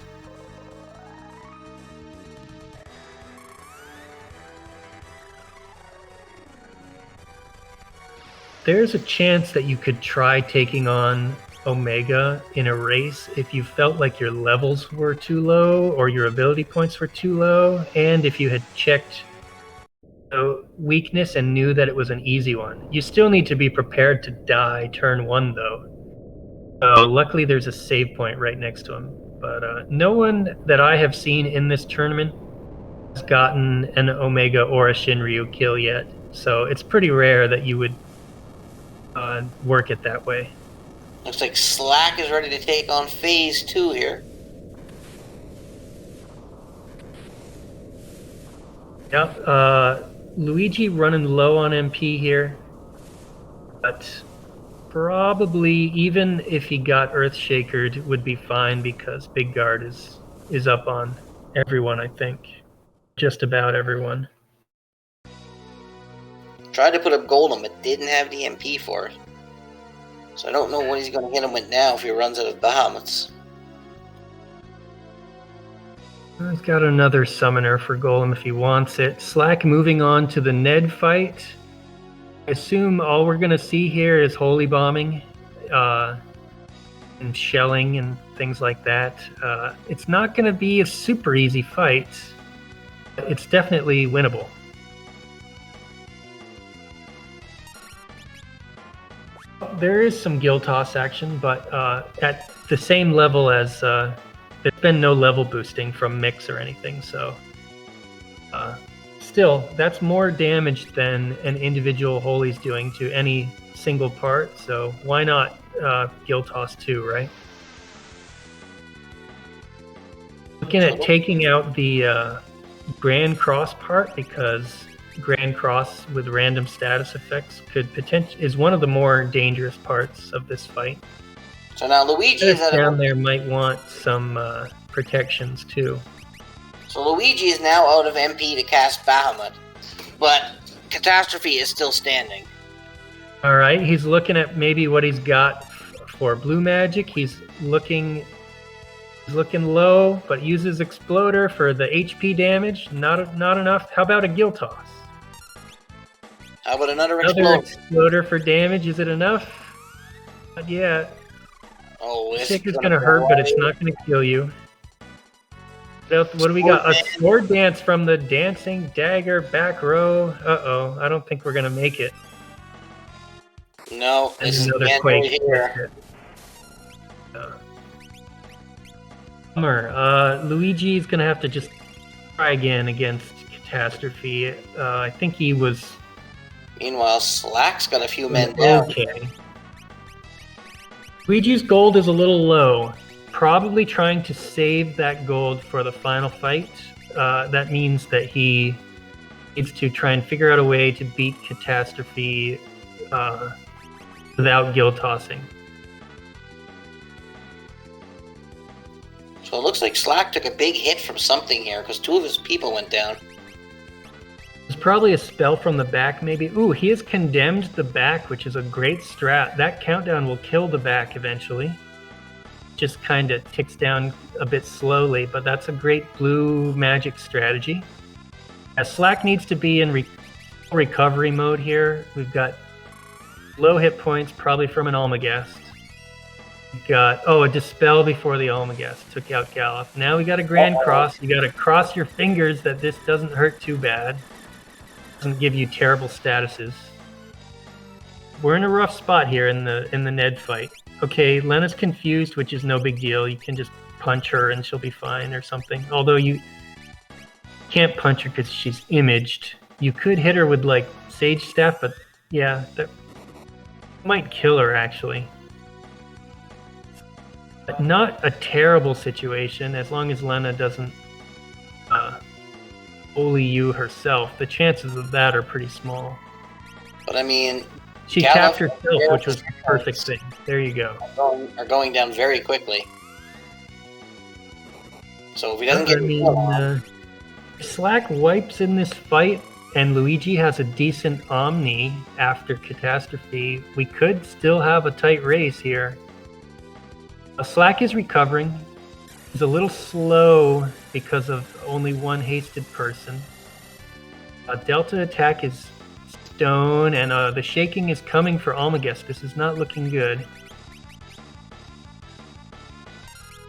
There's a chance that you could try taking on Omega in a race if you felt like your levels were too low or your ability points were too low, and if you had checked weakness and knew that it was an easy one. You still need to be prepared to die turn 1, though. So luckily there's a save point right next to him. But no one that I have seen in this tournament has gotten an Omega or a Shinryu kill yet. So it's pretty rare that you would work it that way. Looks like Slack is ready to take on Phase 2 here. Yep, Luigi running low on MP here, but probably even if he got Earthshakered would be fine because Big Guard is up on everyone, I think. Just about everyone. Tried to put up Golem, but didn't have the MP for it. So I don't know what he's going to hit him with now if he runs out of Bahamut's. He's got another summoner for Golem if he wants it. Slack moving on to the Ned fight. I assume all we're going to see here is holy bombing and shelling and things like that. It's not going to be a super easy fight. It's definitely winnable. There is some Guild Toss action, but at the same level as there's been no level boosting from Mix or anything, so still, that's more damage than an individual Holy's doing to any single part, so why not Guild Toss 2, right? Looking at taking out the Grand Cross part, because Grand Cross with random status effects is one of the more dangerous parts of this fight. So now Luigi is down there might want some protections too. So Luigi is now out of MP to cast Bahamut, but Catastrophe is still standing. All right, he's looking at maybe what he's got for blue magic. He's looking low, but uses Exploder for the HP damage. Not enough. How about a Guild Toss? How about another Exploder for damage? Is it enough? Not yet. Oh, Stick is going to hurt, but it's not going to kill you. What do we got? A Sword Dance from the Dancing Dagger back row. Uh-oh, I don't think we're going to make it. No, this is another Quake here. Luigi's going to have to just try again against Catastrophe. I think he was... Meanwhile, Slack's got a few men down. Okay. Luigi's gold is a little low. Probably trying to save that gold for the final fight. That means that he needs to try and figure out a way to beat Catastrophe without Guild Tossing. So it looks like Slack took a big hit from something here, because 2 of his people went down. There's probably a spell from the back, maybe. Ooh, he has condemned the back, which is a great strat. That countdown will kill the back eventually. Just kind of ticks down a bit slowly, but that's a great blue magic strategy. Slack needs to be in recovery mode here. We've got low hit points, probably from an Almagest. Got a Dispel before the Almagest took out Gallop. Now we got a Grand Cross. You got to cross your fingers that this doesn't hurt too bad. Doesn't give you terrible statuses. We're in a rough spot here in the Ned fight. Okay, Lena's confused, which is no big deal. You can just punch her and she'll be fine or something. Although you can't punch her because she's imaged. You could hit her with like Sage Staff, but yeah, that might kill her actually. But not a terrible situation as long as Lena doesn't bully you herself. The chances of that are pretty small. But I mean, she tapped herself, which was the perfect thing. There you go. Are going down very quickly. So if he doesn't get Slack wipes in this fight, and Luigi has a decent Omni after Catastrophe. We could still have a tight race here. Slack is recovering. He's a little slow because of only one hasted person. Delta attack is stone, and the shaking is coming for Almagest. This is not looking good.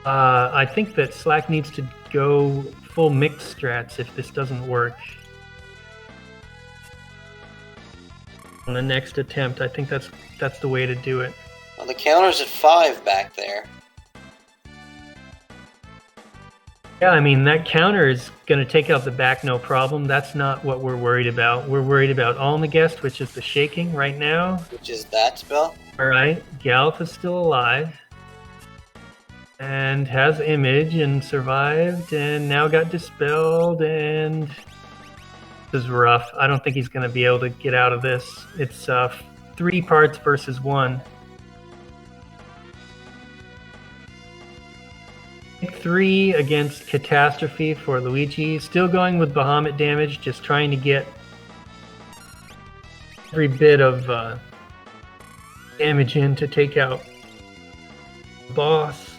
I think that Slack needs to go full mix strats if this doesn't work. On the next attempt, I think that's the way to do it. Well, the counter's at 5 back there. Yeah, I mean, that counter is going to take out the back no problem. That's not what we're worried about. We're worried about Almagest, which is the shaking right now. Which is that spell? All right, Gallop is still alive. And has image and survived and now got dispelled, and this is rough. I don't think he's going to be able to get out of this. It's 3 parts versus 1. 3 against Catastrophe for Luigi. Still going with Bahamut damage, just trying to get every bit of damage in to take out the boss.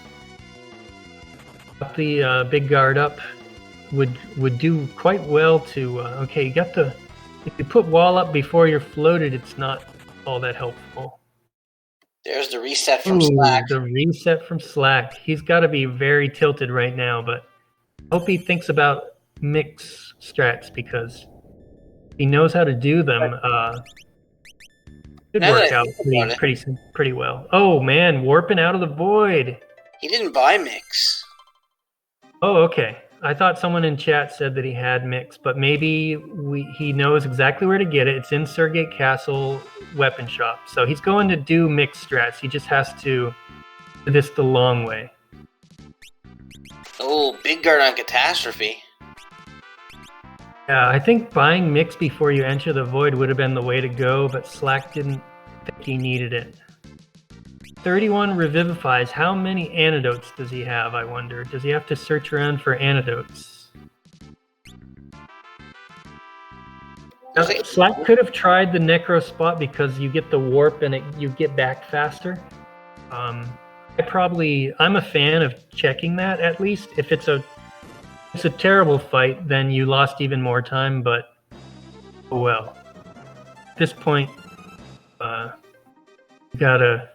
The big guard up would do quite well to okay, you got the, if you put wall up before you're floated, it's not all that helpful. There's the reset from Slack. The reset from Slack. He's got to be very tilted right now, but I hope he thinks about mix strats because he knows how to do them. Could work out pretty well. Oh man, warping out of the void. He didn't buy mix. Oh, okay. I thought someone in chat said that he had mix, but maybe he knows exactly where to get it. It's in Surgate Castle weapon shop. So he's going to do mix strats. He just has to do this the long way. Oh, big guard on Catastrophe. Yeah, I think buying mix before you enter the void would have been the way to go, but Slack didn't think he needed it. 31 revivifies. How many antidotes does he have, I wonder? Does he have to search around for antidotes? Slack could have tried the Necro spot because you get the warp and you get back faster. I'm a fan of checking that at least. If it's a terrible fight, then you lost even more time, but oh well. At this point, you gotta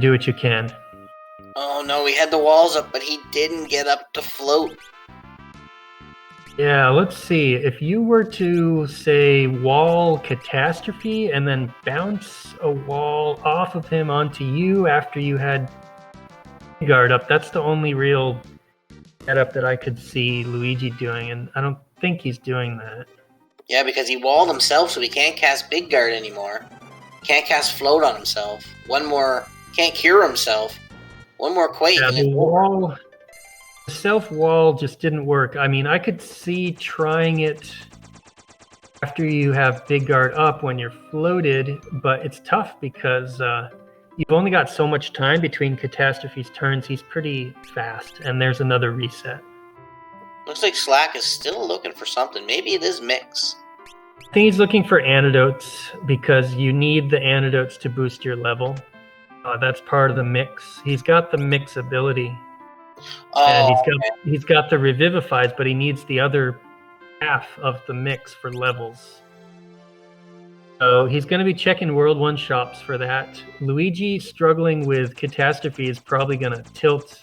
do what you can. Oh no, he had the walls up, but he didn't get up to float. Yeah, let's see. If you were to, say, wall Catastrophe and then bounce a wall off of him onto you after you had guard up, that's the only real setup that I could see Luigi doing, and I don't think he's doing that. Yeah, because he walled himself, so he can't cast Big Guard anymore. Can't cast Float on himself. Can't cure himself. One more quake. Yeah, the self-wall just didn't work. I mean, I could see trying it after you have Big Guard up when you're floated, but it's tough because you've only got so much time between Catastrophe's turns. He's pretty fast, and there's another reset. Looks like Slack is still looking for something. Maybe it is mix. I think he's looking for antidotes because you need the antidotes to boost your level. That's part of the mix. He's got the mix ability. And he's got the revivifies, but he needs the other half of the mix for levels. So he's going to be checking World 1 shops for that. Luigi struggling with Catastrophe is probably going to tilt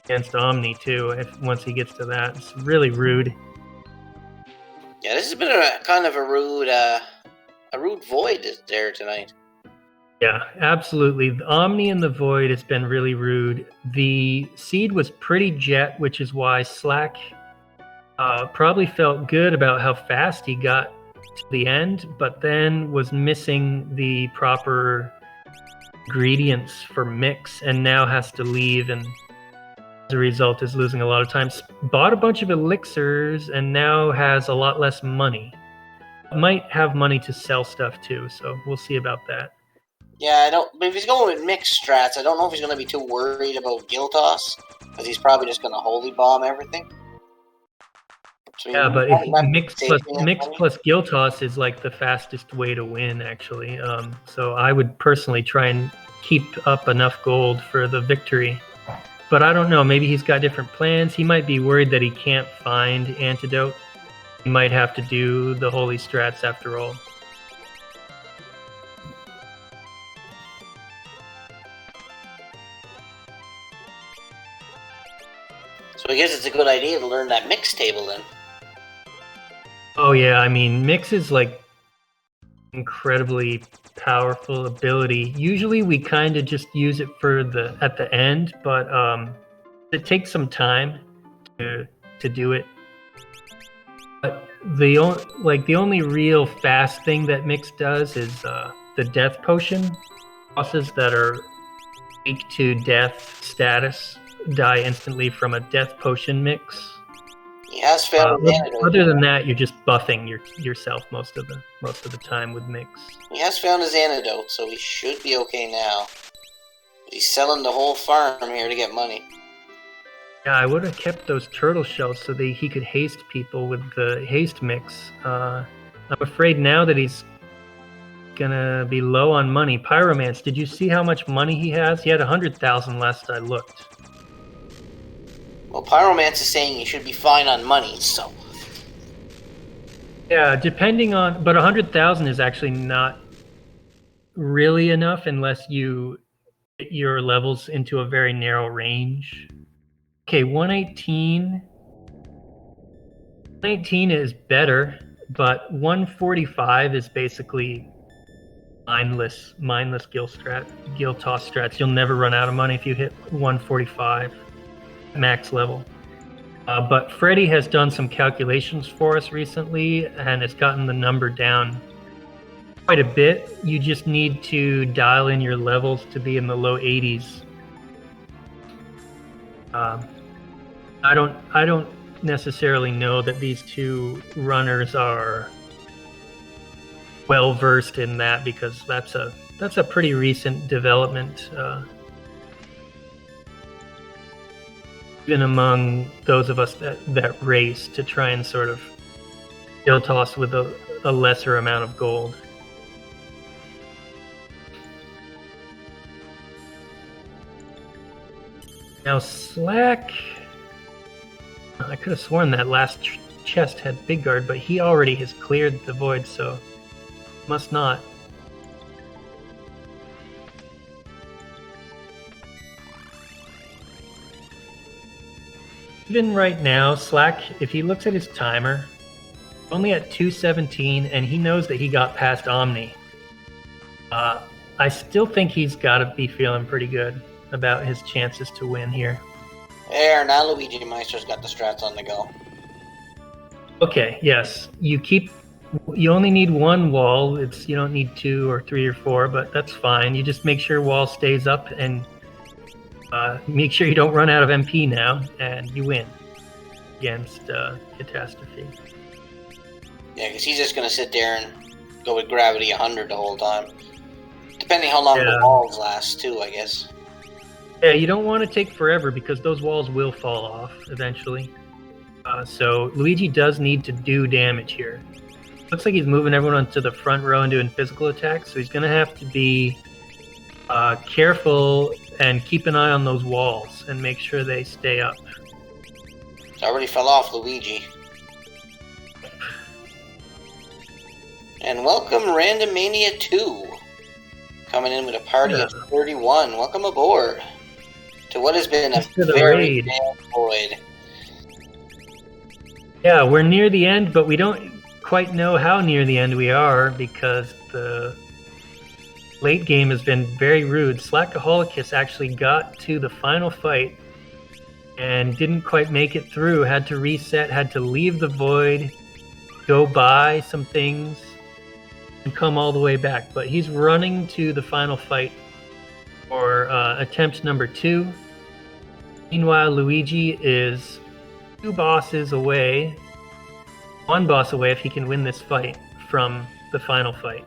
against Omni too once he gets to that. It's really rude. Yeah, this has been a rude void there tonight. Yeah, absolutely. The Omni and the Void has been really rude. The seed was pretty jet, which is why Slack probably felt good about how fast he got to the end, but then was missing the proper ingredients for mix and now has to leave, and as a result is losing a lot of time. Bought a bunch of elixirs and now has a lot less money. Might have money to sell stuff too, so we'll see about that. Yeah, but if he's going with mixed strats, I don't know if he's going to be too worried about Gill Toss, because he's probably just going to holy bomb everything. So yeah, but mix plus Gill Toss is like the fastest way to win, actually. So I would personally try and keep up enough gold for the victory. But I don't know, maybe he's got different plans. He might be worried that he can't find Antidote. He might have to do the holy strats after all. So I guess it's a good idea to learn that mix table then. Oh yeah, I mean, mix is like incredibly powerful ability. Usually we kind of just use it for at the end, but it takes some time to do it. But the only real fast thing that mix does is the death potion. Bosses that are weak to death status die instantly from a death potion mix. He has found his antidote. Other than that, you're just buffing yourself most of the time with mix. He has found his antidote, so he should be okay now. But he's selling the whole farm here to get money. Yeah, I would have kept those turtle shells so that he could haste people with the haste mix. I'm afraid now that he's gonna be low on money. Pyromance, did you see how much money he has? He had 100,000 last I looked. Well, Pyromance is saying you should be fine on money, so... Yeah, depending on... But 100,000 is actually not really enough unless you get your levels into a very narrow range. Okay, 118... 118 is better, but 145 is basically mindless Gil Toss strats. You'll never run out of money if you hit 145. Max level. But Freddy has done some calculations for us recently and has gotten the number down quite a bit. You just need to dial in your levels to be in the low 80s. I don't necessarily know that these two runners are well versed in that, because that's a pretty recent development. Even among those of us that race to try and sort of Gill Toss with a lesser amount of gold. Now Slack, I could have sworn that last chest had Big Guard, but he already has cleared the void, so must not. Even right now, Slack, if he looks at his timer, only at 217, and he knows that he got past Omni. I still think he's got to be feeling pretty good about his chances to win here. There, now Luigimeister's got the strats on the go. Okay, yes. You only need one wall. You don't need 2 or 3 or 4, but that's fine. You just make sure wall stays up and make sure you don't run out of MP now, and you win against Catastrophe. Yeah, because he's just going to sit there and go with gravity 100 the whole time. Depending how long the walls last, too, I guess. Yeah, you don't want to take forever because those walls will fall off eventually. So Luigi does need to do damage here. Looks like he's moving everyone onto the front row and doing physical attacks, so he's going to have to be careful and keep an eye on those walls and make sure they stay up. It already fell off Luigi. And welcome Randomania 2. Coming in with a party of 31. Welcome aboard to what has been a very bad void. Yeah, we're near the end, but we don't quite know how near the end we are because the late game has been very rude. Slackaholicus actually got to the final fight and didn't quite make it through, had to reset, had to leave the void, go buy some things, and come all the way back. But he's running to the final fight for attempt number 2. Meanwhile, Luigi is 2 bosses away, 1 boss away if he can win this fight from the final fight.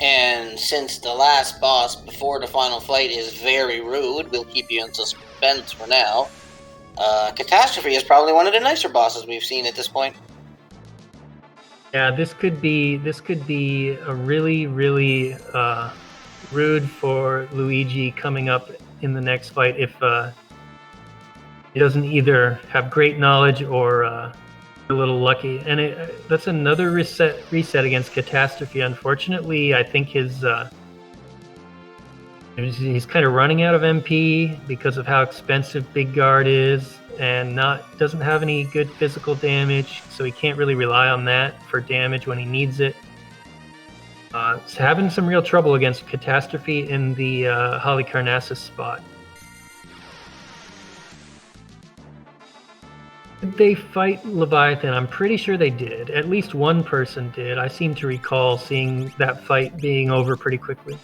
And since the last boss before the final fight is very rude, we'll keep you in suspense for now. Catastrophe is probably one of the nicer bosses we've seen at this point. Yeah, this could be a really, really rude for Luigi coming up in the next fight if he doesn't either have great knowledge or a little lucky. And that's another reset against Catastrophe. Unfortunately, I think he's kind of running out of MP because of how expensive Big Guard is, and doesn't have any good physical damage, so he can't really rely on that for damage when he needs it. He's having some real trouble against Catastrophe in the Halicarnassus spot. Did they fight Leviathan? I'm pretty sure they did. At least one person did. I seem to recall seeing that fight being over pretty quickly.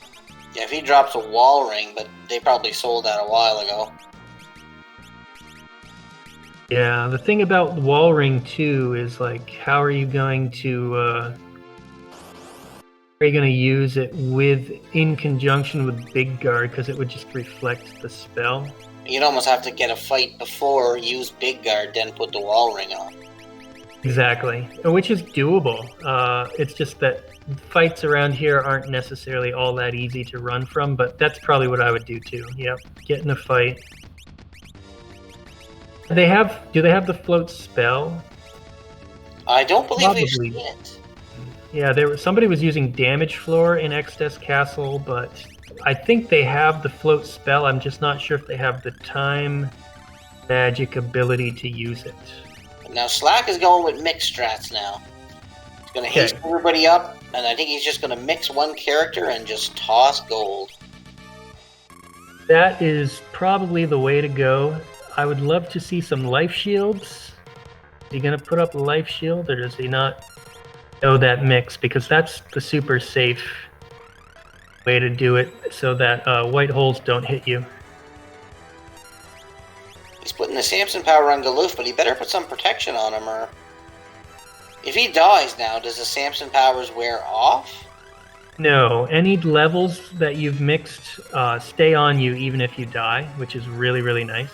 Yeah, if he drops a wall ring, but they probably sold that a while ago. Yeah, the thing about wall ring too is like, how are you going to use it in conjunction with Big Guard, because it would just reflect the spell. You'd almost have to get a fight before, use Big Guard, then put the wall ring on. Exactly, which is doable. It's just that fights around here aren't necessarily all that easy to run from, but that's probably what I would do too. Yep, get in a fight. Do they have the float spell? I don't believe we've seen it. Yeah, somebody was using Damage Floor in Extes Castle, but I think they have the float spell. I'm just not sure if they have the time magic ability to use it. Now Slack is going with mix strats now. He's going to haste everybody up, and I think he's just going to mix one character and just toss gold. That is probably the way to go. I would love to see some life shields. Is he going to put up a life shield, or does he not know that mix? Because that's the super safe way to do it, so that white holes don't hit you. He's putting the Samson power on Galoof, but he better put some protection on him, or... If he dies now, does the Samson powers wear off? No, any levels that you've mixed stay on you even if you die, which is really, really nice.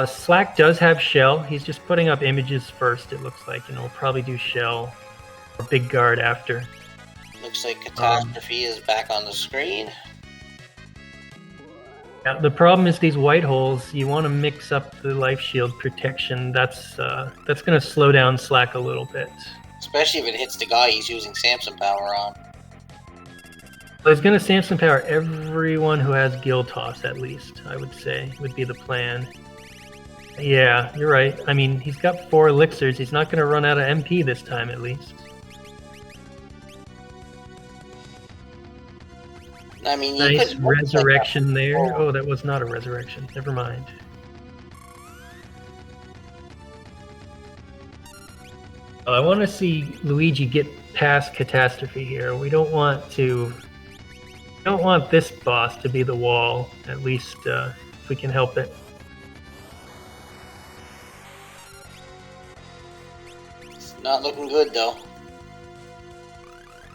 Slack does have Shell. He's just putting up images first, it looks like, and he'll probably do Shell or Big Guard after. Looks like Catastrophe is back on the screen. Yeah, the problem is these white holes. You want to mix up the life shield protection. That's going to slow down Slack a little bit. Especially if it hits the guy he's using Samson power on. Well, he's going to Samson power everyone who has Guild Toss, at least, I would say, would be the plan. Yeah, you're right. I mean, he's got 4 elixirs. He's not going to run out of MP this time, at least. I mean, nice resurrection there. Oh, that was not a resurrection. Never mind. I want to see Luigi get past Catastrophe here. We don't want this boss to be the wall, at least if we can help it. It's not looking good, though.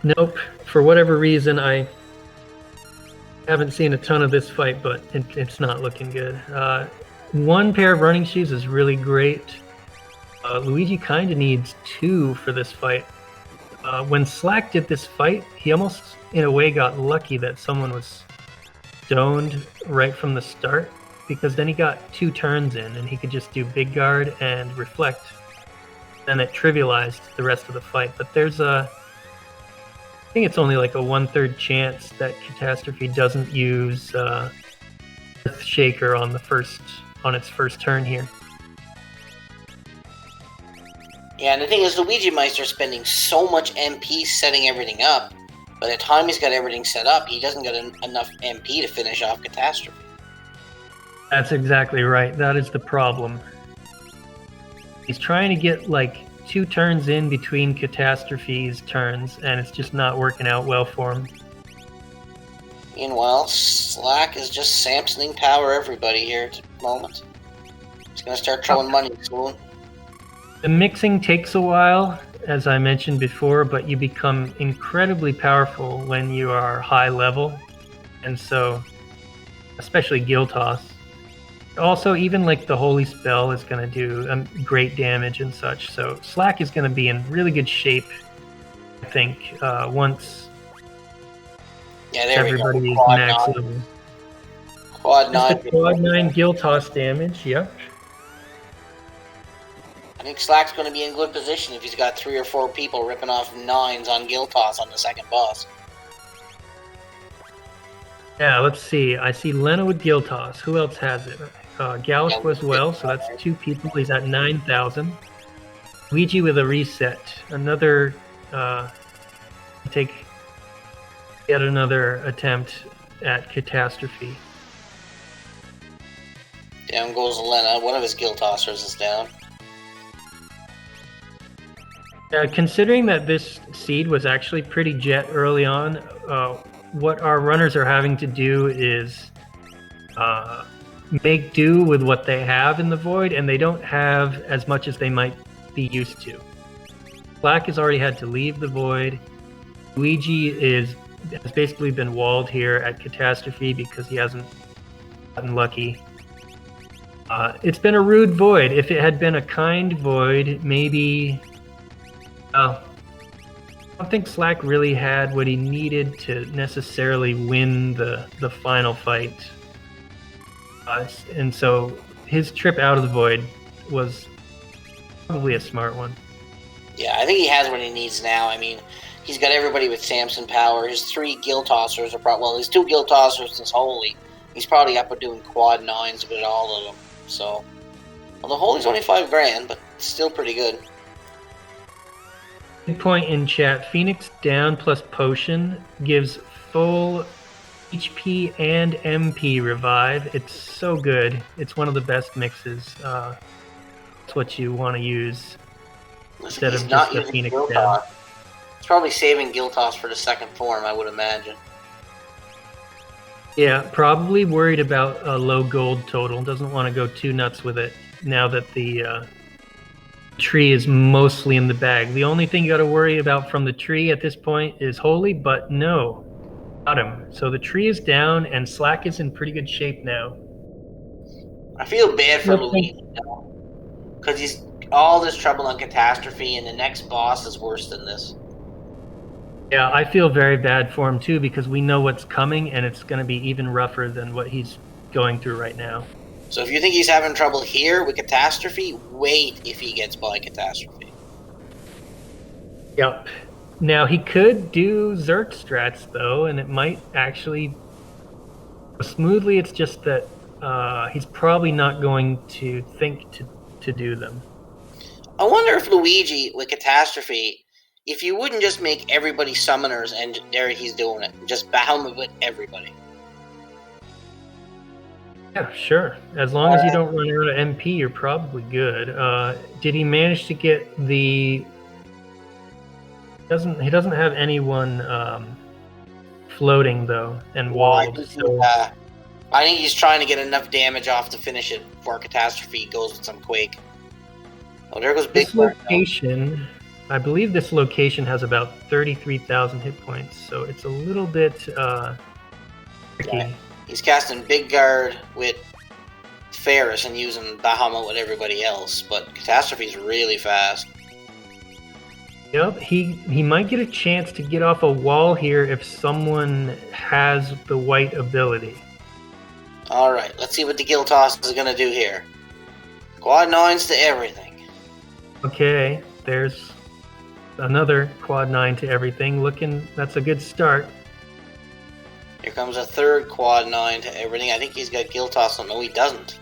Nope. For whatever reason, I haven't seen a ton of this fight, but it's not looking good. 1 pair of running shoes is really great. Luigi kind of needs 2 for this fight. When Slack did this fight, he almost, in a way, got lucky that someone was stoned right from the start, because then he got 2 turns in, and he could just do Big Guard and Reflect. then it trivialized the rest of the fight. But there's I think it's only like a 1/3 chance that Catastrophe doesn't use Earthshaker on its first turn here. Yeah, and the thing is, Luigi Meister's spending so much MP setting everything up. By the time he's got everything set up, he doesn't get enough MP to finish off Catastrophe. That's exactly right. That is the problem. He's trying to get like 2 turns in between Catastrophe's turns, and it's just not working out well for him. Meanwhile, Slack is just Samsoning power everybody here at the moment. He's going to start throwing money soon. The mixing takes a while, as I mentioned before, but you become incredibly powerful when you are high level, and so, especially Gill Toss. Also, even like the Holy Spell is going to do great damage and such, so Slack is going to be in really good shape, I think, once everybody is max level. Quad 9. Quad 9 Gill Toss damage, yep. I think Slack's going to be in good position if he's got 3 or 4 people ripping off 9s on Gill Toss on the second boss. Yeah, let's see. I see Lena with Gill Toss. Who else has it? Gallic as well, so that's 2 people. He's at 9,000. Luigi with a reset. Another, take yet another attempt at Catastrophe. Down goes Lena. One of his Gill Tossers is down. Considering that this seed was actually pretty jet early on, what our runners are having to do is make do with what they have in the void, and they don't have as much as they might be used to. Black has already had to leave the void. Luigi has basically been walled here at Catastrophe because he hasn't gotten lucky. It's been a rude void. If it had been a kind void, maybe... I don't think Slack really had what he needed to necessarily win the final fight. And so his trip out of the void was probably a smart one. Yeah, I think he has what he needs now. I mean, he's got everybody with Samson power. His 3 Gill Tossers are probably... Well, his 2 Gill Tossers is Holy. He's probably up with doing quad 9s with all of them. So, well, the Holy's only $5,000, but still pretty good. Good point in chat. Phoenix down plus potion gives full HP and MP revive. It's so good. It's one of the best mixes. That's what you want to use instead of just the Phoenix down. It's probably saving Gill Toss for the second form, I would imagine. Yeah, probably worried about a low gold total. Doesn't want to go too nuts with it now that the tree is mostly in the bag. The only thing you got to worry about from the tree at this point is Holy, but no, got him. So the tree is down and Slack is in pretty good shape now. I feel bad for Luigi now because he's all this trouble on Catastrophe, and the next boss is worse than this. Yeah, I feel very bad for him too because we know what's coming and it's going to be even rougher than what he's going through right now. So if you think he's having trouble here with Catastrophe, wait if he gets by Catastrophe. Yep. Now he could do Zerk strats though, and it might actually go smoothly. It's just that he's probably not going to think to do them. I wonder if Luigi with Catastrophe, if you wouldn't just make everybody summoners, and there he's doing it, just battle with everybody. Yeah, sure. As long as you don't run out of MP, you're probably good. Did he manage to get the... He doesn't have anyone floating, though, and walled. I think he's trying to get enough damage off to finish it before Catastrophe goes with some Quake. Oh, there goes Big This location... I believe this location has about 33,000 hit points, so it's a little bit tricky. Yeah. He's casting Big Guard with Ferris and using Bahamut with everybody else, but Catastrophe's really fast. Yep, he might get a chance to get off a wall here if someone has the white ability. Alright, let's see what the Gill Toss is going to do here. Quad 9s to everything. Okay, there's another quad 9 to everything. That's a good start. Here comes a third quad 9 to everything. I think he's got Guild Toss. No, he doesn't.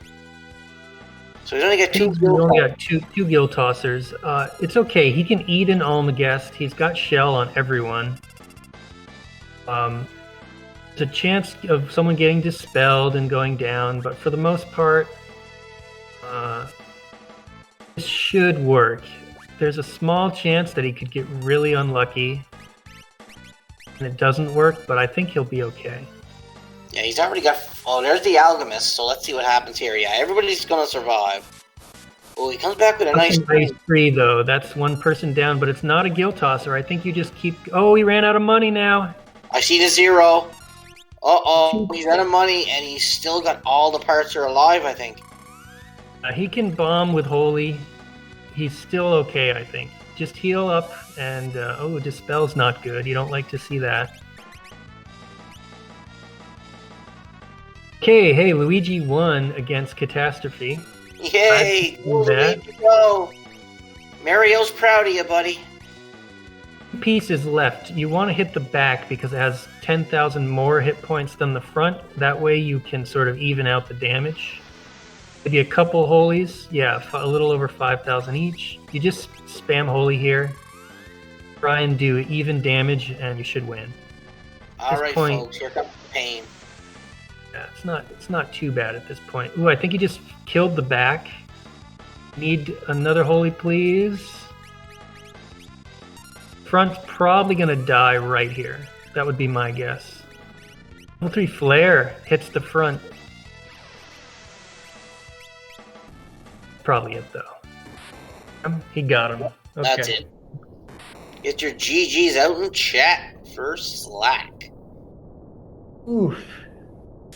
So he's only got two He's only got two Guild Tossers. It's okay. He can eat an Almagest. He's got Shell on everyone. There's a chance of someone getting dispelled and going down, but for the most part, this should work. There's a small chance that he could get really unlucky and it doesn't work, but I think he'll be okay. Yeah, he's already got... Oh, there's the Alchemist, so let's see what happens here. Yeah, everybody's gonna survive. Oh, he comes back with a nice 3, though. That's one person down, but it's not a Guild Tosser. I think you just keep... Oh, he ran out of money now. I see the 0. Uh-oh, he's out of money, and he's still got all the parts are alive, I think. He can bomb with Holy. He's still okay, I think. Just heal up, and... oh, Dispel's not good. You don't like to see that. Okay, hey, Luigi won against Catastrophe. Yay! Luigi, go! Mario's proud of you, buddy. Piece is left. You want to hit the back because it has 10,000 more hit points than the front. That way you can sort of even out the damage. Maybe a couple holies. Yeah, a little over 5,000 each. You just spam holy here. Try and do even damage and you should win. Alright, folks, here comes the pain. Yeah, it's not too bad at this point. Ooh, I think he just killed the back. Need another holy, please. Front's probably gonna die right here. That would be my guess. Level 3 flare hits the front. Probably it though. He got him. Okay. That's it. Get your GGs out in chat for Slack. Oof.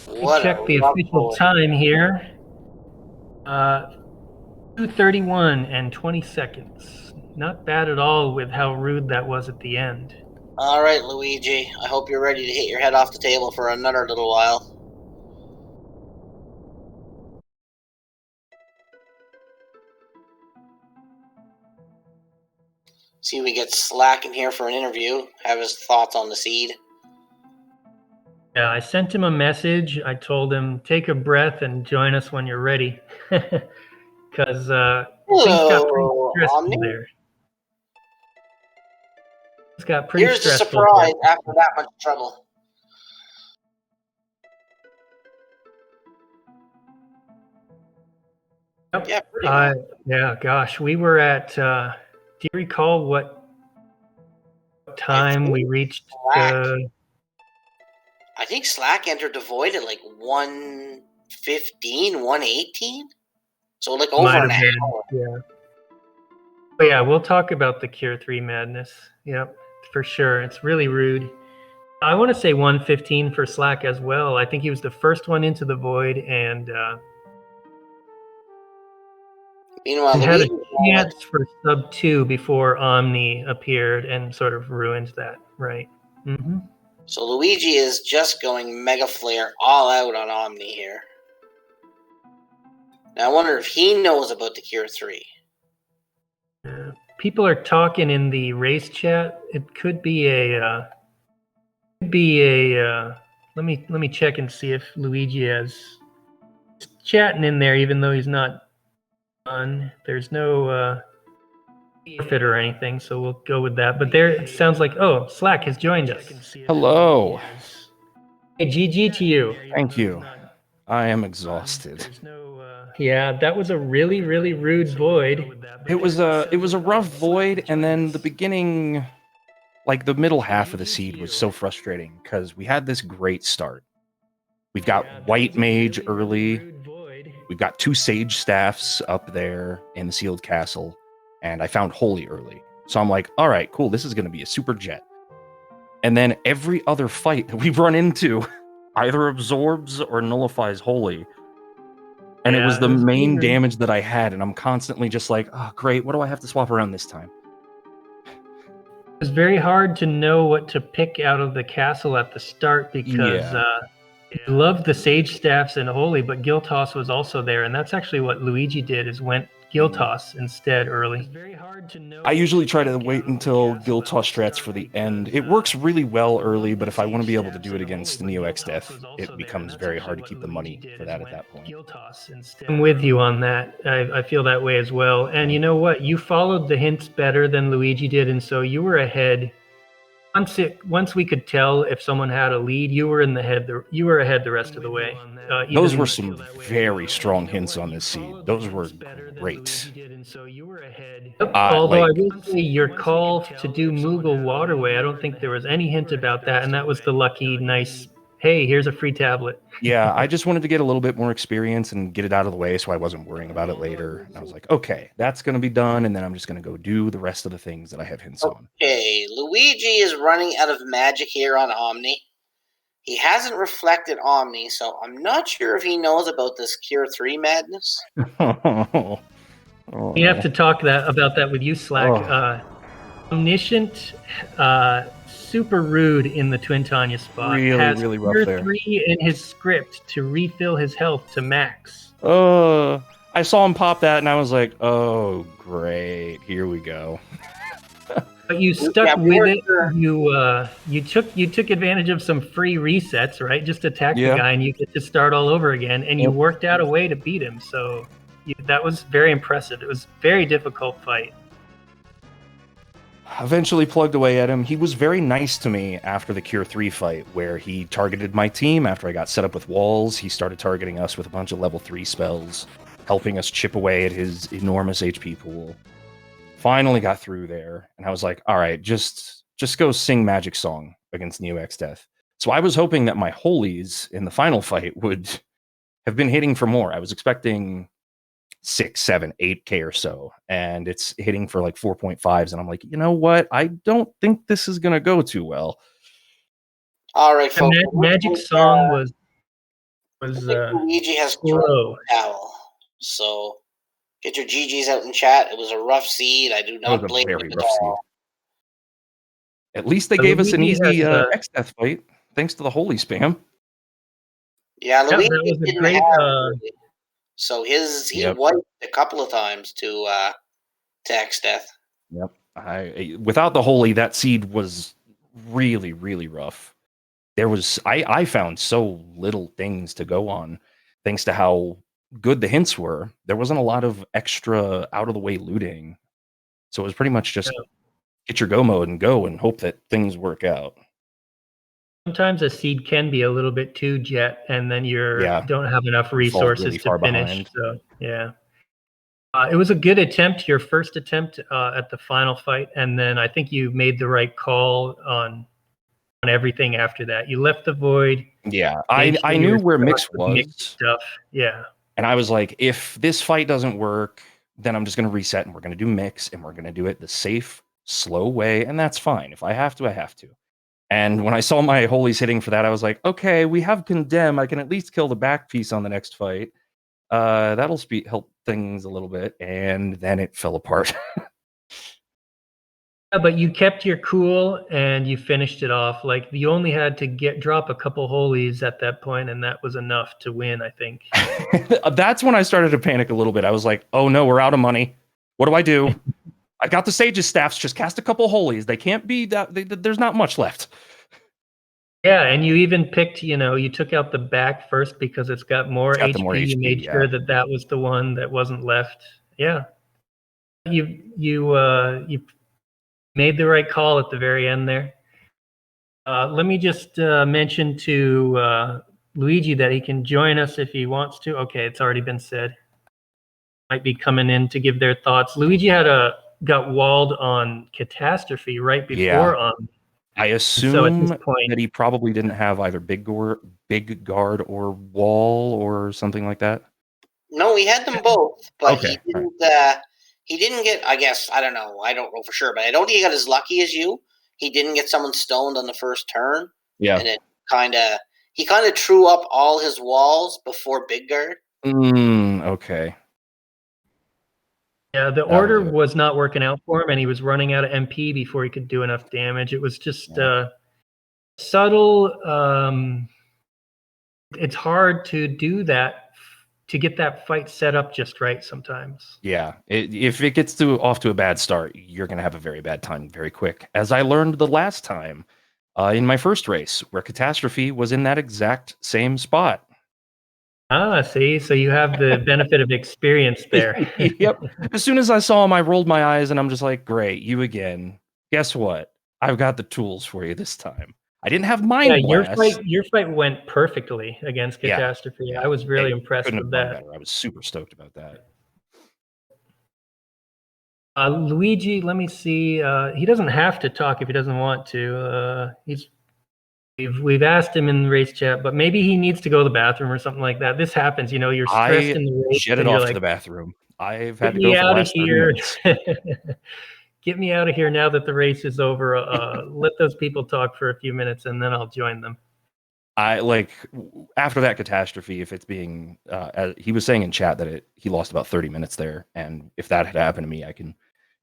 What check the official time here. 2:31 and 20 seconds. Not bad at all with how rude that was at the end. All right, Luigi. I hope you're ready to hit your head off the table for another little while. See if we get Slack in here for an interview. Have his thoughts on the seed. Yeah, I sent him a message. I told him, take a breath and join us when you're ready. Because things got pretty stressful there. It's got pretty Here's the stressful surprise there. after that much trouble. Yep. Yeah, pretty much. Yeah, gosh. We were at, do you recall what time we reached? I think Slack entered the void at like 1:15, 1:18. So like over an hour. Yeah. But yeah, we'll talk about the Cure 3 madness. Yep, for sure. It's really rude. I want to say 1:15 for Slack as well. I think he was the first one into the void, and meanwhile, he had a chance for sub 2 before Omni appeared and sort of ruined that, right? Mm-hmm. So Luigi is just going Mega Flare all out on Omni here. Now I wonder if he knows about the Cure 3. People are talking in the race chat. It could be a let me check and see if Luigi has chatting in there, even though he's not on. There's no forfeit or anything, so we'll go with that. But there, it sounds like, oh, Slack has joined us. Hello. Hey, GG to you. Thank you. I am exhausted. Yeah, that was a really, really rude void. It was a rough void, and then the beginning, like the middle half of the seed was so frustrating because we had this great start. We've got White Mage early. We've got 2 Sage Staffs up there in the Sealed Castle, and I found Holy early. So I'm like, all right, cool, this is going to be a super jet. And then every other fight that we run into either absorbs or nullifies Holy. And it was the main damage that I had, and I'm constantly just like, oh, great, what do I have to swap around this time? It was very hard to know what to pick out of the castle at the start because I loved the Sage Staffs and Holy, but Guild Toss was also there, and that's actually what Luigi did, is went Gill Toss instead early. It's very hard to know. I usually try to wait until Gill Toss strats for the end. It works really well early, but if I want to be able to do it against Neo X Death, it becomes very hard to keep the money for that at that point. I'm with you on that. I feel that way as well. And you know what? You followed the hints better than Luigi did, and so you were ahead. Once we could tell if someone had a lead, you were in the head. You were ahead the rest of the way. Those were some very strong hints on this seed. Those were great. Although I will say your call to do Moogle Waterway, I don't think there was any hint about that, and that was the lucky, nice, hey, here's a free tablet. Yeah, I just wanted to get a little bit more experience and get it out of the way so I wasn't worrying about it later. And I was like, okay, that's going to be done, and then I'm just going to go do the rest of the things that I have hints on. Okay, Luigi is running out of magic here on Omni. He hasn't reflected Omni, so I'm not sure if he knows about this Cure 3 madness. We have to talk about that with you, Slack. Omniscient, super rude in the Twin Tanya spot. Has really rough there. 3 in his script to refill his health to max. I saw him pop that, and I was like, oh, great, here we go. But you stuck with it. You took advantage of some free resets, right? Just attack the guy, and you get to start all over again. And you worked out a way to beat him. So that was very impressive. It was a very difficult fight. Eventually plugged away at him. He was very nice to me after the Cure 3 fight, where he targeted my team after I got set up with walls. He started targeting us with a bunch of level 3 spells, helping us chip away at his enormous HP pool. Finally got through there, and I was like, all right, just go sing Magic Song against Neo X Death. So I was hoping that my holies in the final fight would have been hitting for more. I was expecting 6, 7, 8K or so, and it's hitting for like 4.5s, and I'm like, you know what? I don't think this is going to go too well. All right, folks. Magic Song was Luigi has thrown the towel, so get your GGs out in chat. It was a rough seed. I do not blame you at all. At least they gave us an easy X-Death fight, thanks to the holy spam. Yeah, Luigi didn't have so he wiped a couple of times to X-Death. Yep. Without the holy, that seed was really, really rough. I found so little things to go on, thanks to how good the hints were. There wasn't a lot of extra out of the way looting, so it was pretty much just get your go mode and go and hope that things work out. Sometimes a seed can be a little bit too jet, and then don't have enough resources to finish. Behind. So it was a good attempt, your first attempt at the final fight, and then I think you made the right call on everything after that. You left the void. Yeah, I knew where mix was. Stuff. Yeah. And I was like, if this fight doesn't work, then I'm just going to reset and we're going to do mix and we're going to do it the safe, slow way. And that's fine. If I have to, I have to. And when I saw my holies hitting for that, I was like, okay, we have Condemn. I can at least kill the back piece on the next fight. That'll help things a little bit. And then it fell apart. Yeah, but you kept your cool and you finished it off. Like you only had to drop a couple holies at that point, and that was enough to win, I think. That's when I started to panic a little bit. I was like, oh no, we're out of money. What do I do? I got the sage's staffs, just cast a couple holies. They can't be that there's not much left. Yeah, and you even picked, you took out the back first because it's got more HP. You made sure that was the one that wasn't left. Yeah. You made the right call at the very end there. Let me just mention to Luigi that he can join us if he wants to. Okay, it's already been said. Might be coming in to give their thoughts. Luigi got walled on Catastrophe right before on. I assume that he probably didn't have either big guard or wall or something like that. No, he had them both, but he didn't. He didn't get. I guess I don't know. I don't know for sure, but I don't think he got as lucky as you. He didn't get someone stoned on the first turn. Yeah, and he kind of threw up all his walls before big guard. Okay. Yeah, the order was not working out for him, and he was running out of MP before he could do enough damage. It was just subtle. It's hard to do that to get that fight set up just right sometimes. Yeah, if it gets off to a bad start, you're going to have a very bad time very quick. As I learned the last time in my first race, where Catastrophe was in that exact same spot. Ah, see, so you have the benefit of experience there. Yep. As soon as I saw him, I rolled my eyes and I'm just like, great, you again. Guess what? I've got the tools for you this time. I didn't have Mind Yeah, Blast. your fight went perfectly against Yeah, Catastrophe. yeah. I was really It impressed couldn't with have gone that. better. I was super stoked about that. Luigi, let me see. He doesn't have to talk if he doesn't want to. We've asked him in the race chat, but maybe he needs to go to the bathroom or something like that. This happens, you know. You're stressed I in the race, jetted and you're off to like, the bathroom. I've "Get had to go me for the out of last 30 here! minutes. Get me out of here now that the race is over. Let those people talk for a few minutes, and then I'll join them." I like after that Catastrophe, if it's being he was saying in chat that he lost about 30 minutes there, and if that had happened to me, I can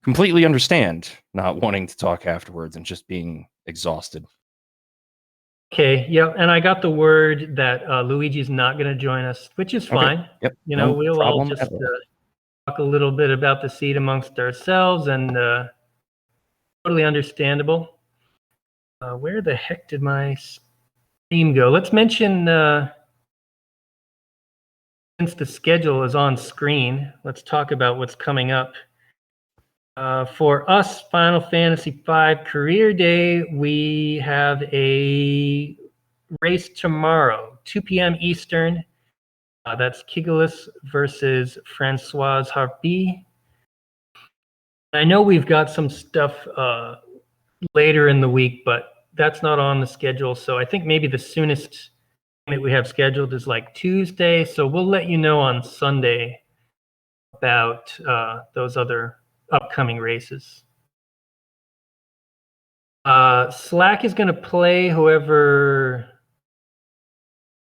completely understand not wanting to talk afterwards and just being exhausted. Okay, yeah, and I got the word that Luigi's not going to join us, which is fine. Okay. Yep. You know, No we'll all problem just at all. talk a little bit about the seed amongst ourselves, and totally understandable. Where the heck did my stream go? Let's mention, since the schedule is on screen, let's talk about what's coming up. For us, Final Fantasy V Career Day, we have a race tomorrow, 2 p.m. Eastern. That's Kigalus versus Francoise Harpy. I know we've got some stuff later in the week, but that's not on the schedule. So I think maybe the soonest that we have scheduled is like Tuesday. So we'll let you know on Sunday about those other upcoming races. Slack is going to play whoever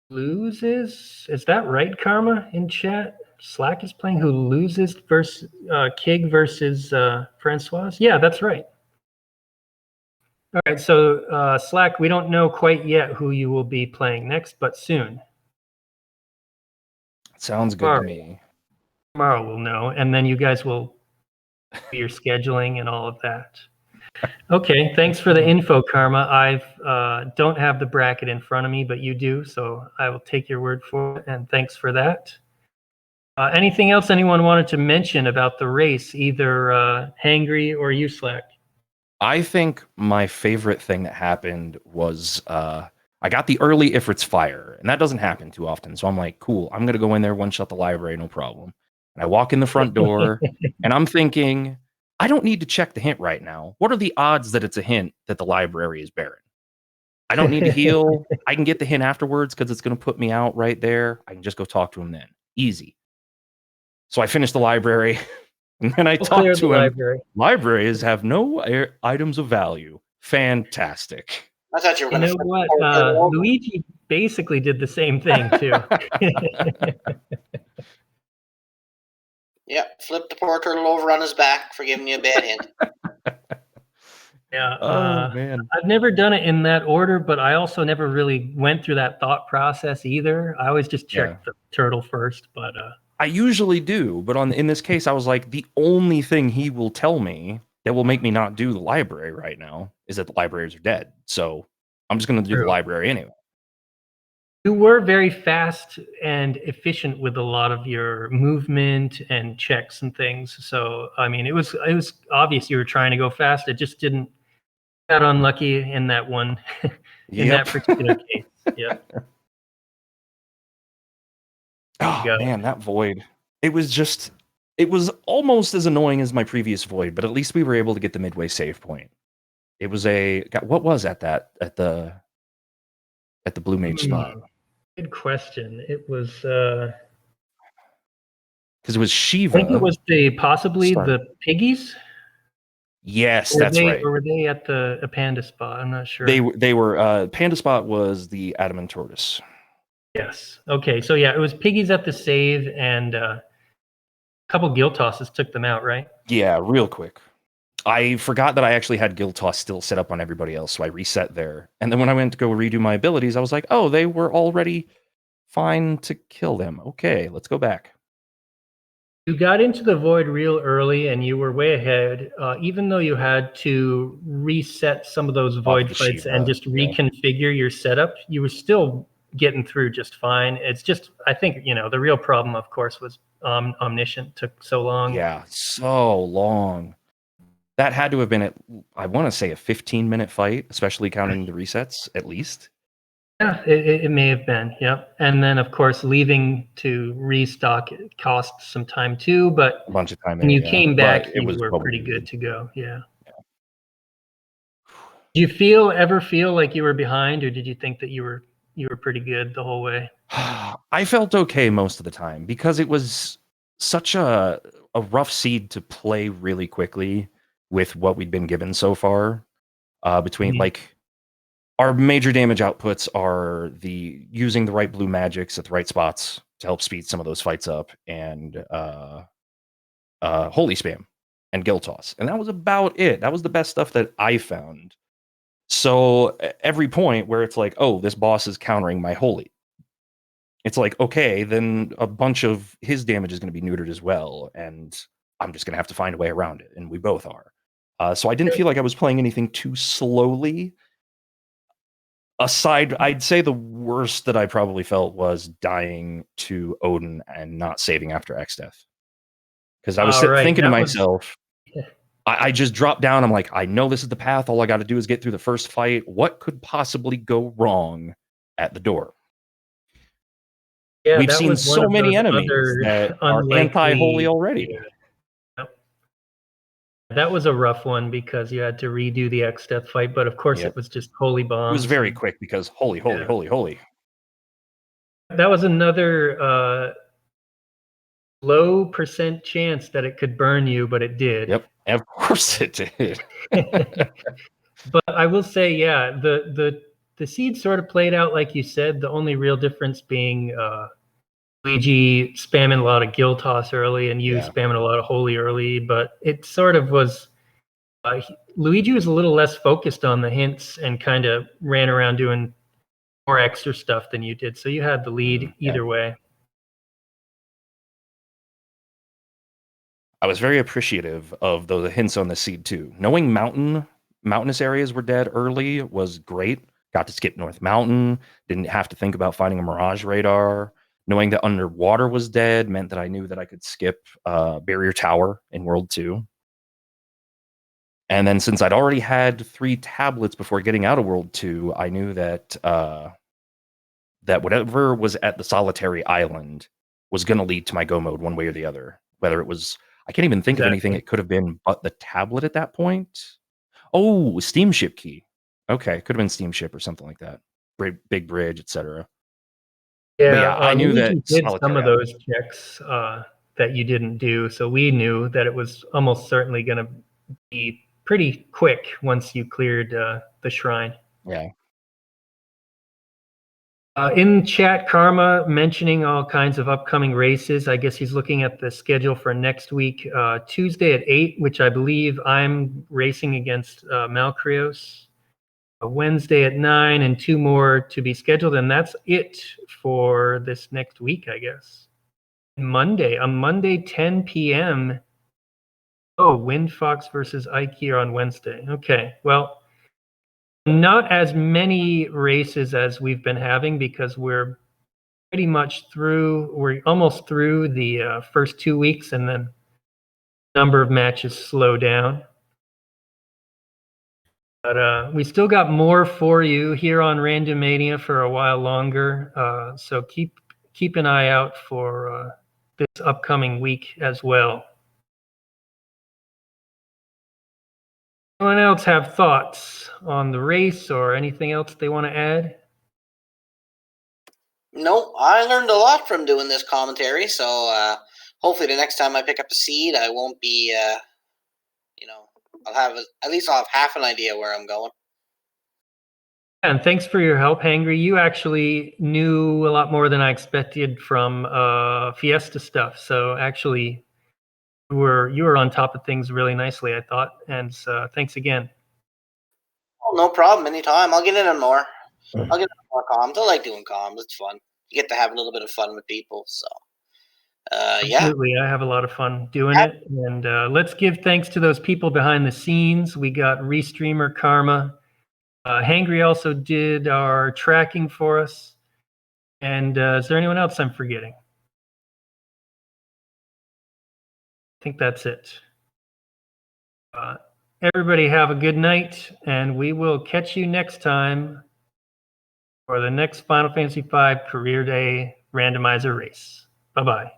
loses. Is that right, Karma, in chat? Slack is playing who loses versus Kig versus Francoise? Yeah, that's right. All right, so Slack, we don't know quite yet who you will be playing next, but soon. Sounds good to me. Tomorrow we'll know, and then you guys will do your scheduling and all of that. Okay, thanks for the info, Karma. I don't have the bracket in front of me, but you do, so I will take your word for it, and thanks for that. Anything else anyone wanted to mention about the race, either Hangry or you, Slack? I think my favorite thing that happened was I got the early Ifrit's Fire, and that doesn't happen too often. So I'm like, cool, I'm going to go in there, one-shot the library, no problem. And I walk in the front door, and I'm thinking, I don't need to check the hint right now. What are the odds that it's a hint that the library is barren? I don't need to heal. I can get the hint afterwards because it's going to put me out right there. I can just go talk to him then. Easy. So I finished the library, and then I talked to him. Libraries have no items of value. Fantastic. I thought you were going to. You know what? Luigi basically did the same thing too. Yeah, flip the poor turtle over on his back for giving you a bad hint. Yeah. Oh man. I've never done it in that order, but I also never really went through that thought process either. I always just checked the turtle first, but I usually do, but in this case, I was like, the only thing he will tell me that will make me not do the library right now is that the libraries are dead. So I'm just going to do the library anyway. You were very fast and efficient with a lot of your movement and checks and things. So I mean, it was obvious you were trying to go fast. It just didn't got unlucky in that one in that particular case. Yeah. Oh man, that void. It was almost as annoying as my previous void, but at least we were able to get the midway save point. It was what was at the Blue Mage spot? Good question. It was because it was Shiva. I think it was possibly the piggies. Yes, that's right. Or were they at the Panda spot? I'm not sure. They were Panda spot was the Adamant Tortoise. Yes. Okay. So yeah, it was piggies at the save, and a couple gill tosses took them out, right? Yeah, real quick. I forgot that I actually had Guild Toss still set up on everybody else, so I reset there. And then when I went to go redo my abilities, I was like, oh, they were already fine to kill them. Okay, let's go back. You got into the void real early and you were way ahead, even though you had to reset some of those void the fights Shiva, and just yeah. reconfigure your setup. You were still getting through just fine. It's just, I think, the real problem, of course, was Omniscient took so long. Yeah, so long. That had to have been, I want to say, a 15-minute fight, especially counting the resets, at least. Yeah, it may have been, yep. And then, of course, leaving to restock it cost some time too, but A bunch of time when there, you yeah. came back, But it was you were what we pretty good needed. to go, yeah. Did you ever feel like you were behind, or did you think that you were pretty good the whole way? I felt okay most of the time because it was such a rough seed to play really quickly with what we'd been given so far. Between Mhm. like our major damage outputs are the using the right blue magics at the right spots to help speed some of those fights up, and holy spam and guild toss, and that was about it. That was the best stuff that I found. So every point where it's like, oh, this boss is countering my holy, it's like, okay, then a bunch of his damage is going to be neutered as well, and I'm just going to have to find a way around it, and we both are. So I didn't feel like I was playing anything too slowly. Aside, I'd say the worst that I probably felt was dying to Odin and not saving after X death. Because I was Right, thinking to that was myself, I just dropped down. I'm like, I know this is the path. All I got to do is get through the first fight. What could possibly go wrong at the door? yeah, We've that seen was one so of many those enemies other that are anti-holy unlikely. already. Yeah, that was a rough one because you had to redo the X Death fight, but of course Yep. it was just holy It was bombs. very And quick because holy, holy, Yeah. holy, holy. that was another low percent chance that it could burn you, but it did. Yep, of course it did. But I will say, yeah, the seed sort of played out like you said. The only real difference being Luigi spamming a lot of Guild Toss early and you Yeah. spamming a lot of Holy early. But it sort of was. Luigi was a little less focused on the hints and kind of ran around doing more extra stuff than you did. So you had the lead Yeah. either way. I was very appreciative of the hints on the seed too. Knowing mountainous areas were dead early was great. Got to skip North Mountain. Didn't have to think about finding a Mirage radar. Knowing that underwater was dead meant that I knew that I could skip Barrier Tower in World 2. And then since I'd already had 3 tablets before getting out of World 2, I knew that that whatever was at the solitary island was going to lead to my go mode one way or the other. Whether it was, I can't even think of anything Exactly. it could have been but the tablet at that point. Oh, steamship key. Okay, could have been steamship or something like that. Big bridge, etc. But Yeah, yeah, I knew Luigi that did some solitary of island. those checks that you didn't do, so we knew that it was almost certainly going to be pretty quick once you cleared the shrine. Yeah. In chat, Karma mentioning all kinds of upcoming races. I guess he's looking at the schedule for next week. Tuesday at 8, which I believe I'm racing against Malcrios. Wednesday at 9, and 2 more to be scheduled. And that's it for this next week, I guess. On Monday, 10 p.m. Oh, Windfox versus Ike here on Wednesday. Okay, well, not as many races as we've been having because we're almost through the first 2 weeks, and then number of matches slow down. But we still got more for you here on Random Mania for a while longer. So keep an eye out for this upcoming week as well. Anyone else have thoughts on the race or anything else they want to add? Nope, I learned a lot from doing this commentary, so hopefully the next time I pick up a seed, I won't be, I'll have half an idea where I'm going. And thanks for your help, Hangry. You actually knew a lot more than I expected from Fiesta stuff. So actually, you were on top of things really nicely, I thought. And so thanks again. Oh, no problem. Anytime. I'll get in on more. I'll get in on more comms. I like doing comms. It's fun. you get to have a little bit of fun with people. So, yeah. Absolutely. I have a lot of fun doing it. And let's give thanks to those people behind the scenes. We got Restreamer Karma. Hangry also did our tracking for us. And is there anyone else I'm forgetting? I think that's it. Everybody have a good night, and we will catch you next time for the next Final Fantasy V Career Day randomizer race. Bye-bye.